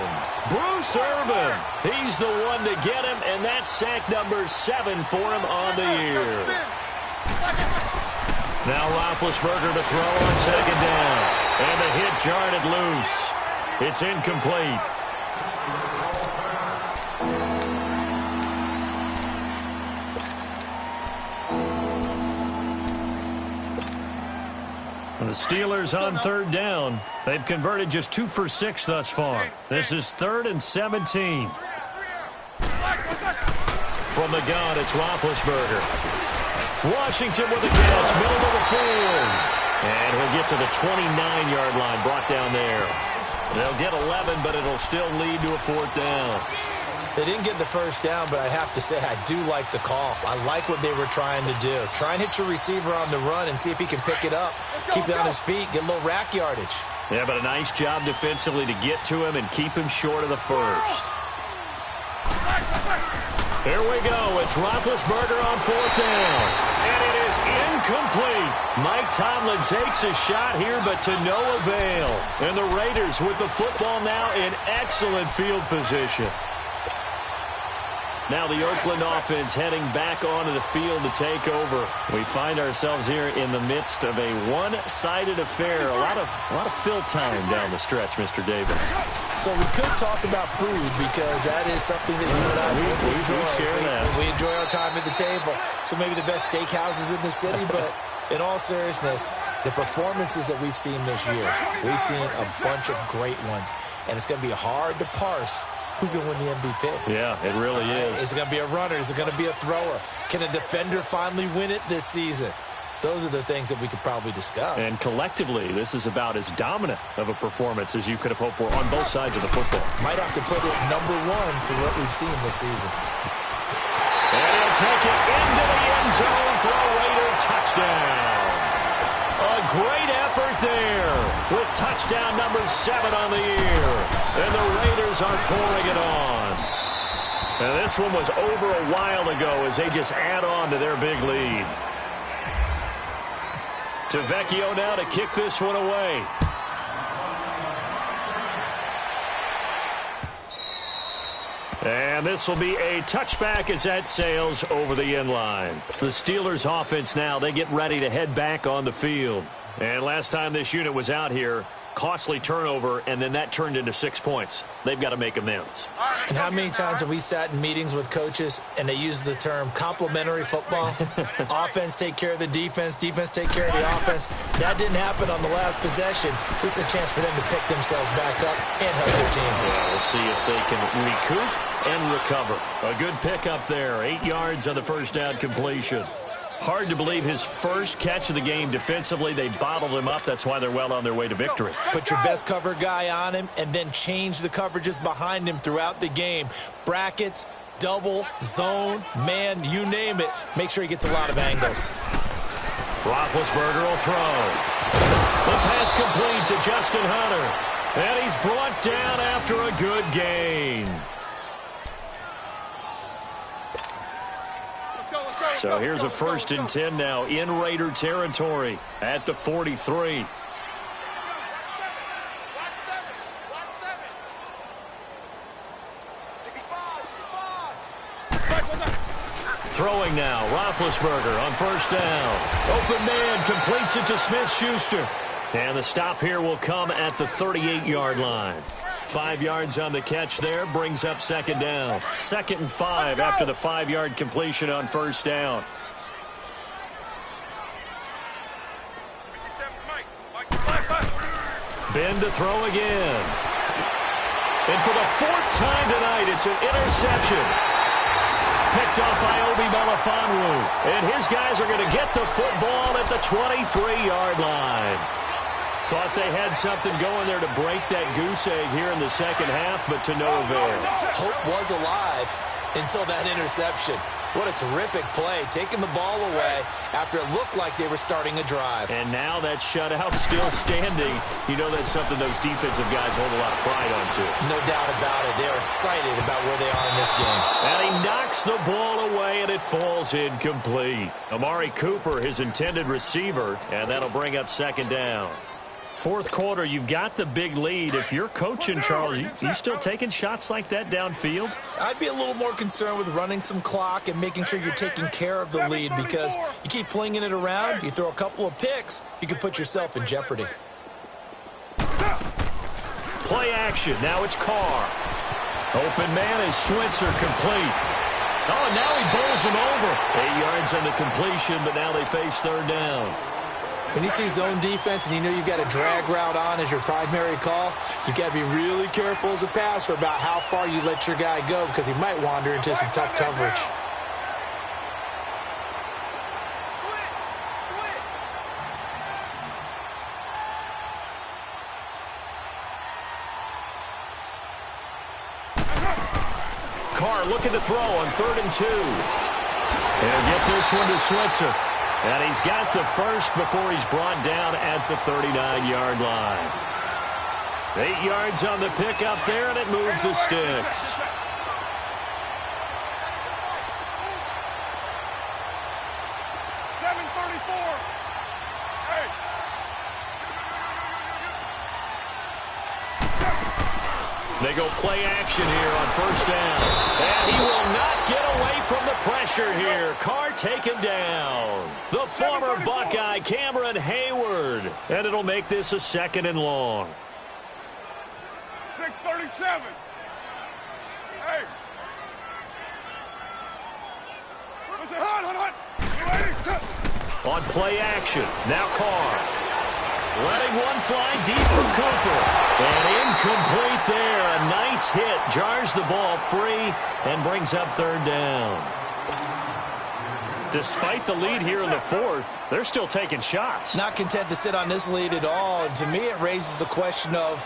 Bruce Irvin, he's the one to get him, and that's sack number 7 for him on the year. Now Roethlisberger to throw on 2nd down. And the hit jarred it loose. It's incomplete. The Steelers on third down. They've converted just 2 for 6 thus far. This is 3rd and 17. From the gun, it's Roethlisberger. Washington with a catch, middle of the field. And he'll get to the 29-yard line, brought down there. They'll get 11, but it'll still lead to a 4th down. They didn't get the first down, but I have to say I do like the call. I like what they were trying to do. Try and hit your receiver on the run and see if he can pick it up. Keep it on his feet, get a little rack yardage. Yeah, but a nice job defensively to get to him and keep him short of the first. Here we go. It's Roethlisberger on 4th down. And it is incomplete. Mike Tomlin takes a shot here, but to no avail. And the Raiders with the football now in excellent field position. Now the Oakland offense heading back onto the field to take over. We find ourselves here in the midst of a one-sided affair. A lot of fill time down the stretch, Mr. Davis. So we could talk about food because that is something that you and I enjoy. Share that. We enjoy our time at the table. So maybe the best steakhouses in the city, but in all seriousness, the performances that we've seen this year, we've seen a bunch of great ones, and it's going to be hard to parse who's going to win the MVP. Yeah, it really is. Is it going to be a runner? Is it going to be a thrower? Can a defender finally win it this season? Those are the things that we could probably discuss. And collectively, this is about as dominant of a performance as you could have hoped for on both sides of the football. Might have to put it number 1 for what we've seen this season. And he'll take it into the end zone for a Raider touchdown. A great effort there with touchdown number 7 on the year. And the Raiders are pouring it on. And this one was over a while ago as they just add on to their big lead. Tavecchio now to kick this one away. And this will be a touchback as that sails over the end line. The Steelers offense now, they get ready to head back on the field. And last time this unit was out here, costly turnover, and then that turned into 6 points. They've got to make amends. And how many times have we sat in meetings with coaches and they use the term complementary football? Offense take care of the defense, defense take care of the offense. That didn't happen on the last possession. This is a chance for them to pick themselves back up and help their team. Yeah, we'll see if they can recoup and recover. A good pickup there. 8 yards on the first down completion. Hard to believe his first catch of the game defensively. They bottled him up. That's why they're well on their way to victory. Put your best cover guy on him and then change the coverages behind him throughout the game. Brackets, double, zone, man, you name it. Make sure he gets a lot of angles. Roethlisberger will throw. The pass complete to Justin Hunter. And he's brought down after a good gain. So here's a 1st and 10 now in Raider territory at the 43. Throwing now, Roethlisberger on 1st down. Open man completes it to Smith-Schuster. And the stop here will come at the 38-yard line. 5 yards on the catch there, brings up 2nd down. 2nd and 5 after the 5-yard completion on 1st down. Ben to throw again. And for the 4th time tonight, it's an interception. Picked off by Obi Melifonwu. And his guys are going to get the football at the 23-yard line. Thought they had something going there to break that goose egg here in the second half, but to no avail. Hope was alive until that interception. What a terrific play, taking the ball away after it looked like they were starting a drive. And now that shutout still standing. You know that's something those defensive guys hold a lot of pride on, too. No doubt about it. They're excited about where they are in this game. And he knocks the ball away, and it falls incomplete. Amari Cooper, his intended receiver, and that'll bring up 2nd down. 4th quarter, you've got the big lead. If you're coaching, Charles, you still taking shots like that downfield? I'd be a little more concerned with running some clock and making sure you're taking care of the lead, because you keep flinging it around, you throw a couple of picks, you can put yourself in jeopardy. Play action. Now it's Carr. Open man is Switzer, complete. Oh, and now he bowls him over. 8 yards on the completion, but now they face 3rd down. When you see zone defense and you know you've got a drag route on as your primary call, you've got to be really careful as a passer about how far you let your guy go because he might wander into some tough coverage. Carr looking to throw on 3rd and 2. He'll get this one to Switzer. And he's got the first before he's brought down at the 39-yard line. 8 yards on the pickup there, and it moves the sticks. They go play action here on 1st down. And he will not get away from the pressure here. Carr taken down. The former Buckeye, Cameron Hayward. And it'll make this a 2nd and long. 6:37. Hey. What's it? Hot. On play action, now Carr. Letting one fly deep for Cooper. And incomplete there. A nice hit. Jars the ball free and brings up 3rd down. Despite the lead here in the 4th, they're still taking shots. Not content to sit on this lead at all. And to me, it raises the question of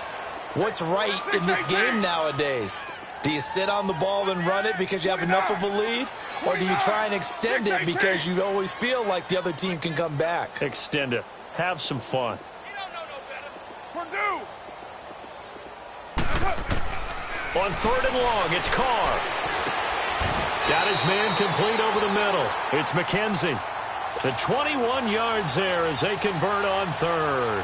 what's right in this game nowadays. Do you sit on the ball and run it because you have enough of a lead? Or do you try and extend it because you always feel like the other team can come back? Extend it. Have some fun. On 3rd and long, it's Carr. Got his man complete over the middle. It's McKenzie. The 21 yards there as they convert on 3rd.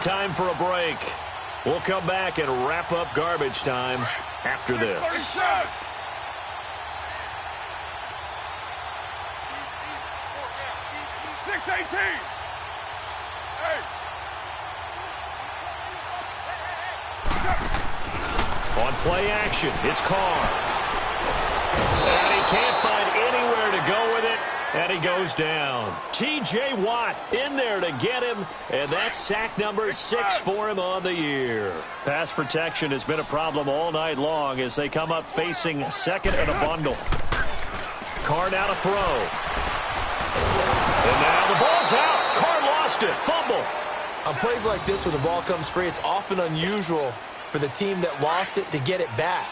Time for a break. We'll come back and wrap up garbage time after this. 6:18. Hey. On play action, it's Carr. And he can't find anywhere to go with it, and he goes down. T.J. Watt in there to get him, and that's sack number 6 for him on the year. Pass protection has been a problem all night long as they come up facing 2nd and a bundle. Carr now to throw. And now the ball's out. Carr lost it. Fumble. On plays like this where the ball comes free, it's often unusual for the team that lost it to get it back.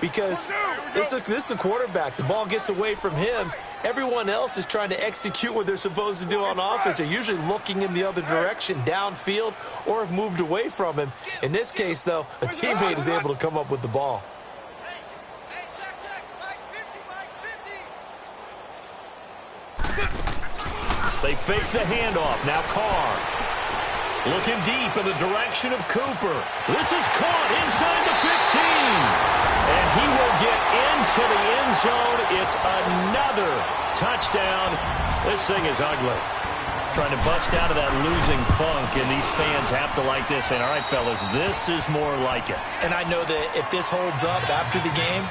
Because this is a quarterback. The ball gets away from him. Everyone else is trying to execute what they're supposed to do on offense. They're usually looking in the other direction, downfield, or have moved away from him. In this case, though, a teammate is able to come up with the ball. They fake the handoff. Now Carr. Looking deep in the direction of Cooper. This is caught inside the 15. And he will get into the end zone. It's another touchdown. This thing is ugly. Trying to bust out of that losing funk, and these fans have to like this. And all right, fellas, this is more like it. And I know that if this holds up after the game,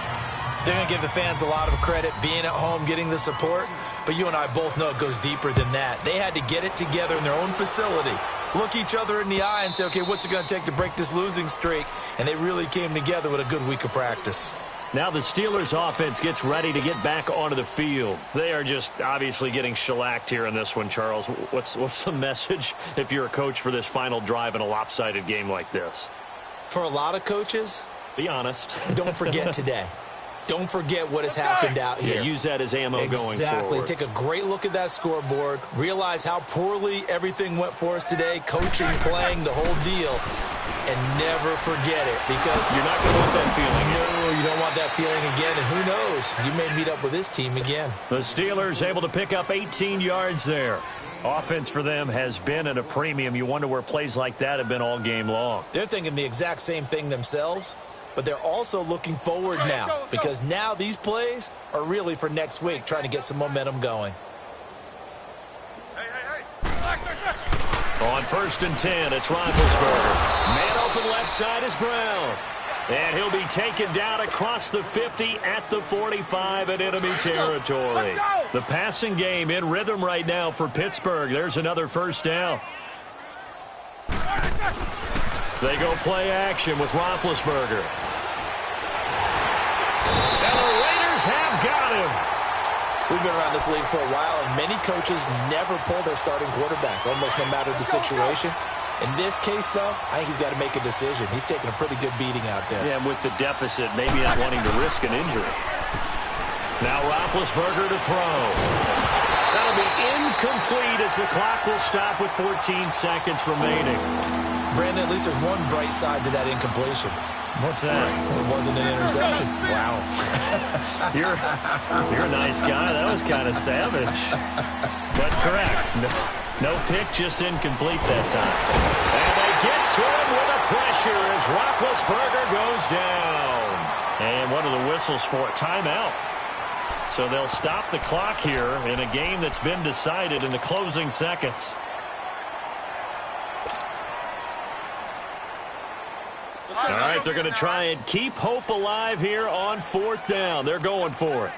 they're going to give the fans a lot of credit, being at home, getting the support. But you and I both know it goes deeper than that. They had to get it together in their own facility, look each other in the eye and say, okay, what's it going to take to break this losing streak? And they really came together with a good week of practice. Now the Steelers offense gets ready to get back onto the field. They are just obviously getting shellacked here in this one, Charles. What's the message if you're a coach for this final drive in a lopsided game like this? For a lot of coaches, be honest. Don't forget today. Don't forget what has happened out here. Yeah, use that as ammo going forward. Exactly. Take a great look at that scoreboard. Realize how poorly everything went for us today. Coaching, playing, the whole deal. And never forget it, because you're not going to want that feeling. No, you don't want that feeling again. And who knows? You may meet up with this team again. The Steelers able to pick up 18 yards there. Offense for them has been at a premium. You wonder where plays like that have been all game long. They're thinking the exact same thing themselves. But they're also looking forward now, because now these plays are really for next week, trying to get some momentum going. Hey. On 1st and 10, it's Roethlisberger. Man open left side is Brown. And he'll be taken down across the 50 at the 45 in enemy territory. The passing game in rhythm right now for Pittsburgh. There's another first down. They go play action with Roethlisberger. And the Raiders have got him. We've been around this league for a while, and many coaches never pull their starting quarterback, almost no matter the situation. In this case, though, I think he's got to make a decision. He's taking a pretty good beating out there. Yeah, and with the deficit, maybe not wanting to risk an injury. Now Roethlisberger to throw. That'll be incomplete as the clock will stop with 14 seconds remaining. Brandon, at least there's one bright side to that incompletion. What's that? It wasn't an interception. Wow. You're a nice guy. That was kind of savage. But correct. No pick, just incomplete that time. And they get to him with a pressure as Roethlisberger goes down. And what are the whistles for? Timeout. So they'll stop the clock here in a game that's been decided in the closing seconds. All right, they're going to try and keep hope alive here on 4th down. They're going for it.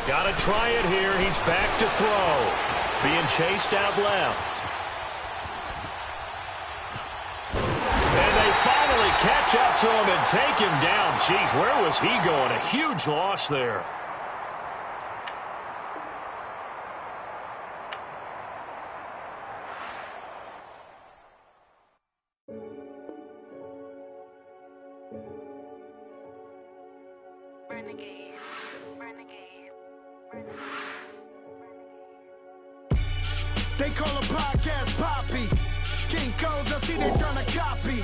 Got to try it here. He's back to throw. Being chased out left. And they finally catch up to him and take him down. Jeez, where was he going? A huge loss there. They call a podcast Poppy. King Codes, I see they tryna copy.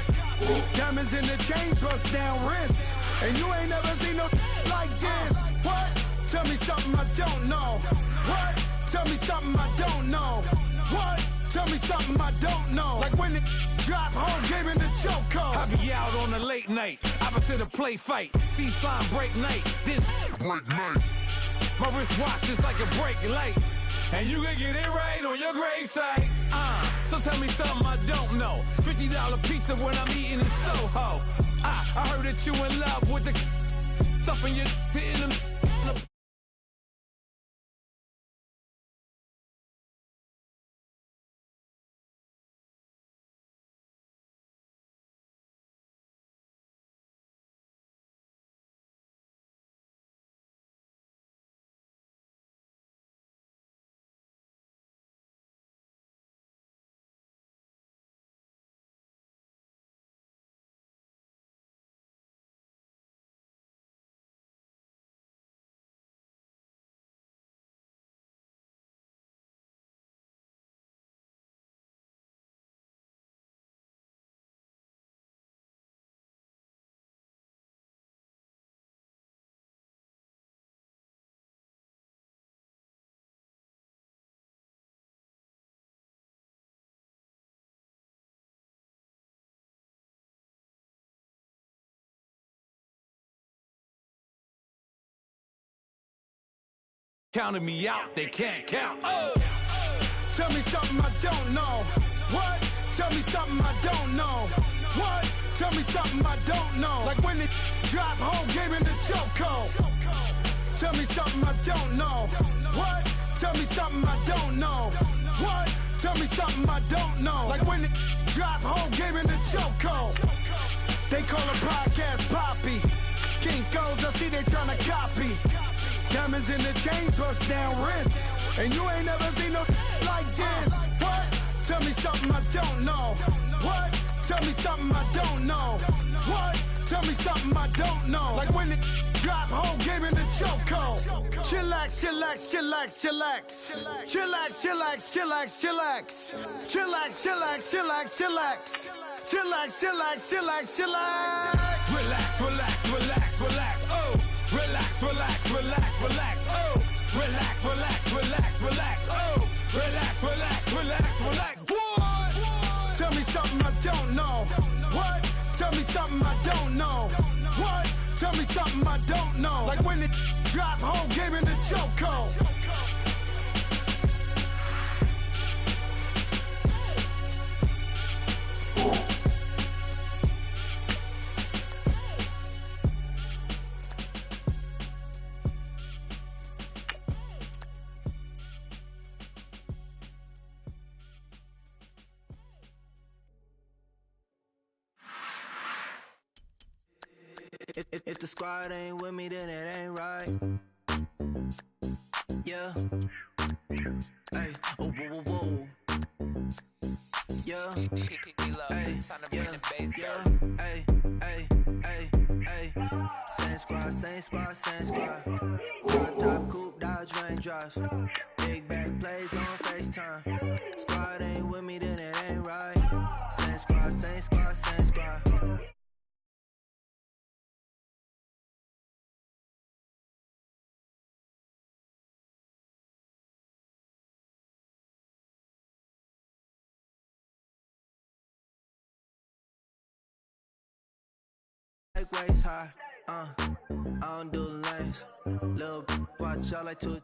Diamonds in the chains, bust down wrists. And you ain't never seen no like this. What? Tell me something I don't know. What? Tell me something I don't know. What? Tell me something I don't know. Like when it drop home, game in the chokehold. I be out on a late night, opposite a play fight. See slime break night, this break night. My wrist watch is like a break light. And you can get it right on your gravesite. So tell me something I don't know. $50 pizza when I'm eating in Soho. I heard that you in love with the stuff in your in the. Counted me out, they can't count. Oh! Tell me something I don't know. What? Tell me something I don't know. What? Tell me something I don't know. Like when it drop home, game in the chokehold. Tell me something I don't know. What? Tell me something I don't know. What? Tell me something I don't know. Like when it drop home, game in the chokehold. They call a podcast Poppy. King Codes, I see they tryna copy. Diamonds in the chains, bust down wrists. And you ain't never seen no like this. What? Tell me something I don't know. What? Tell me something I don't know. What? Tell me something I don't know. Like when it drop home, game in the chokehold. Chillax, chillax, chillax, chillax. Chillax, chillax, chillax, chillax. Chillax, chillax, chillax, chillax. Chillax, chillax, chillax, chillax. Relax, relax, relax, relax. Oh, relax, relax, relax, relax. Oh, relax, relax, relax, relax. Oh, relax, relax, relax, relax. What? Tell me something I don't know. What? Tell me something I don't know. What? Tell me something I don't know. Like when it drop home, game in the chokehold. If the squad ain't with me, then it ain't right. Yeah. Hey, oh, whoa, whoa, whoa. Yeah. Hey, yeah. Hey, hey, hey, hey. Same squad, same squad, same squad. Drop top, coupe, Dodge, raindrops. Big back plays on FaceTime. Squad ain't with me, then it ain't right. Same squad, same squad, same squad. Like waist high, I don't do lanes. Little watch, I like to.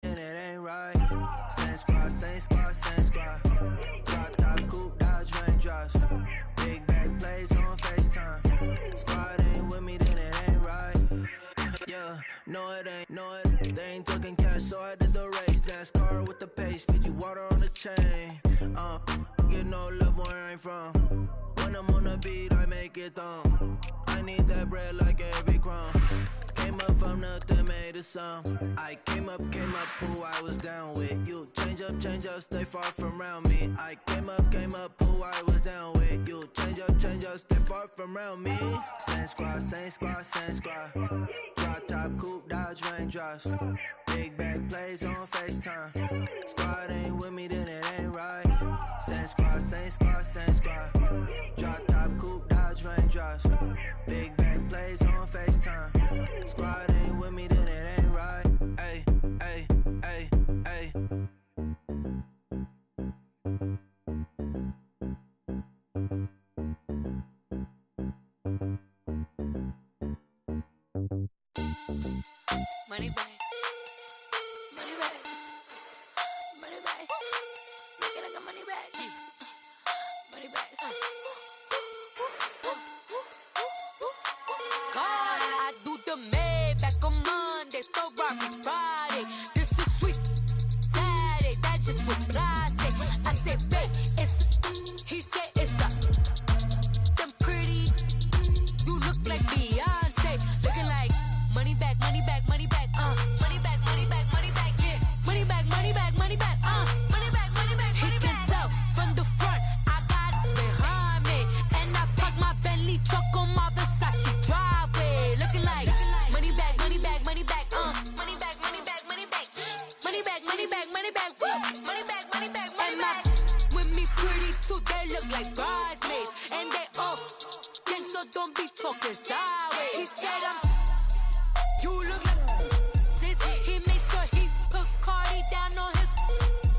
And it ain't right. Same squad, same squad, same squad. Drop top, coupe, Dodge, raindrops. Big back plays on FaceTime. Squad ain't with me, then it ain't right. Yeah, no it ain't, no it. They ain't talking cash, so I did the race. NASCAR with the pace, feed you water on the chain. Get no love where I'm from. When I'm on the beat, I make it thumb. I need that bread like every crumb. Came up from nothing, made a sum. I came up, who I was down with. You change up, stay far from around me. I came up, who I was down with. You change up, stay far from around me. Same squad, same squad, same squad. Drop top, coupe, Dodge, raindrops. Big back plays on FaceTime. Squad ain't with me, then it ain't right. Same squad, same squad, same squad. Drop top, coupe, Dodge, raindrops. Big back plays on FaceTime. Squad ain't with me, then it ain't right. Ay, ay, ay, ay. Money back. Money back. Money back. Make it like a money back. Money back. God, I do the Maybach on Monday, Ferrari Friday. This is sweet Saturday, that's just what I say. I said, babe, it's, he said it's a, them pretty, you look like Beyonce, looking like money back, money back, money back, money back, money back, money back, yeah, money back, money back, money back, money back, money back, he can tell from the front, I got it behind me, and I park my Bentley truck on my Versace driveway, looking like money back, money back, money back, money back, money back, money back, money back, money back, money back, woo, money back, money back, money back, with me pretty too, they look like bridesmaids, and they all gang, so don't be talking sideways. He said you look like this. He make sure he put Cardi down on his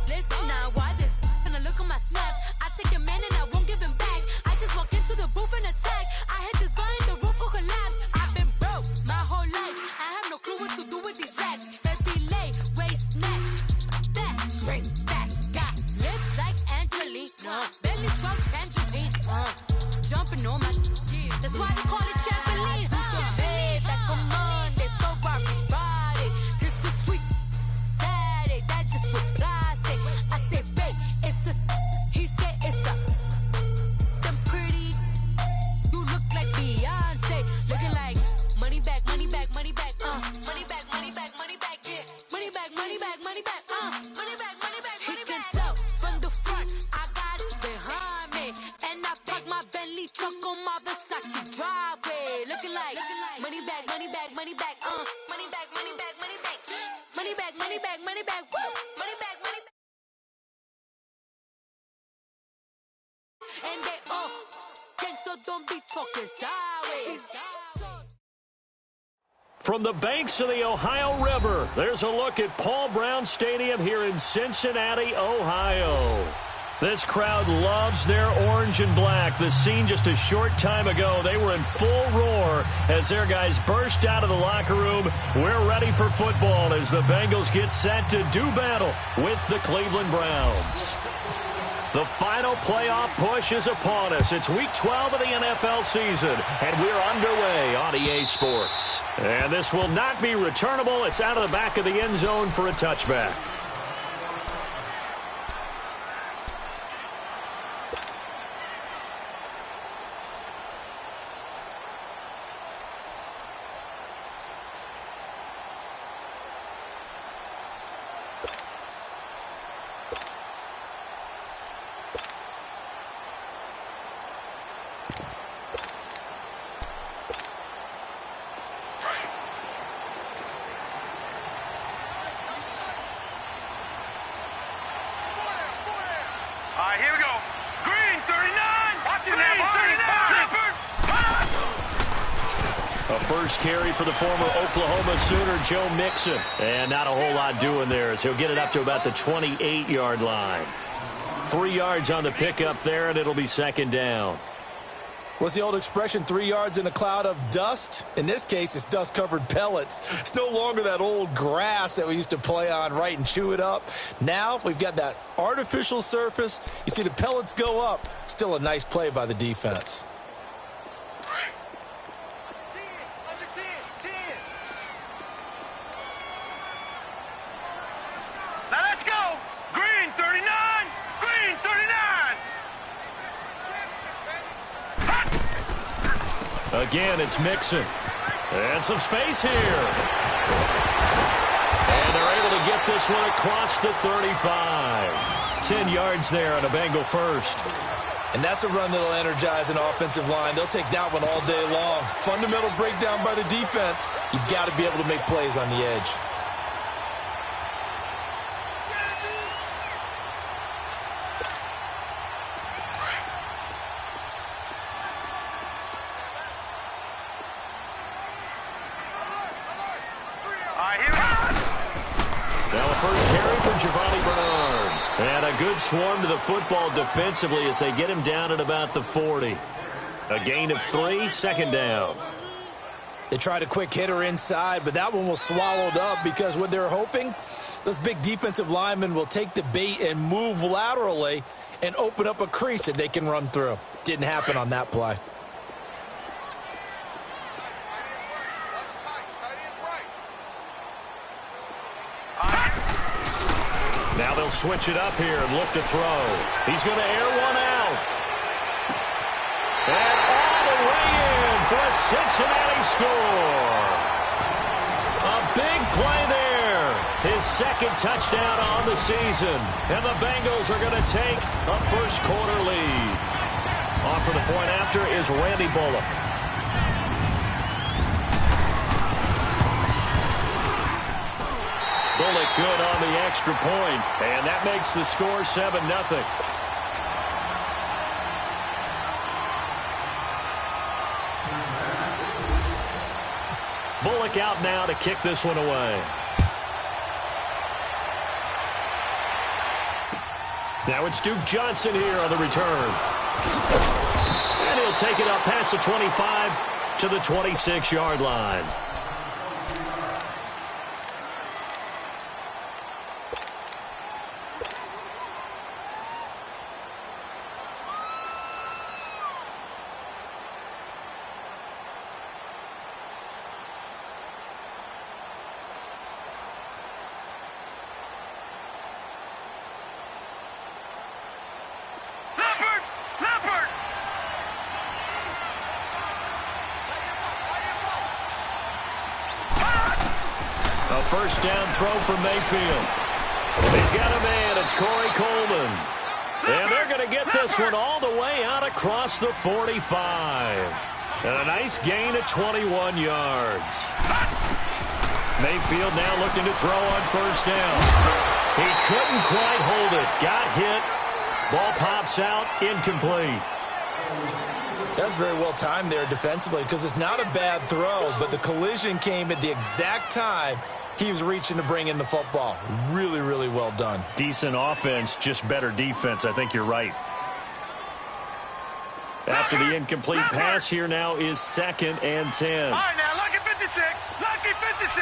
list. Now why this? When I look at my snap, I take your man and I won't give him back. I just walk into the booth and attack. I hit this guy in the roof will collapse. I've been broke my whole life. I have no clue what to do with these racks. Every lay, waist snatch, that straight back. Got lips like Angelina, belly truck tangerine. Jumping on my, that's why they call it trampoline. Back on Monday, Ferrari Friday. This is sweet Saturday, that's just what I say. I say, babe, it's a, he said it's a, them pretty, you look like Beyonce, looking like money back, money back, money back, money back, money back, money back, yeah, money back, money back, money back, money back, money back, he can tell from the front, I got it behind me, and I park my Bentley truck on my Versace driveway, looking like money back, money back, money back, money back, money back, money back, money back, money back, money back, woo, money back, money back, and they all gang, so don't be talking sideways. From the banks of the Ohio River, there's a look at Paul Brown Stadium here in Cincinnati, Ohio. This crowd loves their orange and black. The scene just a short time ago, they were in full roar as their guys burst out of the locker room. We're ready for football as the Bengals get set to do battle with the Cleveland Browns. The final playoff push is upon us. It's Week 12 of the NFL season, and we're underway on EA Sports. And this will not be returnable. It's out of the back of the end zone for a touchback. Here we go. Green 39. Watching that. 39. A first carry for the former Oklahoma Sooner, Joe Mixon. And not a whole lot doing there as he'll get it up to about the 28-yard line. 3 yards on the pickup there, and it'll be second down. What's the old expression, 3 yards in a cloud of dust? In this case, it's dust-covered pellets. It's no longer that old grass that we used to play on, right, and chew it up. Now we've got that artificial surface. You see the pellets go up. Still a nice play by the defense. Now let's go. Green 39. Green 39. Again, it's Mixon. And some space here. And they're able to get this one across the 35. 10 yards there on a Bengal first. And that's a run that'll energize an offensive line. They'll take that one all day long. Fundamental breakdown by the defense. You've got to be able to make plays on the edge. Now the first carry for Giovanni Bernard. And a good swarm to the football defensively as they get him down at about the 40. A gain of 3, second down. They tried a quick hitter inside, but that one was swallowed up because what they're hoping, those big defensive linemen will take the bait and move laterally and open up a crease that they can run through. Didn't happen on that play. Now they'll switch it up here and look to throw. He's going to air one out. And all the way in for a Cincinnati score. A big play there. His second touchdown on the season. And the Bengals are going to take a first quarter lead. On for the point after is Randy Bullock. Bullock good on the extra point, and that makes the score 7-0. Bullock out now to kick this one away. Now it's Duke Johnson here on the return. And he'll take it up past the 25 to the 26-yard line. A first down throw from Mayfield. He's got a man. It's Corey Coleman. And they're going to get this one all the way out across the 45. And a nice gain of 21 yards. Mayfield now looking to throw on first down. He couldn't quite hold it. Got hit. Ball pops out. Incomplete. That's very well timed there defensively because it's not a bad throw, but the collision came at the exact time He was reaching to bring in the football. Really, really well done. Decent offense, just better defense. I think you're right. After the incomplete pass, here now is 2nd and 10. All right, now, lucky 56. Lucky 56.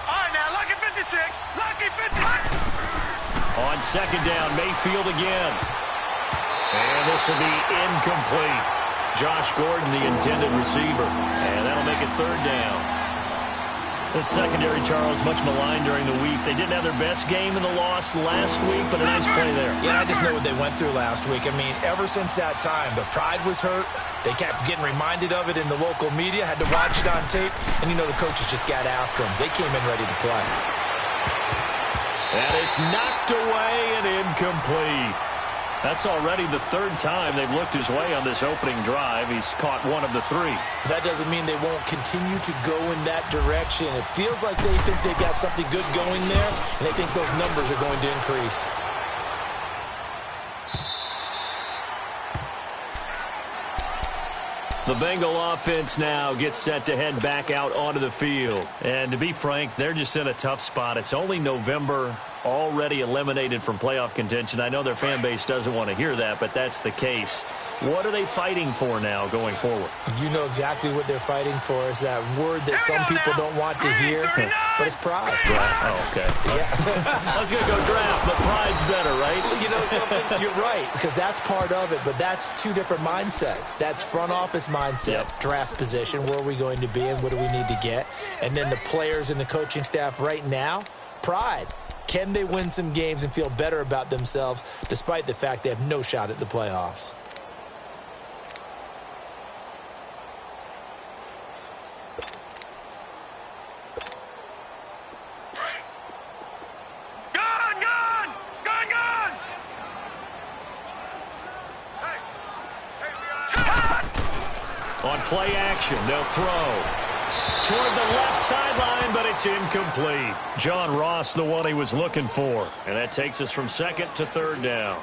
All right, now, lucky 56. Lucky 56. On 2nd down, Mayfield again. And this will be incomplete. Josh Gordon, the intended receiver. And that'll make it 3rd down. The secondary, Charles, much maligned during the week. They didn't have their best game in the loss last week, but a nice play there. Yeah, I just know what they went through last week. I mean, ever since that time, the pride was hurt. They kept getting reminded of it in the local media, had to watch it on tape, and, you know, the coaches just got after them. They came in ready to play. And it's knocked away and incomplete. That's already the 3rd time they've looked his way on this opening drive. He's caught 1 of the 3. That doesn't mean they won't continue to go in that direction. It feels like they think they've got something good going there, and they think those numbers are going to increase. The Bengal offense now gets set to head back out onto the field. And to be frank, they're just in a tough spot. It's only November, already eliminated from playoff contention. I know their fan base doesn't want to hear that, but that's the case. What are they fighting for now going forward? You know exactly what they're fighting for. Is that word that some people don't want to hear, but it's pride. Oh, okay. Yeah. I was going to go draft, but pride's better, right? You know something? You're right, because that's part of it, but that's 2 different mindsets. That's front office mindset, draft position, where are we going to be and what do we need to get? And then the players and the coaching staff right now, pride. Can they win some games and feel better about themselves despite the fact they have no shot at the playoffs? On play action, they'll throw toward the left sideline, but it's incomplete. John Ross, the one he was looking for. And that takes us from 2nd to 3rd down.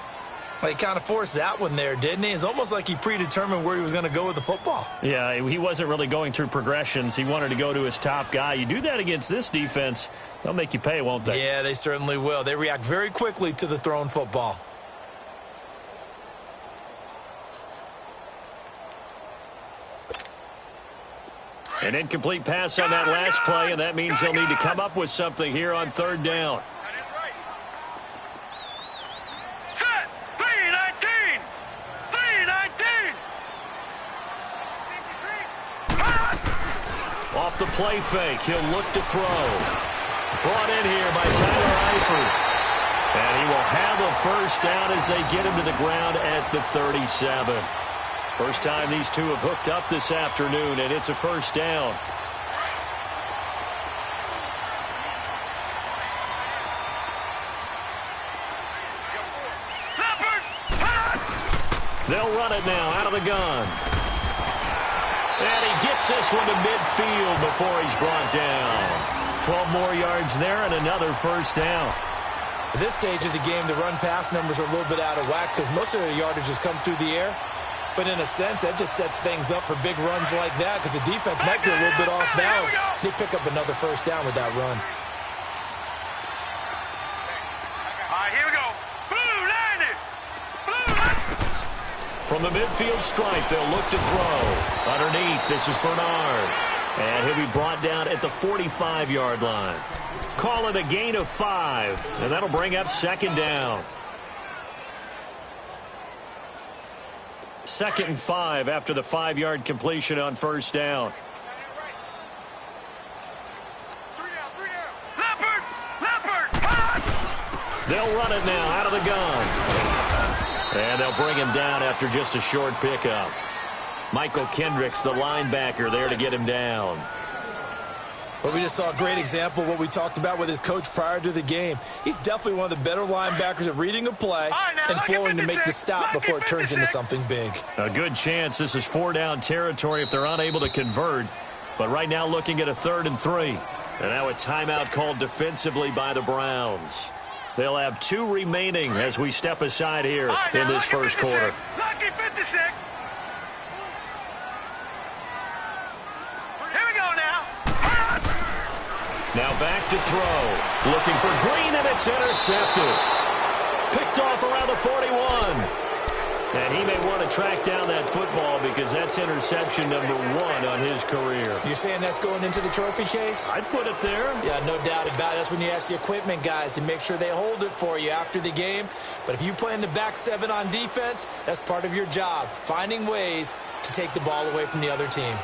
Well, he kind of forced that one there, didn't he? It's almost like he predetermined where he was going to go with the football. Yeah, he wasn't really going through progressions. He wanted to go to his top guy. You do that against this defense, they'll make you pay, won't they? Yeah, they certainly will. They react very quickly to the thrown football. An incomplete pass on that last play, and that means they'll need to come up with something here on 3rd down. Set! 319! 319! Off the play fake, he'll look to throw. Brought in here by Tyler Eifert. And he will have a 1st down as they get him to the ground at the 37. First time these two have hooked up this afternoon, and it's a 1st down. They'll run it now out of the gun. And he gets this one to midfield before he's brought down. 12 more yards there and another 1st down. At this stage of the game, the run-pass numbers are a little bit out of whack because most of the yardage has come through the air. But in a sense, that just sets things up for big runs like that because the defense might be a little bit off balance. They pick up another 1st down with that run. All right, here we go. Blue 90. From the midfield stripe, they'll look to throw. Underneath, this is Bernard. And he'll be brought down at the 45-yard line. Call it a gain of 5, and that'll bring up 2nd down. 2nd and 5 after the 5-yard completion on 1st down. They'll run it now out of the gun. And they'll bring him down after just a short pickup. Michael Kendricks, the linebacker, there to get him down. Well, we just saw a great example of what we talked about with his coach prior to the game. He's definitely one of the better linebackers at reading a play and flowing to make the stop before it turns into something big. A good chance this is 4-down territory if they're unable to convert. But right now looking at a 3rd and 3. And now a timeout called defensively by the Browns. They'll have 2 remaining as we step aside here in this first quarter. Lucky 56. Here we go now. Now back to throw. Looking for Green, and it's intercepted. Picked off around the 41. And he may want to track down that football because that's interception number 1 on his career. You're saying that's going into the trophy case? I'd put it there. Yeah, no doubt about it. That's when you ask the equipment guys to make sure they hold it for you after the game. But if you play in the back 7 on defense, that's part of your job, finding ways to take the ball away from the other team.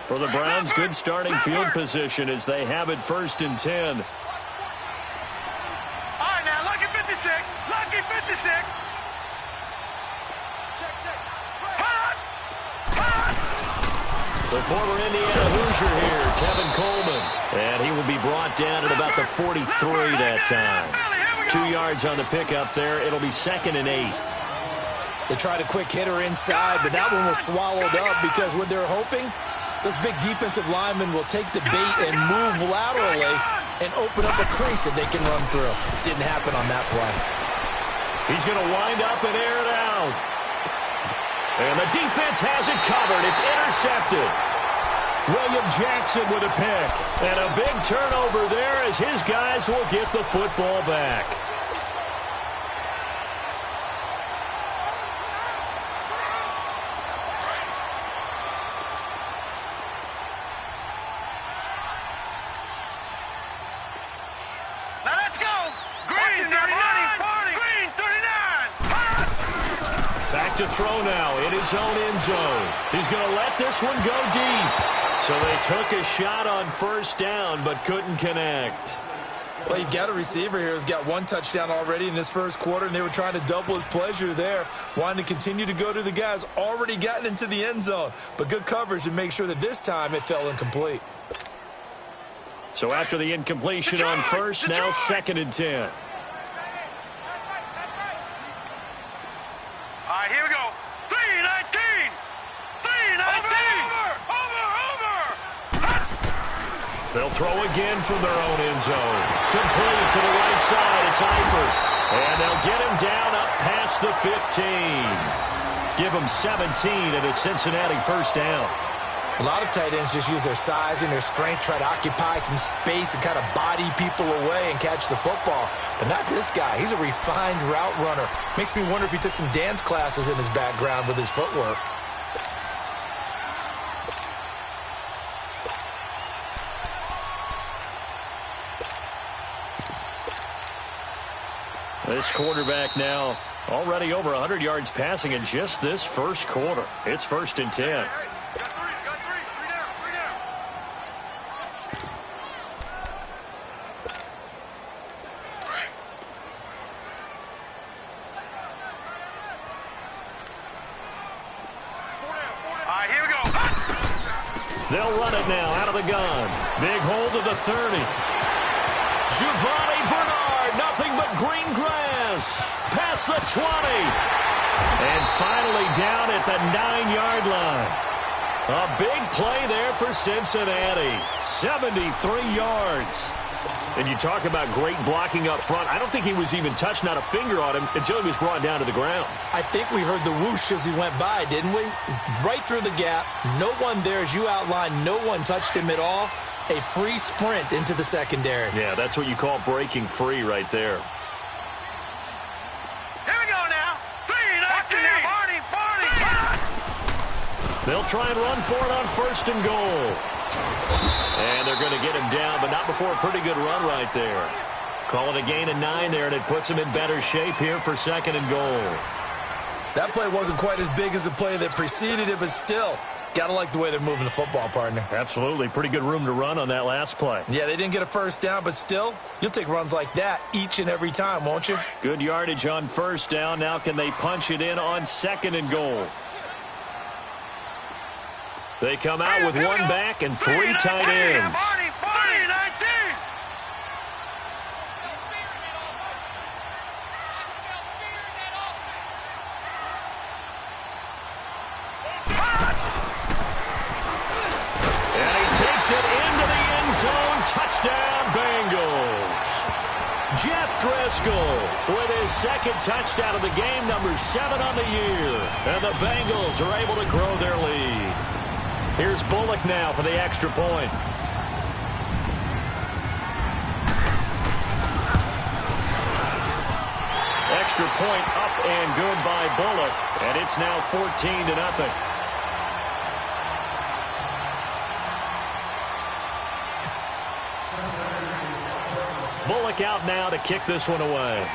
For the Browns, good starting field position as they have it 1st and 10. Lucky 56. The former Indiana Hoosier here, Tevin Coleman. And he will be brought down at about the 43 that time. 2 yards on the pickup there. It'll be 2nd and 8. They tried a quick hitter inside, but that one was swallowed up because what they're hoping, those big defensive linemen will take the bait and move laterally and open up a crease that they can run through. Didn't happen on that play. He's going to wind up and air it out. And the defense has it covered. It's intercepted. William Jackson with a pick. And a big turnover there as his guys will get the football back. Now let's go. Green 39. Green 39. Back to throw now in his own end zone. He's going to let this one go deep. So they took a shot on 1st down but couldn't connect. Well, you've got a receiver here who's got 1 touchdown already in this 1st quarter, and they were trying to double his pleasure there, wanting to continue to go to the guys already gotten into the end zone. But good coverage to make sure that this time it fell incomplete. So after the incompletion on 1st, now 2nd and 10. All right, here we go. 319. 319. They'll throw again from their own end zone. Complete to the right side. It's Eifert. And they'll get him down up past the 15. Give him 17 and a Cincinnati 1st down. A lot of tight ends just use their size and their strength, try to occupy some space and kind of body people away and catch the football. But not this guy. He's a refined route runner. Makes me wonder if he took some dance classes in his background with his footwork. This quarterback now already over 100 yards passing in just this 1st quarter. It's 1st and 10. They'll run it now out of the gun. Big hold of the 30. Giovanni Bernard, nothing but green grass. Past the 20. And finally down at the 9-yard line. A big play there for Cincinnati. 73 yards. And you talk about great blocking up front. I don't think he was even touched, not a finger on him, until he was brought down to the ground. I think we heard the whoosh as he went by, didn't we? Right through the gap. No one there, as you outlined, no one touched him at all. A free sprint into the secondary. Yeah, that's what you call breaking free right there. Here we go now. 319. They'll try and run for it on 1st and goal. And they're going to get him down, but not before a pretty good run right there. Call it a gain of 9 there, and it puts him in better shape here for 2nd and goal. That play wasn't quite as big as the play that preceded it, but still, got to like the way they're moving the football, partner. Absolutely. Pretty good room to run on that last play. Yeah, they didn't get a 1st down, but still, you'll take runs like that each and every time, won't you? Good yardage on 1st down. Now can they punch it in on 2nd and goal? They come out with 1 back and 3 tight ends. And he takes it into the end zone. Touchdown, Bengals. Jeff Driscoll with his 2nd touchdown of the game, number 7 on the year. And the Bengals are able to grow their lead. Here's Bullock now for the extra point. Extra point up and good by Bullock, and it's now 14-0. Bullock out now to kick this one away.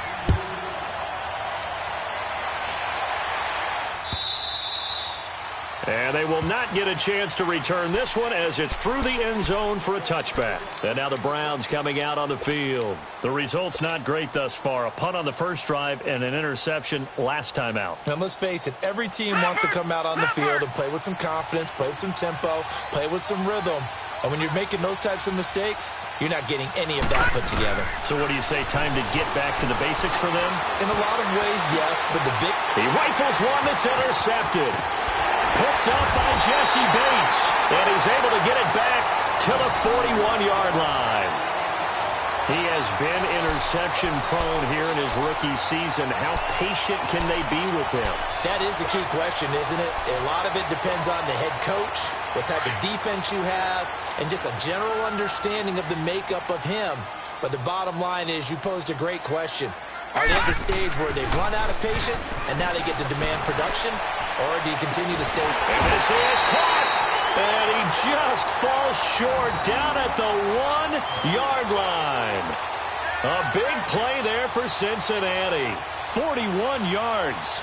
And they will not get a chance to return this one as it's through the end zone for a touchback. And now the Browns coming out on the field. The result's not great thus far. A punt on the first drive and an interception last time out. And let's face it, every team wants to come out on the field and play with some confidence, play with some tempo, play with some rhythm. And when you're making those types of mistakes, you're not getting any of that put together. So what do you say, time to get back to the basics for them? In a lot of ways, yes, but He rifles one that's intercepted. Picked up by Jesse Bates, and he's able to get it back to the 41-yard line. He has been interception-prone here in his rookie season. How patient can they be with him? That is the key question, isn't it? A lot of it depends on the head coach, what type of defense you have, and just a general understanding of the makeup of him. But the bottom line is you posed a great question. Are they at the stage where they've run out of patience and now they get to demand production? Or do you continue to stay? And this is caught. And he just falls short down at the 1-yard line. A big play there for Cincinnati. 41 yards.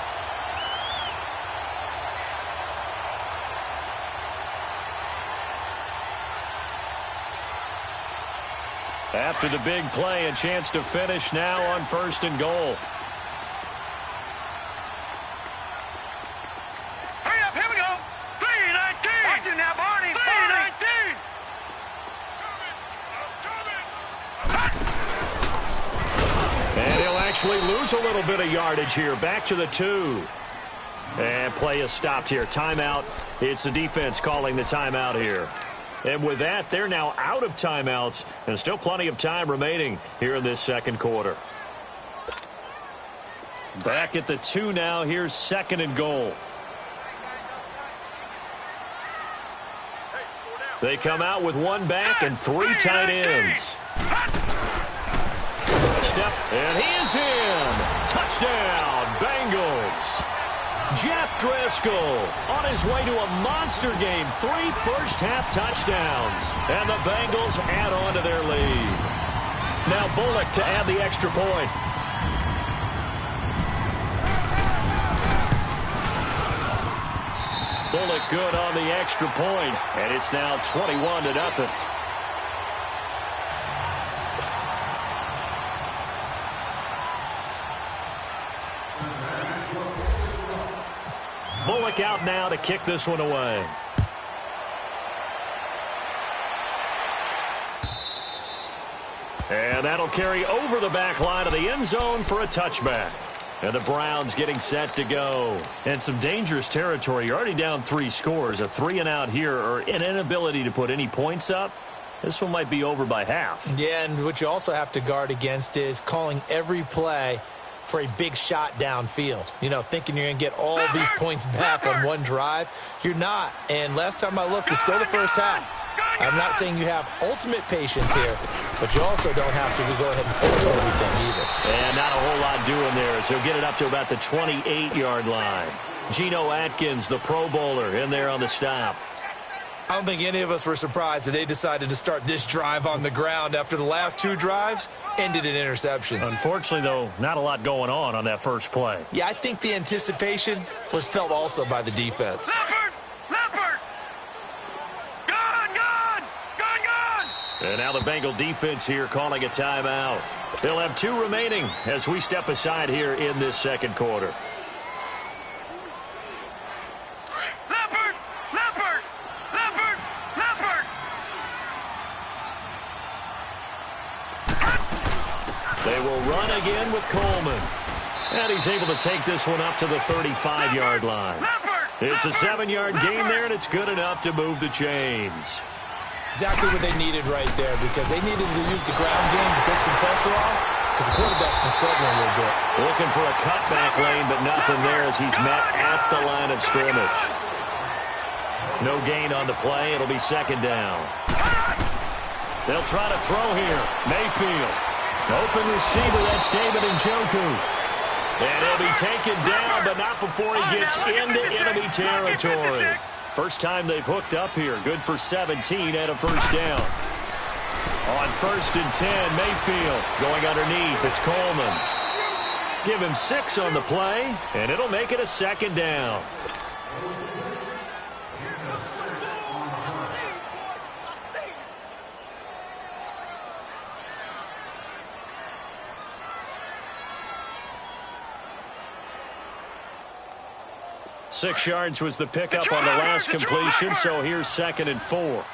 After the big play, a chance to finish now on 1st and goal. Hurry up, here we go. 3-19. Watch it now, Barney. 3-19. And he'll actually lose a little bit of yardage here. Back to the 2. And play is stopped here. Timeout. It's the defense calling the timeout here. And with that, they're now out of timeouts, and still plenty of time remaining here in this second quarter. Back at the 2 now. Here's 2nd and goal. They come out with 1 back and 3 tight ends. Step, and he is in. Touchdown, Bengals. Jeff Driscoll on his way to a monster game. 3 first-half touchdowns. And the Bengals add on to their lead. Now Bullock to add the extra point. Bullock good on the extra point. And it's now 21-0. Bullock out now to kick this one away. And that'll carry over the back line of the end zone for a touchback. And the Browns getting set to go. And some dangerous territory. You're already down 3 scores. A 3-and-out here, or an inability to put any points up. This one might be over by half. Yeah, and what you also have to guard against is calling every play for a big shot downfield. You know, thinking you're going to get all these points back on one drive. You're not. And last time I looked, it's still the first half. I'm not saying you have ultimate patience here, but you also don't have to go ahead and force everything either. And not a whole lot doing there as he'll get it up to about the 28-yard line. Geno Atkins, the Pro Bowler, in there on the stop. I don't think any of us were surprised that they decided to start this drive on the ground after the last 2 drives ended in interceptions. Unfortunately, though, not a lot going on that first play. Yeah, I think the anticipation was felt also by the defense. Leopard! Gone! And now the Bengal defense here calling a timeout. They'll have 2 remaining as we step aside here in this second quarter. They will run again with Coleman. And he's able to take this one up to the 35-yard line. It's a 7-yard gain there, and it's good enough to move the chains. Exactly what they needed right there, because they needed to use the ground game to take some pressure off, because the quarterback's been struggling a little bit. Looking for a cutback lane, but nothing there as he's met at the line of scrimmage. No gain on the play. It'll be second down. They'll try to throw here. Mayfield. Open receiver. That's David Njoku. And he'll be taken down, but not before he gets into enemy territory. First time they've hooked up here. Good for 17 and a first down. On 1st and 10, Mayfield going underneath. It's Coleman. Give him 6 on the play, and it'll make it a second down. Six yards was the pickup on the last completion, so here's 2nd and 4.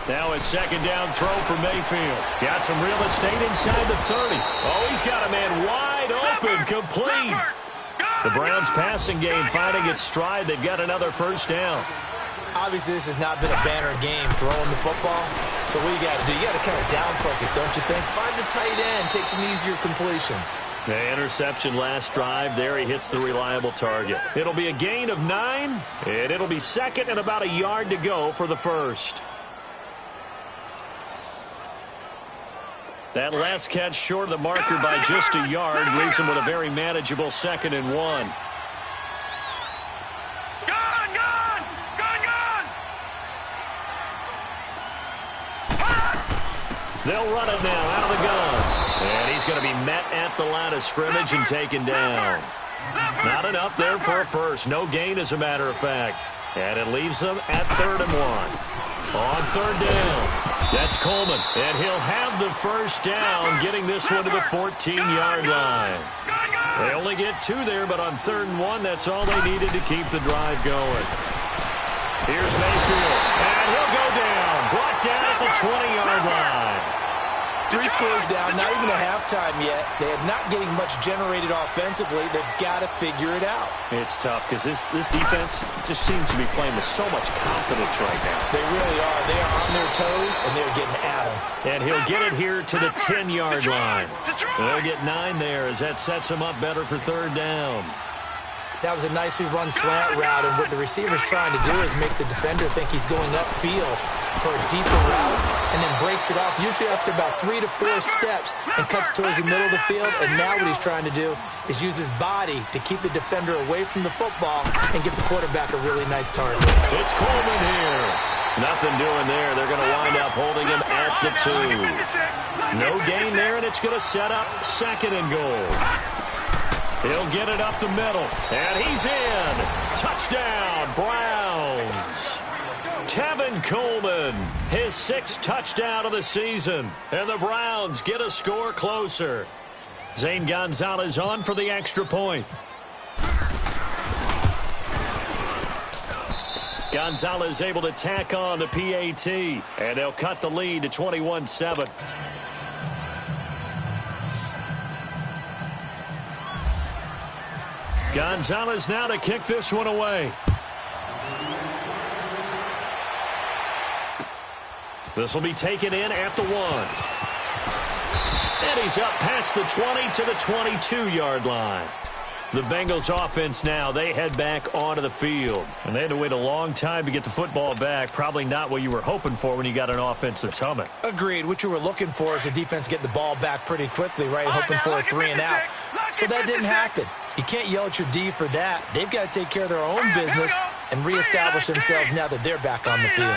Now a second down throw for Mayfield. Got some real estate inside the 30. Oh, he's got a man wide open, complete. The Browns passing game finding its stride. They've got another first down. Obviously, this has not been a banner game throwing the football. So what you got to do, you got to kind of down focus, don't you think? Find the tight end, take some easier completions. The interception last drive. There he hits the reliable target. It'll be a gain of 9, and it'll be 2nd and about a yard to go for the first. That last catch short of the marker by just a yard leaves him with a very manageable 2nd and 1. They'll run it now out of the gun. And he's going to be met at the line of scrimmage and taken down. Not enough there for a first. No gain, as a matter of fact. And it leaves them at 3rd and 1. On 3rd down. That's Coleman. And he'll have the first down, getting this one to the 14-yard line. They only get 2 there, but on 3rd and 1, that's all they needed to keep the drive going. Here's Mayfield. And he'll go down. Brought down at the 20-yard line. 3 scores down, not even a halftime yet. They are not getting much generated offensively. They've got to figure it out. It's tough because this defense just seems to be playing with so much confidence right now. They really are. They are on their toes, and they're getting at them. And he'll get it here to the 10-yard line. They'll get 9 there as that sets him up better for 3rd down. That was a nicely run slant route, and what the receiver's trying to do is make the defender think he's going upfield for a deeper route, and then breaks it off, usually after about 3 to 4 steps, and cuts towards the middle of the field. And now what he's trying to do is use his body to keep the defender away from the football and give the quarterback a really nice target. It's Coleman here. Nothing doing there. They're going to wind up holding him at the 2. No gain there, and it's going to set up 2nd and goal. He'll get it up the middle, and he's in. Touchdown, Browns. Tevin Coleman, his 6th touchdown of the season, and the Browns get a score closer. Zane Gonzalez on for the extra point. Gonzalez able to tack on the PAT, and they'll cut the lead to 21-7. Gonzalez now to kick this one away. This will be taken in at the 1. And he's up past the 20 to the 22-yard line. The Bengals offense now, they head back onto the field. And they had to wait a long time to get the football back. Probably not what you were hoping for when you got an offense that's humming. Agreed. What you were looking for is the defense get the ball back pretty quickly, right? Hoping for a 3 and out. So that didn't happen. You can't yell at your D for that. They've got to take care of their own business and reestablish themselves now that they're back on the field.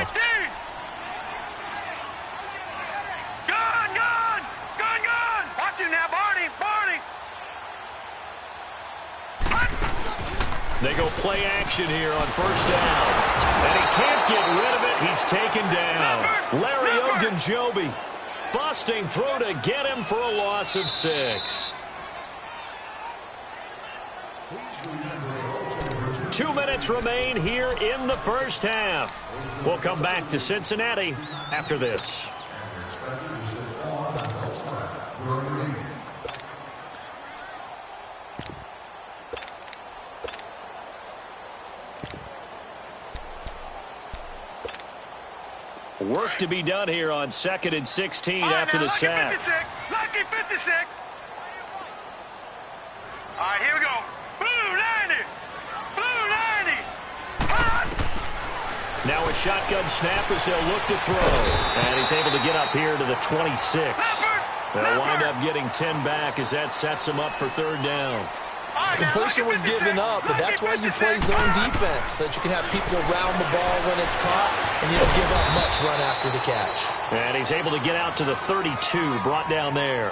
Watch it now, Barney. They go play action here on 1st down. And he can't get rid of it. He's taken down. Larry Ogunjobi busting through to get him for a loss of 6. 2 minutes remain here in the first half. We'll come back to Cincinnati after this. Work to be done here on 2nd and 16 after the sack. Lucky 56. All right, here we go. Now a shotgun snap as they'll look to throw. And he's able to get up here to the 26. They'll wind up getting 10 back as that sets him up for third down. Completion was given up, but that's why you play zone defense, so that you can have people around the ball when it's caught, and you don't give up much run after the catch. And he's able to get out to the 32, brought down there.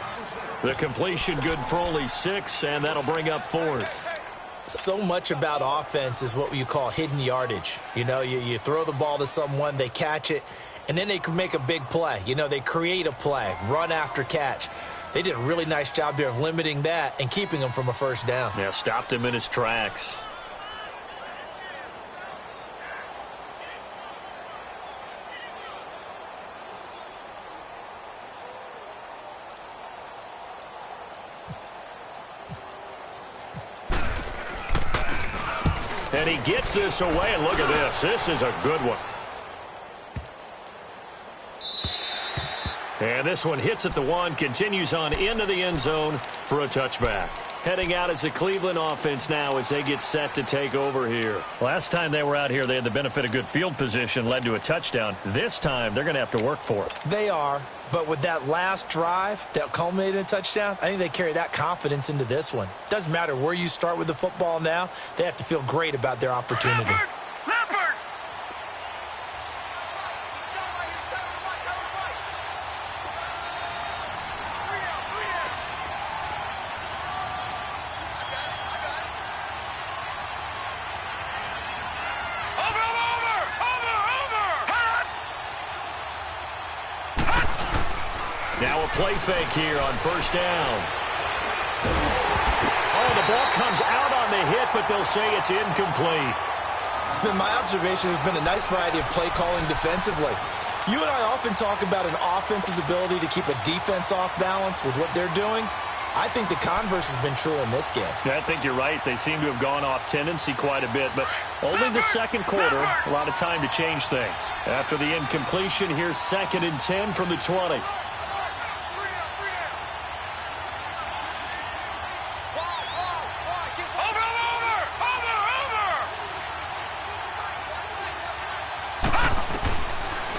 The completion good for only 6, and that'll bring up fourth. So much about offense is what you call hidden yardage. You know, you throw the ball to someone, they catch it, and then they can make a big play. You know, they create a play, run after catch. They did a really nice job there of limiting that and keeping him from a first down. Yeah, stopped him in his tracks. And he gets this away, and look at this. This is a good one. And this one hits at the 1, continues on into the end zone for a touchback. Heading out as the Cleveland offense now as they get set to take over here. Last time they were out here, they had the benefit of good field position, led to a touchdown. This time, they're going to have to work for it. They are, but with that last drive that culminated in a touchdown, I think they carry that confidence into this one. Doesn't matter where you start with the football now, they have to feel great about their opportunity. Now a play fake here on first down. Oh, the ball comes out on the hit, but they'll say it's incomplete. It's been my observation. There's been a nice variety of play calling defensively. You and I often talk about an offense's ability to keep a defense off balance with what they're doing. I think the converse has been true in this game. Yeah, I think you're right. They seem to have gone off tendency quite a bit, but only the second quarter, a lot of time to change things. After the incompletion, here's 2nd and 10 from the 20.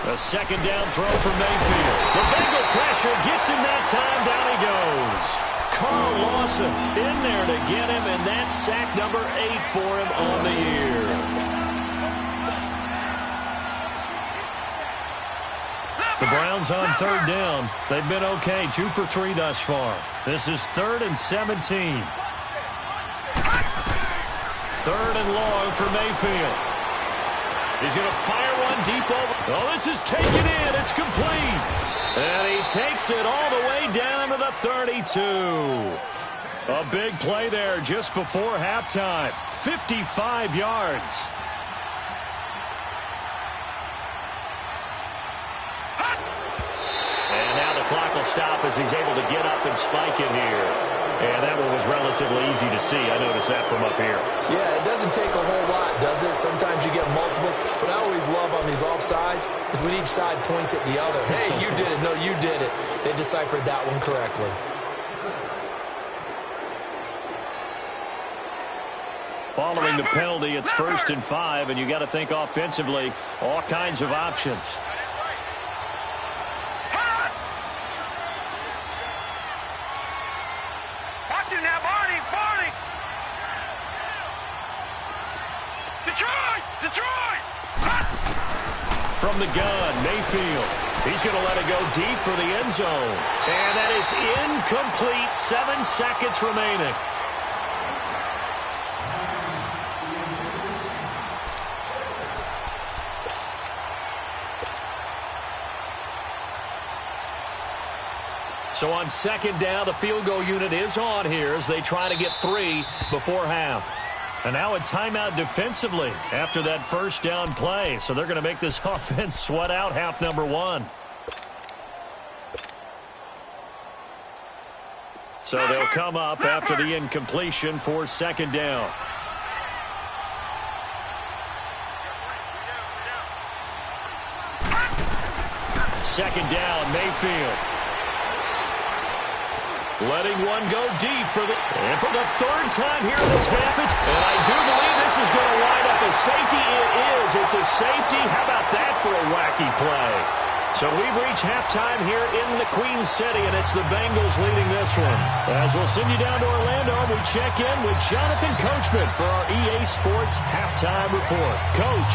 A second down throw for Mayfield. The Bengal pressure gets him that time. Down he goes. Carl Lawson in there to get him, and that's sack number 8 for him on the year. The Browns on third down. They've been okay, 2 for 3 thus far. This is 3rd and 17. 3rd and long for Mayfield. He's going to fire one deep over. Oh, this is taken in. It's complete. And he takes it all the way down to the 32. A big play there just before halftime. 55 yards. And now the clock will stop as he's able to get up and spike it here. And that one was relatively easy to see. I noticed that from up here. Yeah, it doesn't take a whole lot, does it? Sometimes you get multiples. What I always love on these offsides is when each side points at the other. Hey, you did it. No, you did it. They deciphered that one correctly. Following the penalty, it's 1st and 5, and you got to think offensively, all kinds of options. From the gun, Mayfield. He's going to let it go deep for the end zone. And that is incomplete. 7 seconds remaining. So on 2nd down, the field goal unit is on here as they try to get 3 before half. And now a timeout defensively after that first down play. So they're going to make this offense sweat out half number 1. So they'll come up after the incompletion for 2nd down. Second down, Mayfield. letting one go deep for the third time here in this half. And I do believe this is going to wind up a safety. It is. It's a safety. How about that for a wacky play? So we've reached halftime here in the Queen City, and it's the Bengals leading this one. As we'll send you down to Orlando, we check in with Jonathan Coachman for our EA Sports Halftime Report. Coach.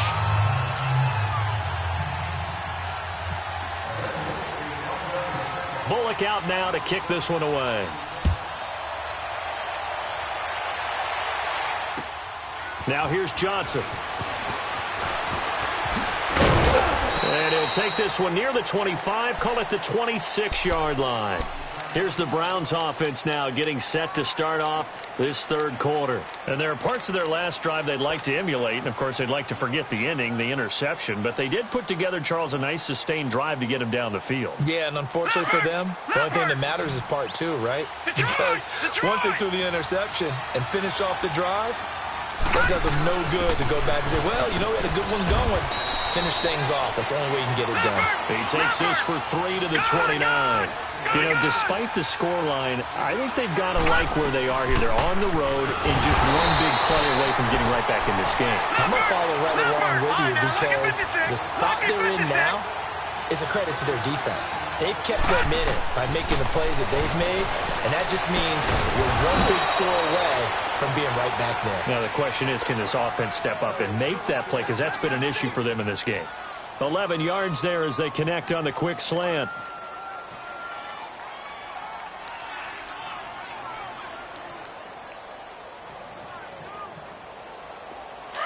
Bullock out now to kick this one away. Now here's Johnson. And he'll take this one near the 25, call it the 26-yard line. Here's the Browns offense now getting set to start off this third quarter. And there are parts of their last drive they'd like to emulate, and of course they'd like to forget the ending, the interception, but they did put together, Charles, a nice sustained drive to get him down the field. Yeah, and unfortunately for them, the only thing that matters is part two, right? Because once they threw the interception and finished off the drive, that does them no good to go back and say, well, you know, we had a good one going. Finish things off. That's the only way you can get it done. He takes this for 3 to the 29. You know, despite the scoreline, I think they've got to like where they are here. They're on the road and just one big play away from getting right back in this game. I'm going to follow right along with you because the spot they're in now is a credit to their defense. They've kept them in it by making the plays that they've made, and that just means we're one big score away from being right back there. Now the question is, can this offense step up and make that play? Because that's been an issue for them in this game. 11 yards there as they connect on the quick slant.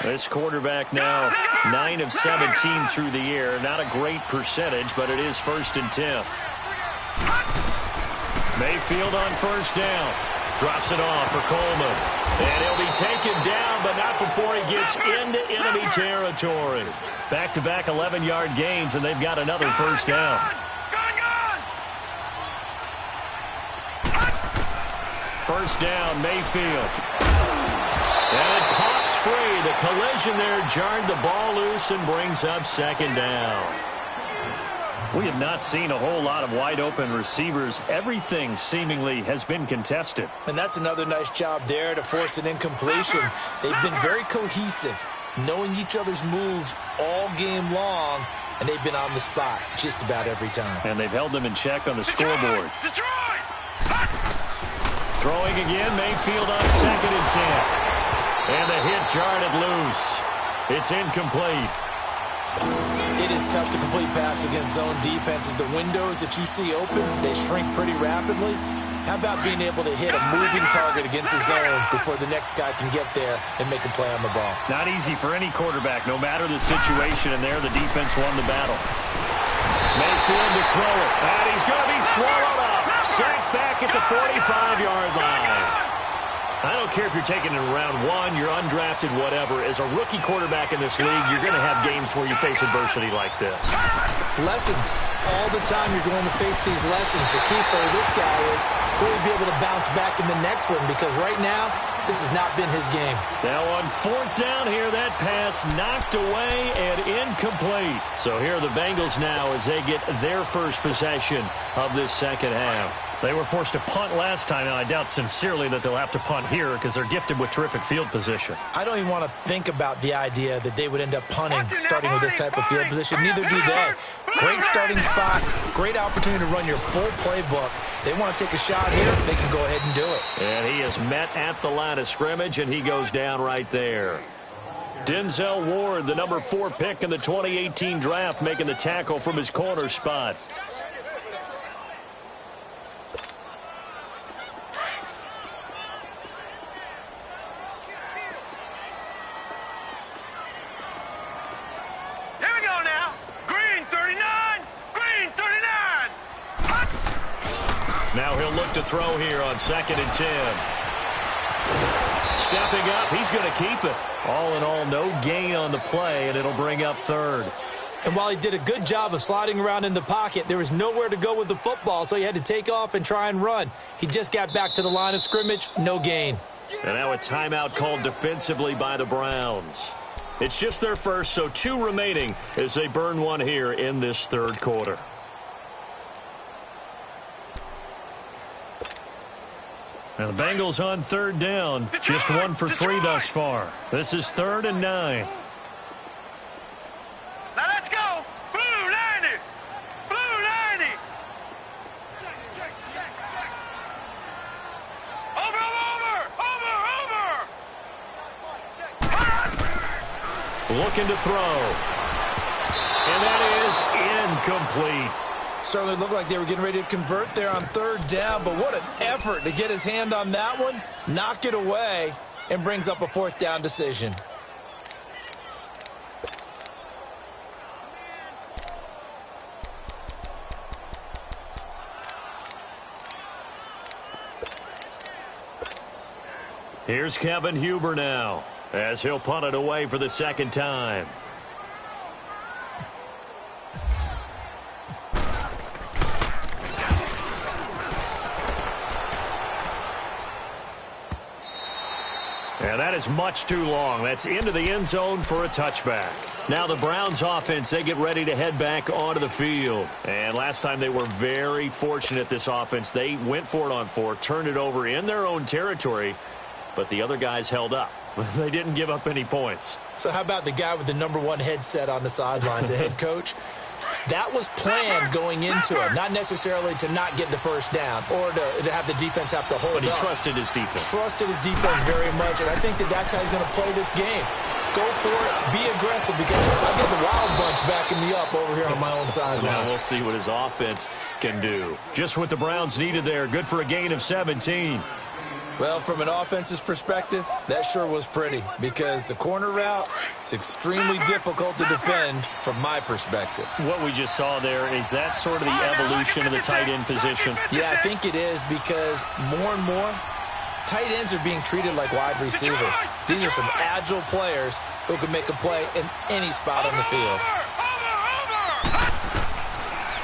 This quarterback now 9 of 17 through the air. Not a great percentage, but it is 1st and 10. Mayfield on first down. Drops it off for Coleman. And he'll be taken down, but not before he gets into enemy territory. Back-to-back 11-yard gains, and they've got another first down. First down, Mayfield. And it pops free. The collision there jarred the ball loose and brings up second down. We have not seen a whole lot of wide-open receivers. Everything seemingly has been contested. And that's another nice job there to force an incompletion. They've been very cohesive, knowing each other's moves all game long, and they've been on the spot just about every time. And they've held them in check on the scoreboard. Throwing again, Mayfield on 2nd and 10. And the hit jarred it loose. It's incomplete. It is tough to complete pass against zone defenses. The windows that you see open, they shrink pretty rapidly. How about being able to hit a moving target against a zone before the next guy can get there and make a play on the ball? Not easy for any quarterback, no matter the situation, and there the defense won the battle. Mayfield to throw it, and he's going to be swallowed up. Sacked back at the 45-yard line. I don't care if you're taking it in round 1, you're undrafted, whatever. As a rookie quarterback in this league, you're going to have games where you face adversity like this. Lessons. All the time you're going to face these lessons. The key for this guy is will he be able to bounce back in the next one? Because right now, this has not been his game. Now on 4th down here, that pass knocked away and incomplete. So here are the Bengals now as they get their first possession of this second half. They were forced to punt last time, and I doubt sincerely that they'll have to punt here because they're gifted with terrific field position. I don't even want to think about the idea that they would end up punting starting with this type of field position. Neither do they. Great starting spot, great opportunity to run your full playbook. They want to take a shot here, they can go ahead and do it. And he is met at the line of scrimmage, and he goes down right there. Denzel Ward, the number 4 pick in the 2018 draft, making the tackle from his corner spot. Now he'll look to throw here on 2nd and 10. Stepping up, he's going to keep it. All in all, no gain on the play, and it'll bring up 3rd. And while he did a good job of sliding around in the pocket, there was nowhere to go with the football, so he had to take off and try and run. He just got back to the line of scrimmage, no gain. And now a timeout called defensively by the Browns. It's just their first, so 2 remaining as they burn one here in this third quarter. And the Bengals on third down. Just 1 for 3 thus far. This is 3rd and 9. Now let's go. Blue 90. Blue 90. Check. Over. Looking to throw. And that is incomplete. Certainly looked like they were getting ready to convert there on 3rd down, but what an effort to get his hand on that one, knock it away, and brings up a 4th down decision. Here's Kevin Huber now, as he'll punt it away for the 2nd time. And that is much too long. That's into the end zone for a touchback. Now the Browns offense, they get ready to head back onto the field. And last time they were very fortunate, this offense. They went for it on 4, turned it over in their own territory, but the other guys held up. They didn't give up any points. So how about the guy with the #1 headset on the sidelines, the head coach? That was planned going into it, not necessarily to not get the 1st down or to have the defense have to hold up. But he trusted his defense. Trusted his defense very much, and I think that's how he's going to play this game. Go for it, be aggressive, because I get the wild bunch backing me up over here on my own sideline. Now we'll see what his offense can do. Just what the Browns needed there. Good for a gain of 17. Well, from an offensive perspective, that sure was pretty, because the corner route is extremely difficult to defend from my perspective. What we just saw there, is that sort of the evolution of the tight end position? Yeah, I think it is, because more and more, tight ends are being treated like wide receivers. These are some agile players who can make a play in any spot on the field.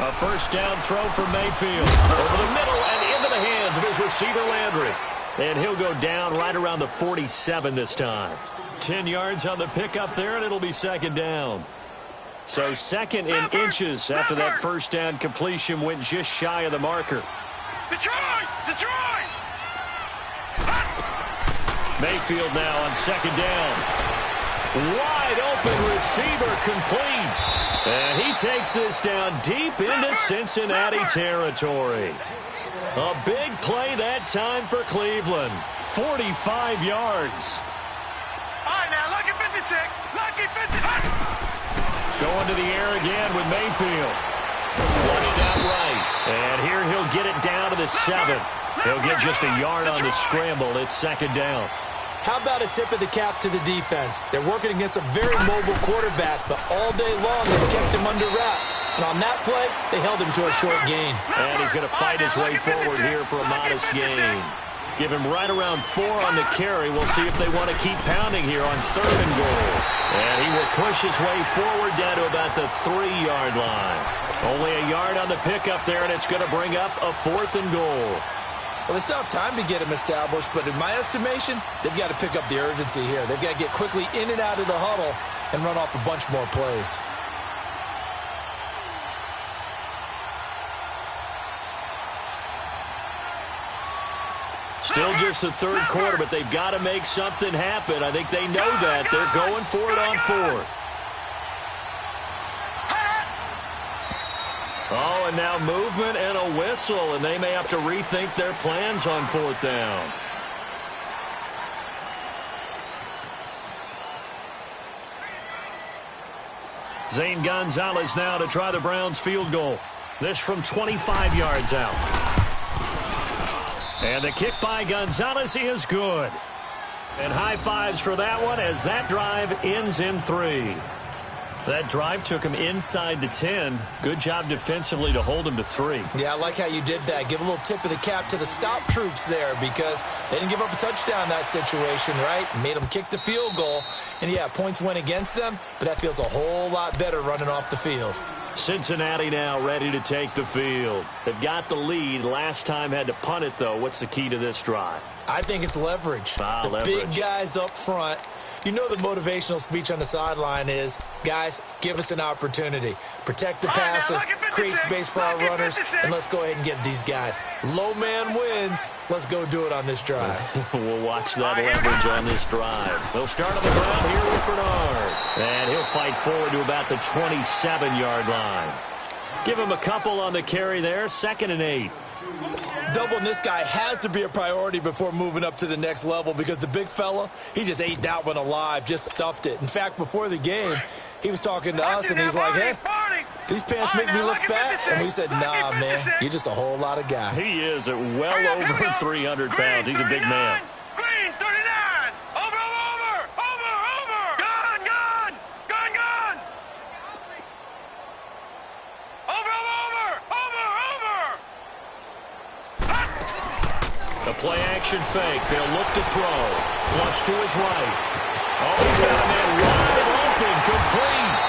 A 1st down throw for Mayfield. Over the middle and into the hands of his receiver, Landry. And he'll go down right around the 47 this time. 10 yards on the pickup there, and it'll be 2nd down. So 2nd in inches after that 1st down completion went just shy of the marker. Detroit! Mayfield now on 2nd down. Wide open receiver complete. And he takes this down deep into Cincinnati territory. A big play that time for Cleveland. 45 yards. All right, now, lucky 56. Lucky 56. Going to the air again with Mayfield. Flushed out right. And here he'll get it down to the 7. He'll get just a yard on the scramble. It's 2nd down. How about a tip of the cap to the defense? They're working against a very mobile quarterback, but all day long they've kept him under wraps. And on that play, they held him to a short gain. And he's going to fight his way forward here for a modest gain. Give him right around 4 on the carry. We'll see if they want to keep pounding here on 3rd and goal. And he will push his way forward down to about the 3-yard line. Only a yard on the pickup there, and it's going to bring up a 4th and goal. Well, they still have time to get him established, but in my estimation, they've got to pick up the urgency here. They've got to get quickly in and out of the huddle and run off a bunch more plays. Still just the 3rd quarter, but they've got to make something happen. I think they know that. They're going for it on 4th. Oh, and now movement and a whistle, and they may have to rethink their plans on 4th down. Zane Gonzalez now to try the Browns field goal. This from 25 yards out. And the kick by Gonzalez is good. And high fives for that one as that drive ends in 3. That drive took him inside the 10. Good job defensively to hold him to 3. Yeah, I like how you did that. Give a little tip of the cap to the stop troops there, because they didn't give up a touchdown in that situation, right? Made them kick the field goal. And, yeah, points went against them, but that feels a whole lot better running off the field. Cincinnati now ready to take the field. They've got the lead. Last time had to punt it, though. What's the key to this drive? I think it's leverage. The big guys up front. You know the motivational speech on the sideline is, guys, give us an opportunity. Protect the passer, create space for our runners, and let's go ahead and get these guys. Low man wins. Let's go do it on this drive. We'll watch that leverage on this drive. They'll start on the ground here with Bernard. And he'll fight forward to about the 27-yard line. Give him a couple on the carry there. 2nd and 8. Doubling this guy has to be a priority before moving up to the next level because the big fella, he just ate that one alive, just stuffed it. In fact, before the game, he was talking to us, and he's like, hey, these pants make me look fat. And we said, nah, man, you're just a whole lot of guy. He is at well over 300 pounds. He's a big man. Green, 39. Over. Gone. Over. The play action fake. They'll look to throw. Flush to his right. Oh, he's got a man wide open. Complete.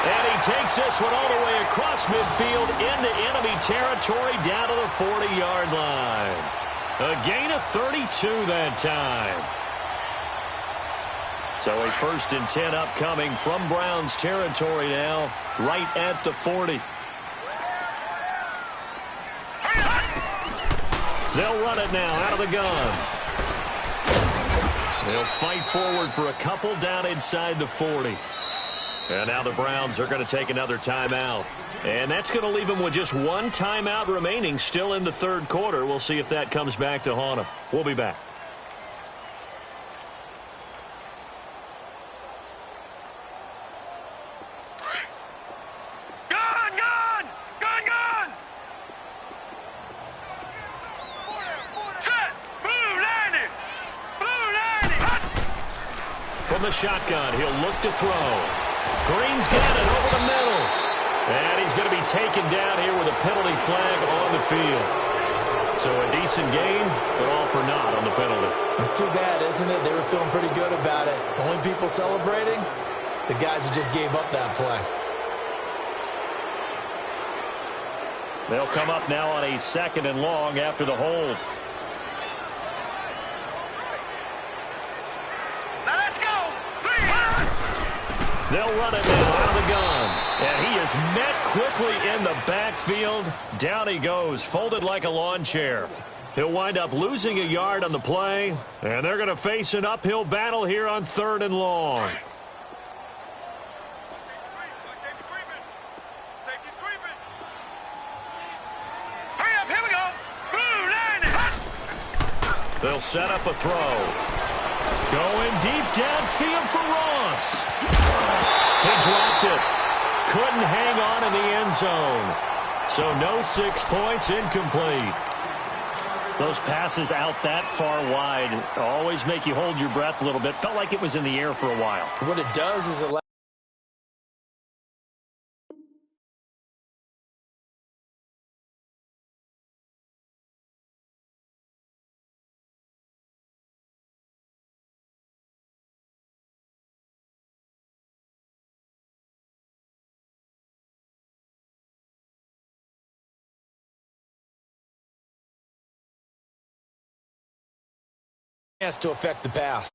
And he takes this one all the way across midfield into enemy territory down to the 40-yard line. A gain of 32 that time. So a 1st and 10 upcoming from Browns territory now, right at the 40. They'll run it now out of the gun. They'll fight forward for a couple down inside the 40. And now the Browns are going to take another timeout. And that's going to leave them with just one timeout remaining still in the 3rd quarter. We'll see if that comes back to haunt them. We'll be back. From the shotgun, he'll look to throw. Green's got it over the middle. And he's going to be taken down here with a penalty flag on the field. So a decent game, but all for naught on the penalty. It's too bad, isn't it? They were feeling pretty good about it. Only people celebrating, the guys who just gave up that play. They'll come up now on a 2nd and long after the hold. They'll run it now out of the gun. And he is met quickly in the backfield. Down he goes, folded like a lawn chair. He'll wind up losing a yard on the play. And they're going to face an uphill battle here on 3rd and long. Hurry up, here we go. They'll set up a throw. Going deep downfield for Ross. He dropped it. Couldn't hang on in the end zone. So no 6 points, incomplete. Those passes out that far wide always make you hold your breath a little bit. Felt like it was in the air for a while. What it does is allow to affect the pass.